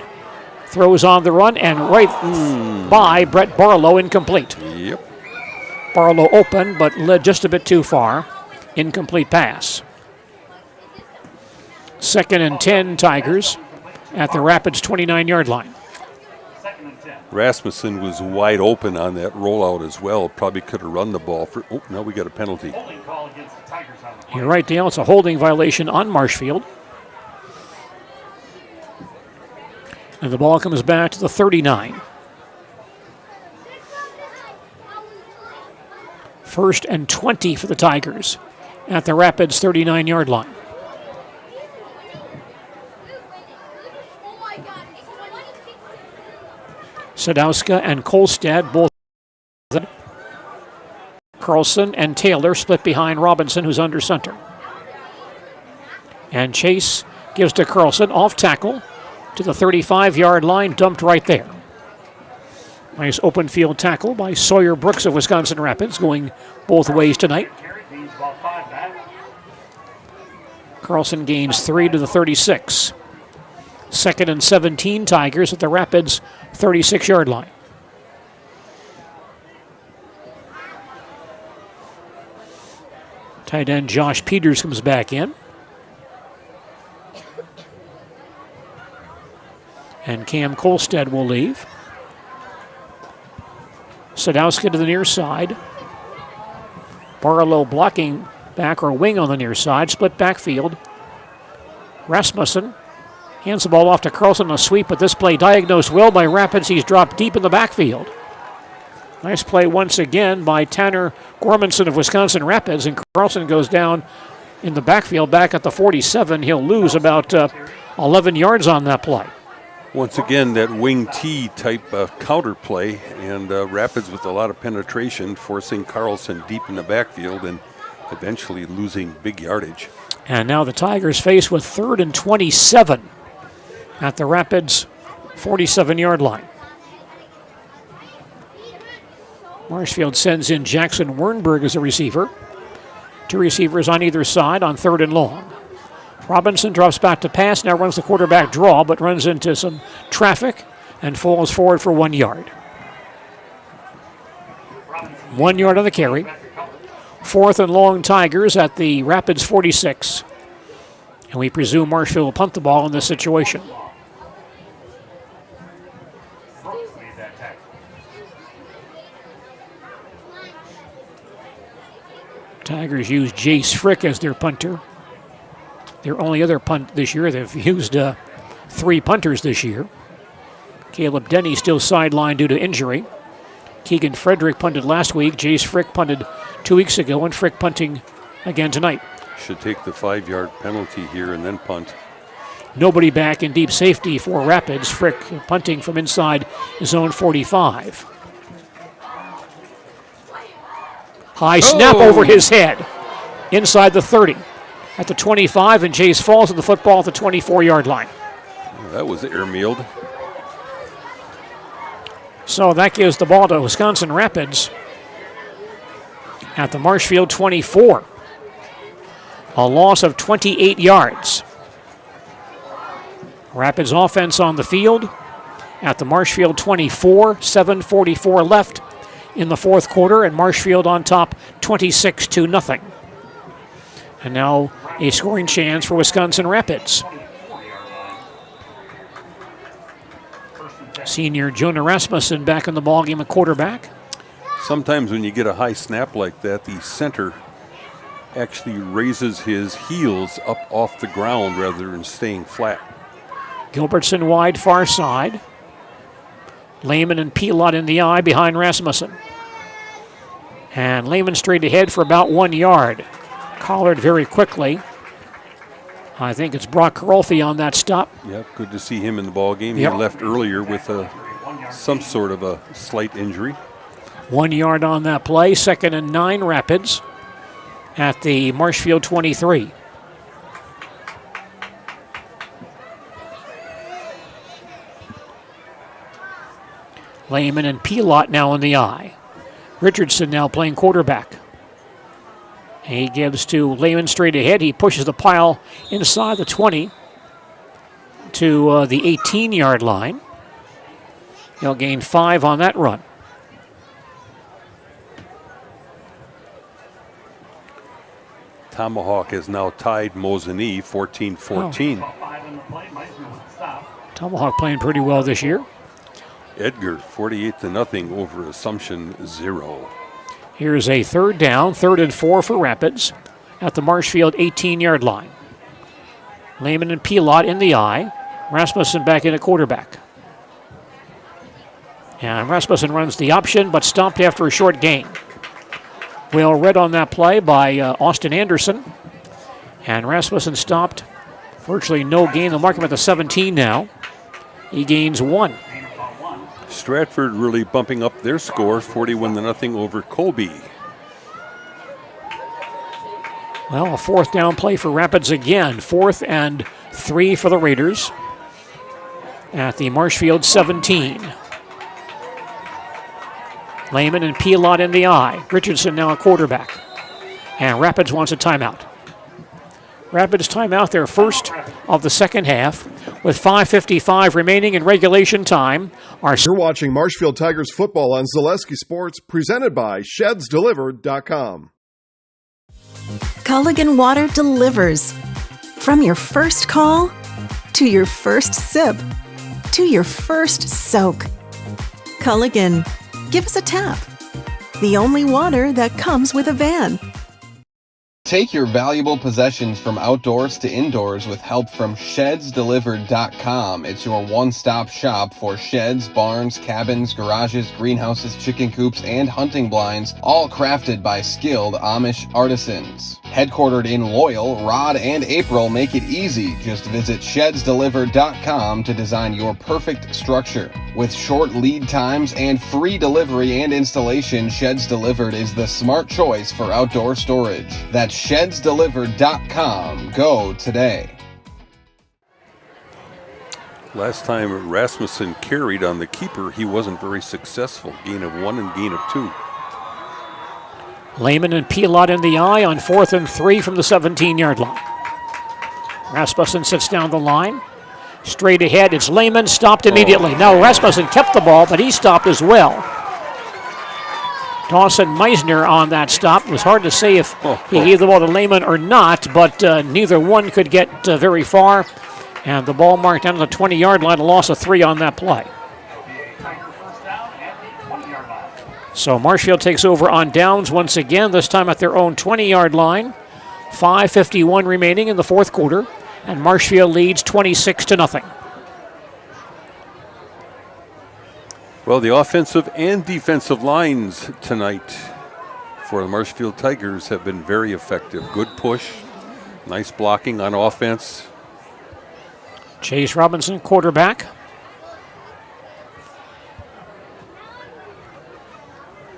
Speaker 4: Throws on the run and right by Brett Barlow, incomplete.
Speaker 5: Yep.
Speaker 4: Barlow open, but led just a bit too far. Incomplete pass. 2nd and 10 Tigers at the Rapids 29-yard line.
Speaker 5: Rasmussen was wide open on that rollout as well. Probably could have run the ball. Oh, now we got a penalty.
Speaker 4: You're right, Dale. It's a holding violation on Marshfield. And the ball comes back to the 39. 1st and 20 for the Tigers at the Rapids 39-yard line. Sadowska and Kolstad both. Carlson and Taylor split behind Robinson, who's under center. And Chase Gives to Carlson, off tackle to the 35-yard line, dumped right there. Nice open field tackle by Sawyer Brooks of Wisconsin Rapids, going both ways tonight. Carlson gains 3 to the 36. 2nd and 17 Tigers at the Rapids 36-yard line. Tight end Josh Peters comes back in. And Cam Kolstad will leave. Sadowski to the near side. Barlow blocking back or wing on the near side. Split backfield. Rasmussen hands the ball off to Carlson on a sweep, but this play diagnosed well by Rapids. He's dropped deep in the backfield. Nice play once again by Tanner Gormanson of Wisconsin Rapids, and Carlson goes down in the backfield back at the 47. He'll lose about 11 yards on that play.
Speaker 5: Once again, that wing T type counter play, and Rapids with a lot of penetration, forcing Carlson deep in the backfield and eventually losing big yardage.
Speaker 4: And now the Tigers face with 3rd and 27 at the Rapids 47-yard line. Marshfield sends in Jackson Wernberg as a receiver. 2 receivers on either side on 3rd and long. Robinson drops back to pass, now runs the quarterback draw, but runs into some traffic and falls forward for 1 yard. 1 yard on the carry. 4th and long Tigers at the Rapids 46. And we presume Marshfield will punt the ball in this situation. Tigers use Jace Frick as their punter. Their only other punt this year. They've used 3 punters this year. Caleb Denny still sidelined due to injury. Keegan Frederick punted last week. Jace Frick punted 2 weeks ago, and Frick punting again tonight.
Speaker 5: Should take the 5-yard penalty here and then punt.
Speaker 4: Nobody back in deep safety for Rapids. Frick punting from inside his own 45. High snap over his head. Inside the 30. At the 25, and Jace falls at the football at the 24-yard line.
Speaker 5: That was airmailed.
Speaker 4: So that gives the ball to Wisconsin Rapids at the Marshfield 24. A loss of 28 yards. Rapids offense on the field at the Marshfield 24, 7:44 left in the 4th quarter, and Marshfield on top 26-0. And now a scoring chance for Wisconsin Rapids. Senior Jonah Rasmussen back in the ballgame at quarterback.
Speaker 5: Sometimes when you get a high snap like that, the center actually raises his heels up off the ground rather than staying flat.
Speaker 4: Gilbertson wide far side. Lehman and Pilot in the eye behind Rasmussen. And Lehman straight ahead for about 1 yard. Collared very quickly. I think it's Brock Carolfi on that stop.
Speaker 5: Yep, good to see him in the ball game.
Speaker 4: Yep.
Speaker 5: He left earlier with some sort of a slight injury.
Speaker 4: 1 yard on that play. 2nd and 9 Rapids at the Marshfield 23. Lehman and Pilot now in the eye. Richardson now playing quarterback. He gives to Lehman straight ahead. He pushes the pile inside the 20 to the 18-yard line. He'll gain 5 on that run.
Speaker 5: Tomahawk has now tied Mosinee 14-14.
Speaker 4: Tomahawk playing pretty well this year.
Speaker 5: Edgar 48-0 over Assumption 0.
Speaker 4: Here's a 3rd down, 3rd and 4 for Rapids at the Marshfield 18-yard line. Lehman and Pilot in the eye. Rasmussen back in at quarterback. And Rasmussen runs the option, but stopped after a short gain. Well read on that play by Austin Anderson. And Rasmussen stopped. Virtually no gain. They'll mark him at the 17 now. He gains 1.
Speaker 5: Stratford really bumping up their score, 41-0 over Colby.
Speaker 4: Well, a 4th down play for Rapids again. 4th and 3 for the Raiders at the Marshfield 17. Lehman and Pielot in the eye. Richardson now a quarterback. And Rapids wants a timeout. Rapids timeout, their first of the second half, with 5:55 remaining in regulation time.
Speaker 1: You're watching Marshfield Tigers football on Zaleski Sports, presented by ShedsDelivered.com.
Speaker 16: Culligan Water delivers. From your first call, to your first sip, to your first soak. Culligan, give us a tap. The only water that comes with a van.
Speaker 18: Take your valuable possessions from outdoors to indoors with help from ShedsDelivered.com. It's your one-stop shop for sheds, barns, cabins, garages, greenhouses, chicken coops, and hunting blinds, all crafted by skilled Amish artisans. Headquartered in Loyal, Rod and April make it easy. Just visit ShedsDelivered.com to design your perfect structure. With short lead times and free delivery and installation, Sheds Delivered is the smart choice for outdoor storage. That's ShedsDelivered.com. Go today.
Speaker 5: Last time Rasmussen carried on the keeper, he wasn't very successful. Gain of 1 and gain of 2.
Speaker 4: Lehman and Pielot in the eye on 4th and 3 from the 17-yard line. Rasmussen sits down the line. Straight ahead, it's Lehman, stopped immediately. Now Rasmussen kept the ball, but he stopped as well. Dawson Meisner on that stop. It was hard to say if he gave the ball to Lehman or not, but neither one could get very far. And the ball marked down to the 20-yard line, a loss of 3 on that play. So Marshfield takes over on downs once again, this time at their own 20-yard line. 5:51 remaining in the fourth quarter, and Marshfield leads 26-0.
Speaker 5: Well, the offensive and defensive lines tonight for the Marshfield Tigers have been very effective. Good push, nice blocking on offense.
Speaker 4: Chase Robinson, quarterback.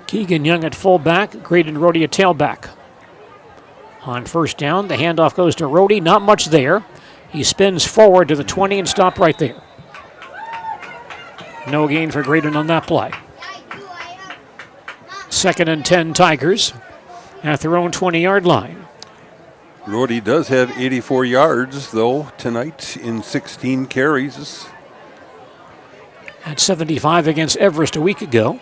Speaker 4: Keegan Young at fullback, Graydon Rohde at tailback. On first down, the handoff goes to Rohde, not much there. He spins forward to the 20 and stopped right there. No gain for Graydon on that play. 2nd and 10 Tigers at their own 20-yard line.
Speaker 5: Rohde does have 84 yards, though, tonight in 16 carries.
Speaker 4: At 75 against Everest a week ago.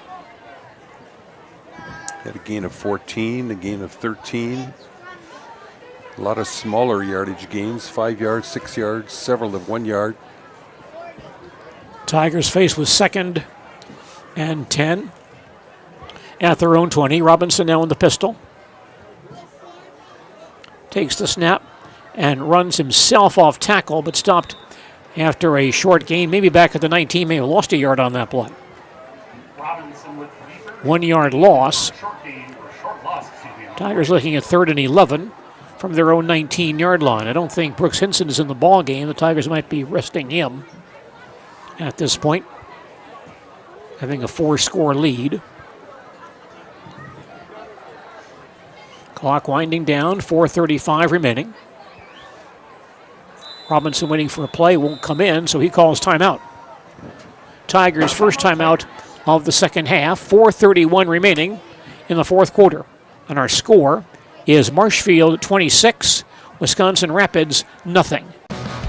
Speaker 5: Had a gain of 14, a gain of 13. A lot of smaller yardage gains, 5 yards, 6 yards, several of 1 yard.
Speaker 4: Tigers faced with 2nd and 10 at their own 20. Robinson now in the pistol. Takes the snap and runs himself off tackle, but stopped after a short gain, maybe back at the 19, maybe lost a yard on that play. 1 yard loss. Tigers looking at 3rd and 11 from their own 19-yard line. I don't think Brooks Hinson is in the ball game. The Tigers might be resting him at this point, having a 4-score lead. Clock winding down, 4:35 remaining. Robinson waiting for a play, won't come in, so he calls timeout. Tigers' first timeout of the second half, 4:31 remaining in the fourth quarter. And our score is Marshfield 26, Wisconsin Rapids nothing.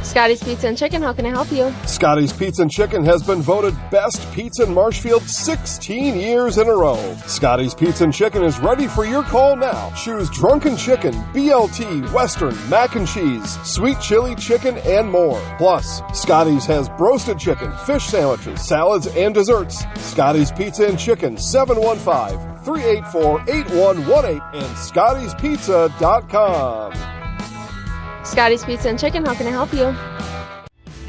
Speaker 19: Scotty's Pizza and Chicken, how can I help you?
Speaker 1: Scotty's Pizza and Chicken has been voted best pizza in Marshfield 16 years in a row. Scotty's Pizza and Chicken is ready for your call now. Choose drunken chicken, BLT, Western, mac and cheese, sweet chili chicken, and more. Plus, Scotty's has broasted chicken, fish sandwiches, salads, and desserts. Scotty's Pizza and Chicken, 715-384-8118 and Scotty'sPizza.com.
Speaker 19: Scotty's Pizza and Chicken, how can I help you?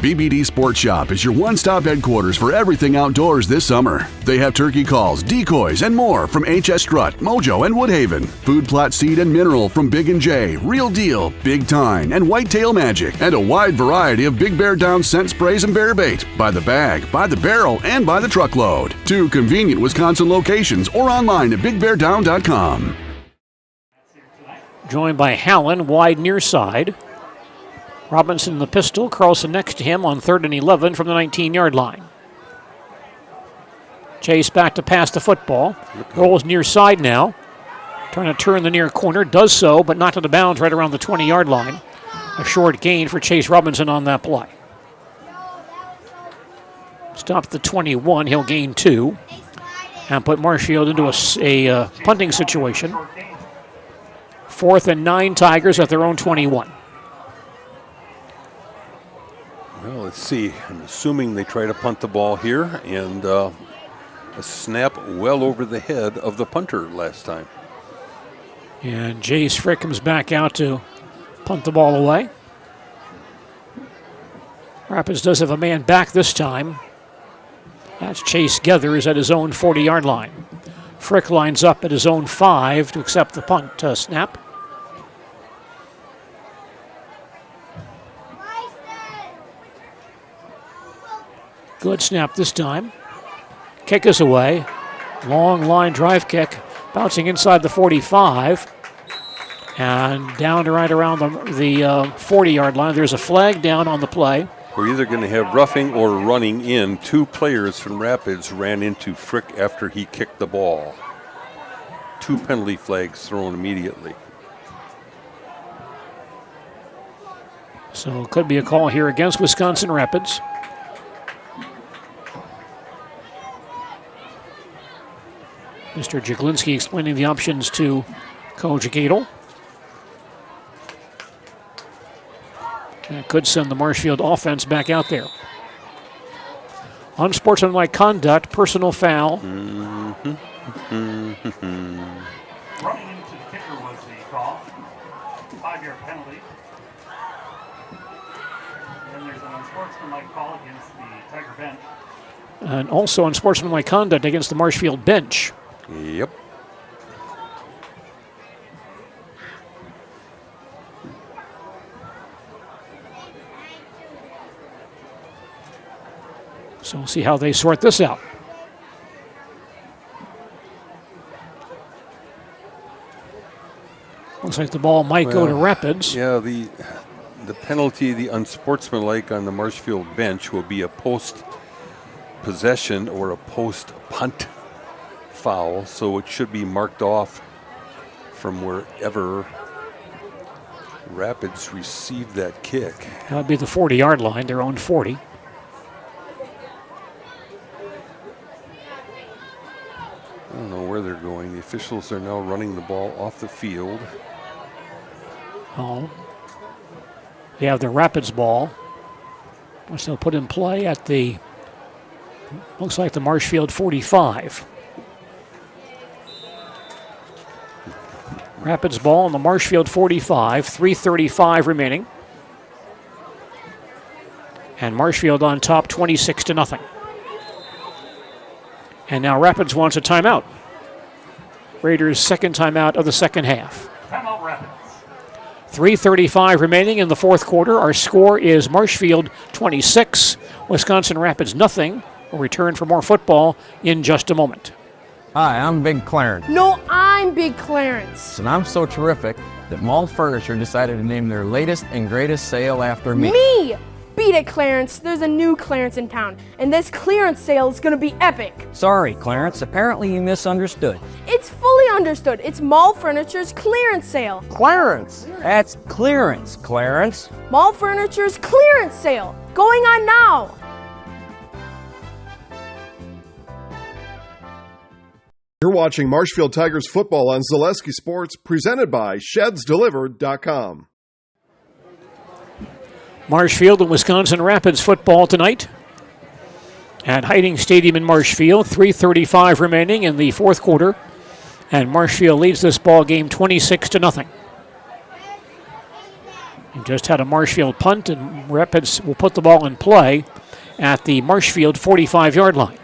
Speaker 20: BBD Sports Shop is your one-stop headquarters for everything outdoors this summer. They have turkey calls, decoys, and more from HS Strut, Mojo, and Woodhaven. Food plot seed and mineral from Big & J, Real Deal, Big Time, and Whitetail Magic. And a wide variety of Big Bear Down scent sprays and bear bait. By the bag, by the barrel, and by the truckload. 2 convenient Wisconsin locations or online at BigBearDown.com.
Speaker 4: Joined by Hallen, wide near side. Robinson in the pistol, Carlson next to him on 3rd and 11 from the 19-yard line. Chase back to pass the football. Rolls near side now. Trying to turn the near corner. Does so, but knocked out of bounds right around the 20-yard line. A short gain for Chase Robinson on that play. Stop the 21. He'll gain 2. And put Marshfield into a punting situation. 4th and 9 Tigers at their own 21.
Speaker 5: Well, let's see. I'm assuming they try to punt the ball here, and a snap well over the head of the punter last time.
Speaker 4: And Jace Frick comes back out to punt the ball away. Rapids does have a man back this time. That's Chase Geathers at his own 40-yard line. Frick lines up at his own 5 to accept the punt snap. Good snap this time. Kick is away. Long line drive kick. Bouncing inside the 45. And down to right around the 40-yard line. There's a flag down on the play.
Speaker 5: We're either going to have roughing or running in. 2 players from Rapids ran into Frick after he kicked the ball. 2 penalty flags thrown immediately.
Speaker 4: So it could be a call here against Wisconsin Rapids. Mr. Jaglinski explaining the options to Coach Gadel. That could send the Marshfield offense back out there. Unsportsmanlike conduct, personal foul.
Speaker 9: Running into the kicker was the call. 5-yard penalty. And then there's an unsportsmanlike call against the Tiger bench.
Speaker 4: And also unsportsmanlike conduct against the Marshfield bench.
Speaker 5: Yep.
Speaker 4: So we'll see how they sort this out. Looks like the ball might go to Rapids.
Speaker 5: Yeah, the penalty, the unsportsmanlike on the Marshfield bench will be a post-possession or a post-punt foul, so it should be marked off from wherever Rapids received that kick.
Speaker 4: That would be the 40-yard line, their own 40.
Speaker 5: I don't know where they're going. The officials are now running the ball off the field.
Speaker 4: Oh. They have the Rapids ball, which they'll put in play at the, looks like the Marshfield 45. Rapids ball on the Marshfield 45, 3:35 remaining. And Marshfield on top 26-0. And now Rapids wants a timeout. Raiders' second timeout of the second half.
Speaker 9: Timeout Rapids.
Speaker 4: 3:35 remaining in the fourth quarter. Our score is Marshfield 26, Wisconsin Rapids nothing. We'll return for more football in just a moment.
Speaker 2: Hi, I'm Big Clarence.
Speaker 7: No, I'm Big Clarence.
Speaker 2: And I'm so terrific that Mall Furniture decided to name their latest and greatest sale after me.
Speaker 7: Me! Beat it, Clarence. There's a new Clarence in town, and this clearance sale is going to be epic.
Speaker 2: Sorry, Clarence. Apparently you misunderstood.
Speaker 7: It's fully understood. It's Mall Furniture's clearance sale.
Speaker 2: Clarence! That's clearance, Clarence.
Speaker 7: Mall Furniture's clearance sale. Going on now.
Speaker 1: You're watching Marshfield Tigers football on Zaleski Sports, presented by ShedsDelivered.com.
Speaker 4: Marshfield and Wisconsin Rapids football tonight at Hiding Stadium in Marshfield. 3:35 remaining in the fourth quarter, and Marshfield leads this ball game 26-0. We just had a Marshfield punt, and Rapids will put the ball in play at the Marshfield 45-yard line.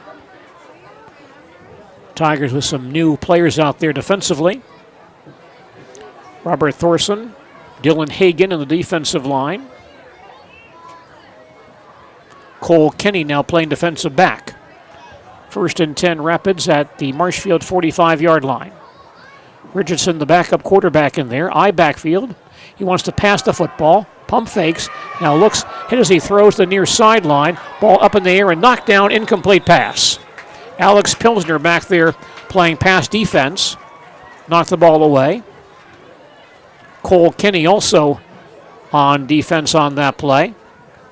Speaker 4: Tigers with some new players out there defensively. Robert Thorson, Dylan Hagan in the defensive line. Cole Kenny now playing defensive back. 1st and 10 Rapids at the Marshfield 45-yard line. Richardson, the backup quarterback in there. I backfield. He wants to pass the football. Pump fakes. Now looks, hit as he throws the near sideline. Ball up in the air and knocked down, incomplete pass. Alex Pilsner back there playing pass defense. Knocked the ball away. Cole Kinney also on defense on that play.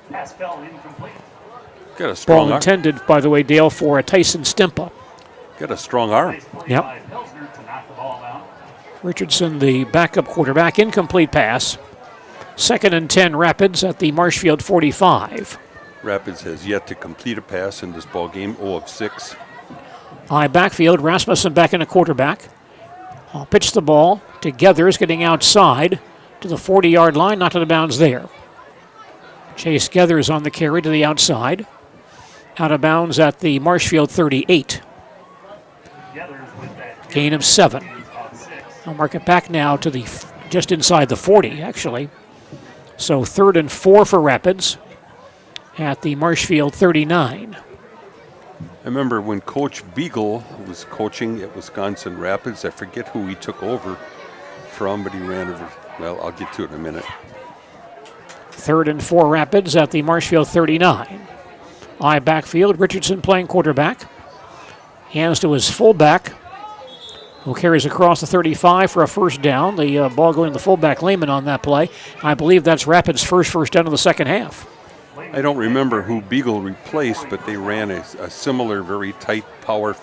Speaker 9: Pass fell incomplete.
Speaker 5: Got a strong
Speaker 4: Ball intended, by the way, Dale, for a Tyson Stimpa.
Speaker 5: Got a strong arm.
Speaker 4: Yep. Richardson, the backup quarterback, incomplete pass. 2nd and 10 Rapids at the Marshfield 45.
Speaker 5: Rapids has yet to complete a pass in this ball game, 0 of 6.
Speaker 4: High backfield, Rasmussen back in a quarterback. Pitch the ball to Gethers, getting outside to the 40-yard line, not to the bounds there. Chase Gethers on the carry to the outside. Out of bounds at the Marshfield 38. Gain of 7. I'll mark it back now to the just inside the 40, actually. So 3rd and 4 for Rapids at the Marshfield 39.
Speaker 5: I remember when Coach Beagle was coaching at Wisconsin Rapids. I forget who he took over from, but he ran over. Well, I'll get to it in a minute.
Speaker 4: 3rd and 4 Rapids at the Marshfield 39. High backfield, Richardson playing quarterback. Hands to his fullback, who carries across the 35 for a first down. The ball going to the fullback, Lehman, on that play. I believe that's Rapids' first down of the second half.
Speaker 5: I don't remember who Beagle replaced, but they ran a similar, very tight power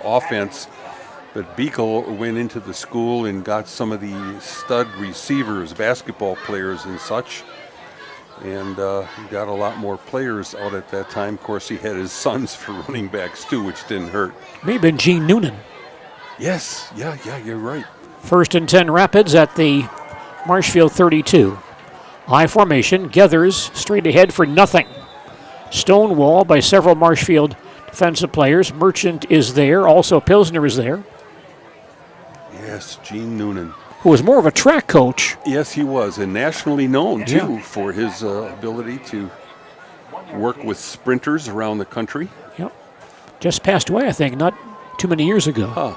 Speaker 5: offense. But Beagle went into the school and got some of the stud receivers, basketball players and such, and got a lot more players out at that time. Of course, he had his sons for running backs too, which didn't hurt.
Speaker 4: May have been Gene Noonan.
Speaker 5: Yes, yeah, you're right.
Speaker 4: 1st and 10 Rapids at the Marshfield 32. High formation, Gethers straight ahead for nothing. Stonewall by several Marshfield defensive players. Merchant is there, also Pilsner is there.
Speaker 5: Yes, Gene Noonan.
Speaker 4: Who was more of a track coach.
Speaker 5: Yes, he was, and nationally known too for his ability to work with sprinters around the country.
Speaker 4: Yep. Just passed away, I think, not too many years ago.
Speaker 5: Huh.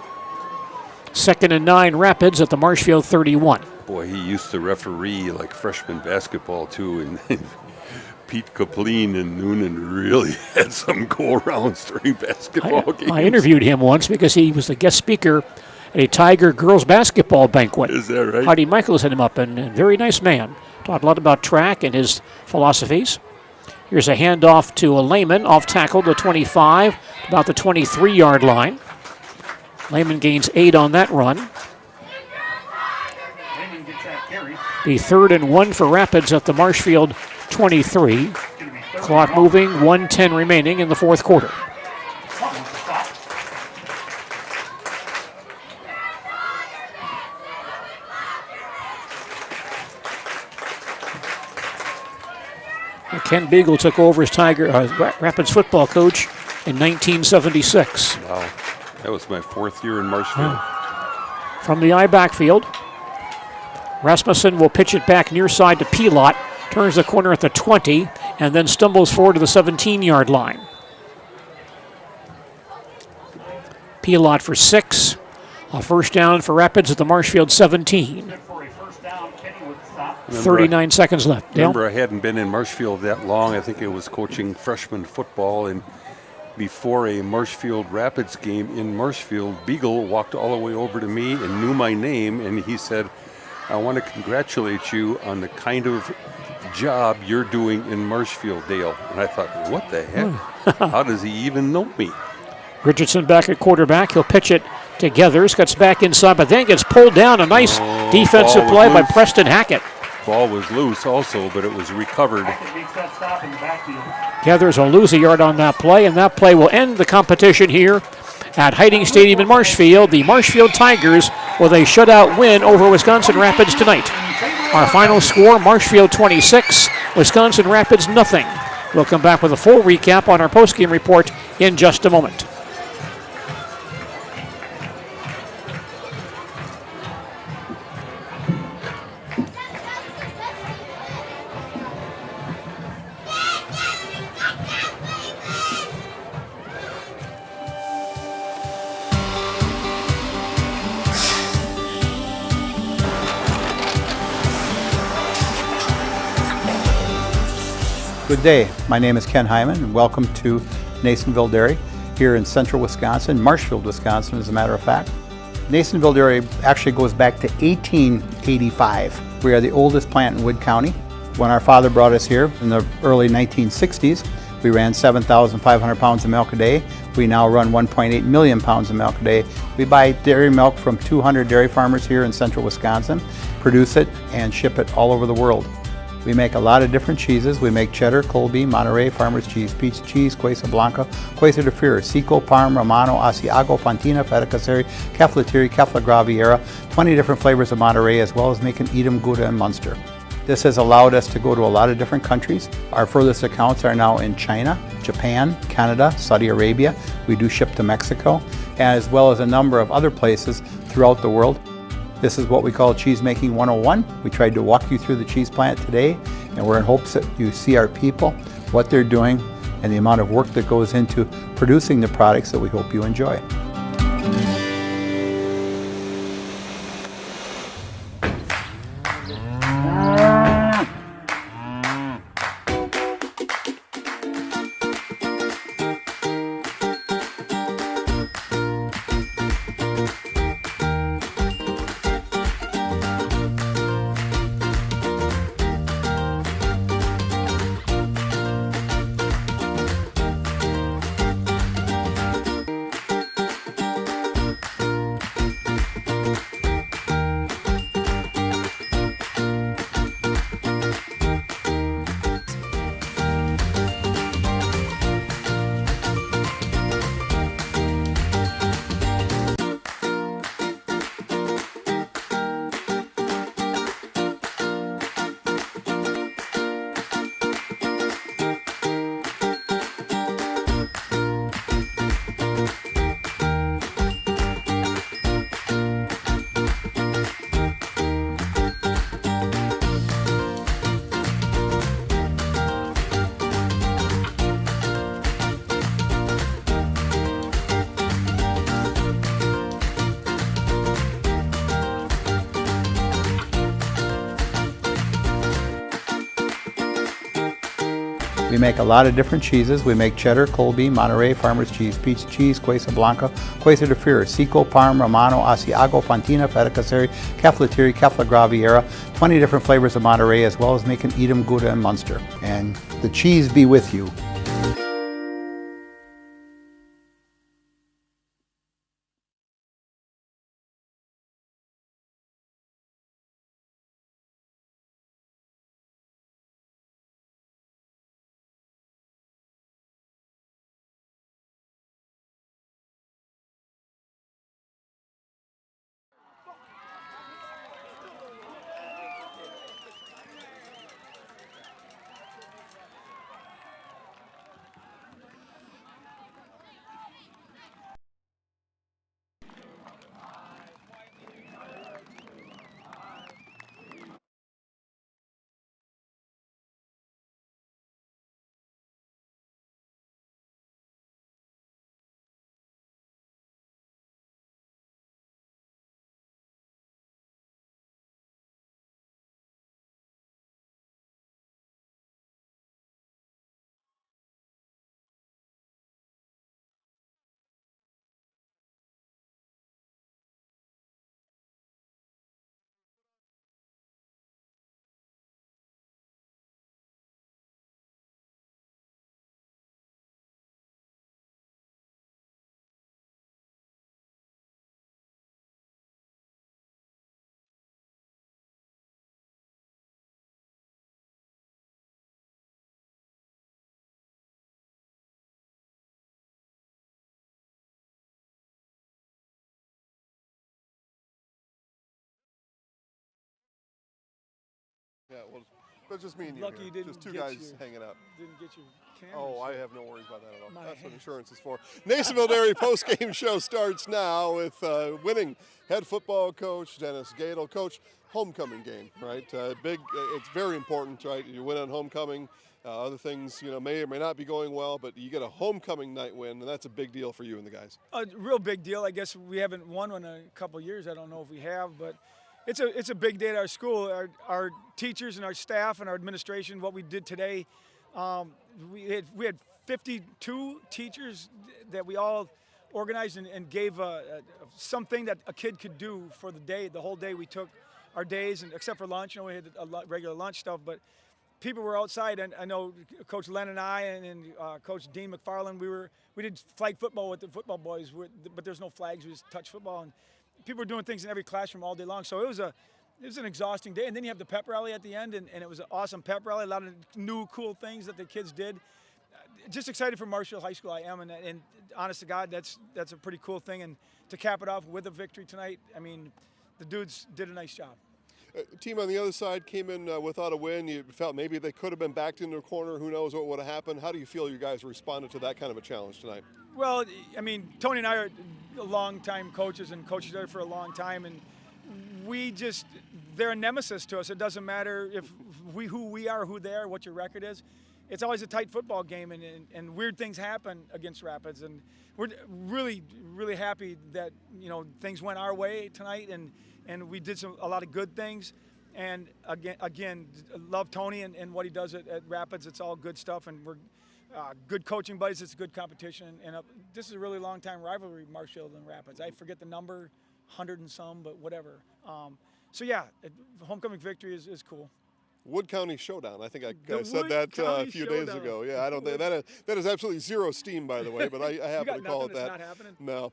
Speaker 4: 2nd and 9 Rapids at the Marshfield 31.
Speaker 5: Boy, he used to referee like freshman basketball too, and Pete Kapleen and Noonan really had some go-arounds during basketball games.
Speaker 4: I interviewed him once because he was the guest speaker at a Tiger girls basketball banquet.
Speaker 5: Is that right?
Speaker 4: Heidi Michaels had him up, and a very nice man. Taught a lot about track and his philosophies. Here's a handoff to a Lehman, off tackle to 25, about the 23-yard line. Lehman gains 8 on that run. The 3rd and 1 for Rapids at the Marshfield 23. Clock moving, 1:10 remaining in the 4th quarter. Ken Beagle took over as Rapids football coach in 1976.
Speaker 5: Wow, that was my 4th year in Marshfield.
Speaker 4: From the I backfield, Rasmussen will pitch it back near side to Pilot, turns the corner at the 20, and then stumbles forward to the 17-yard line. Pilot for 6. A first down for Rapids at the Marshfield 17. 39 seconds left.
Speaker 5: Remember, I hadn't been in Marshfield that long. I think I was coaching freshman football, and before a Marshfield Rapids game in Marshfield, Beagle walked all the way over to me and knew my name, and he said, "I want to congratulate you on the kind of job you're doing in Marshfield, Dale." And I thought, what the heck? How does he even know me?
Speaker 4: Richardson back at quarterback. He'll pitch it to Gethers, gets back inside, but then gets pulled down. A nice defensive play by Preston Hackett.
Speaker 5: Ball was loose also, but it was recovered.
Speaker 4: Gethers will lose a yard on that play, and that play will end the competition here at Hiding Stadium in Marshfield. The Marshfield Tigers with a shutout win over Wisconsin Rapids tonight. Our final score, Marshfield 26, Wisconsin Rapids nothing. We'll come back with a full recap on our postgame report in just a moment.
Speaker 3: Good day. My name is Ken Hyman, and welcome to Nasonville Dairy here in central Wisconsin, Marshfield, Wisconsin, as a matter of fact. Nasonville Dairy actually goes back to 1885. We are the oldest plant in Wood County. When our father brought us here in the early 1960s, we ran 7,500 pounds of milk a day. We now run 1.8 million pounds of milk a day. We buy dairy milk from 200 dairy farmers here in central Wisconsin, produce it, and ship it all over the world. We make a lot of different cheeses. We make cheddar, Colby, Monterey, Farmer's Cheese, Pizza Cheese, Quesa Blanca, Quesa de Freer, Seco, Parm, Romano, Asiago, Fontina, Feta Caseri, Cafetieri, Cafla Graviera, 20 different flavors of Monterey, as well as making Edam, Gouda, and Munster. This has allowed us to go to a lot of different countries. Our furthest accounts are now in China, Japan, Canada, Saudi Arabia. We do ship to Mexico, as well as a number of other places throughout the world. This is what we call Cheese Making 101. We tried to walk you through the cheese plant today, and we're in hopes that you see our people, what they're doing, and the amount of work that goes into producing the products that we hope you enjoy. We make a lot of different cheeses. We make cheddar, Colby, Monterey, Farmer's Cheese, Pizza Cheese, Quesa Blanca, Quesa de Freer, Seco, Parm, Romano, Asiago, Fontina, Feta Caseri, Cafetieri, Cafla Graviera, 20 different flavors of Monterey, as well as making Edam, Gouda, and Munster. And the cheese be with you.
Speaker 1: Yeah, well, that's just me and you.
Speaker 21: Lucky
Speaker 1: here.
Speaker 21: you didn't
Speaker 1: Just two
Speaker 21: get
Speaker 1: guys hanging out.
Speaker 21: Didn't get your camera.
Speaker 1: Oh, I have no worries about that at all. That's what insurance is for. Nasonville Dairy postgame show starts now with winning head football coach Dennis Gadel. Coach, homecoming game, right? It's very important, right? You win on homecoming. Other things, may or may not be going well, but you get a homecoming night win, and that's a big deal for you and the guys.
Speaker 21: A real big deal. I guess we haven't won one in a couple years. I don't know if we have, but it's a big day at our school. Our teachers and our staff and our administration, what we did today We had 52 teachers that we all organized and gave something that a kid could do for the day. The whole day we took our days, and except for lunch, we had regular lunch stuff, but people were outside, and I know Coach Len and I and Coach Dean McFarland, we did flag football with the football boys, but there's no flags, we just touch football, and people were doing things in every classroom all day long. So it was an exhausting day, and then you have the pep rally at the end, and it was an awesome pep rally, a lot of new cool things that the kids did. Just excited for Marshfield High School, I am, and honest to God, that's a pretty cool thing, and to cap it off with a victory tonight, I mean, the dudes did a nice job.
Speaker 1: Team on the other side came in without a win. You felt maybe they could have been backed into a corner. Who knows what would have happened? How do you feel you guys responded to that kind of a challenge tonight?
Speaker 21: Well, I mean, Tony and I are long-time coaches and coached there for a long time, and they're a nemesis to us. It doesn't matter who we are, who they are, what your record is. It's always a tight football game, and weird things happen against Rapids, and we're really, really happy that things went our way tonight, and we did a lot of good things. And again, love Tony and what he does at Rapids. It's all good stuff, and we're good coaching buddies. It's good competition, and this is a really long time rivalry, Marshfield and Rapids. I forget the number, 100 and some, but whatever. So yeah, homecoming victory is cool.
Speaker 1: Wood County Showdown. I think I said that a few days ago. Yeah, I don't think that is absolutely zero steam, by the way, but I happen to call it that.
Speaker 21: Not happening?
Speaker 1: No.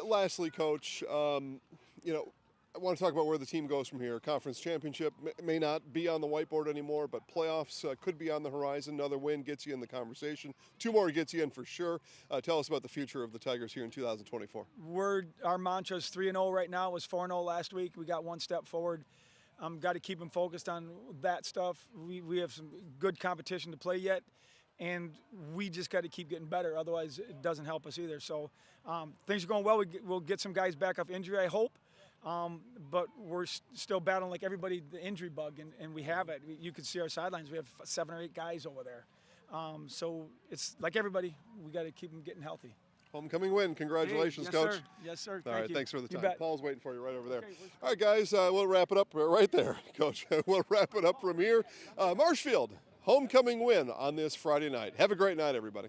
Speaker 1: Lastly, Coach, I want to talk about where the team goes from here. Conference championship may not be on the whiteboard anymore, but playoffs could be on the horizon. Another win gets you in the conversation. 2 more gets you in for sure. Tell us about the future of the Tigers here in 2024.
Speaker 21: Our mantra is 3-0 right now. It was 4-0 last week. We got one step forward. Got to keep them focused on that stuff. We have some good competition to play yet, and we just got to keep getting better. Otherwise, it doesn't help us either. So things are going well. We'll get some guys back off injury, I hope. But we're still battling like everybody the injury bug, and we have it. You can see our sidelines. We have 7 or 8 guys over there. So it's like everybody. We got to keep them getting healthy.
Speaker 1: Homecoming win. Congratulations,
Speaker 21: yes,
Speaker 1: Coach.
Speaker 21: Sir. Yes, sir.
Speaker 1: All right, thanks for the time. Paul's waiting for you right over there.
Speaker 21: Okay,
Speaker 1: all right, guys, we'll wrap it up right there, Coach. We'll wrap it up from here. Marshfield, homecoming win on this Friday night. Have a great night, everybody.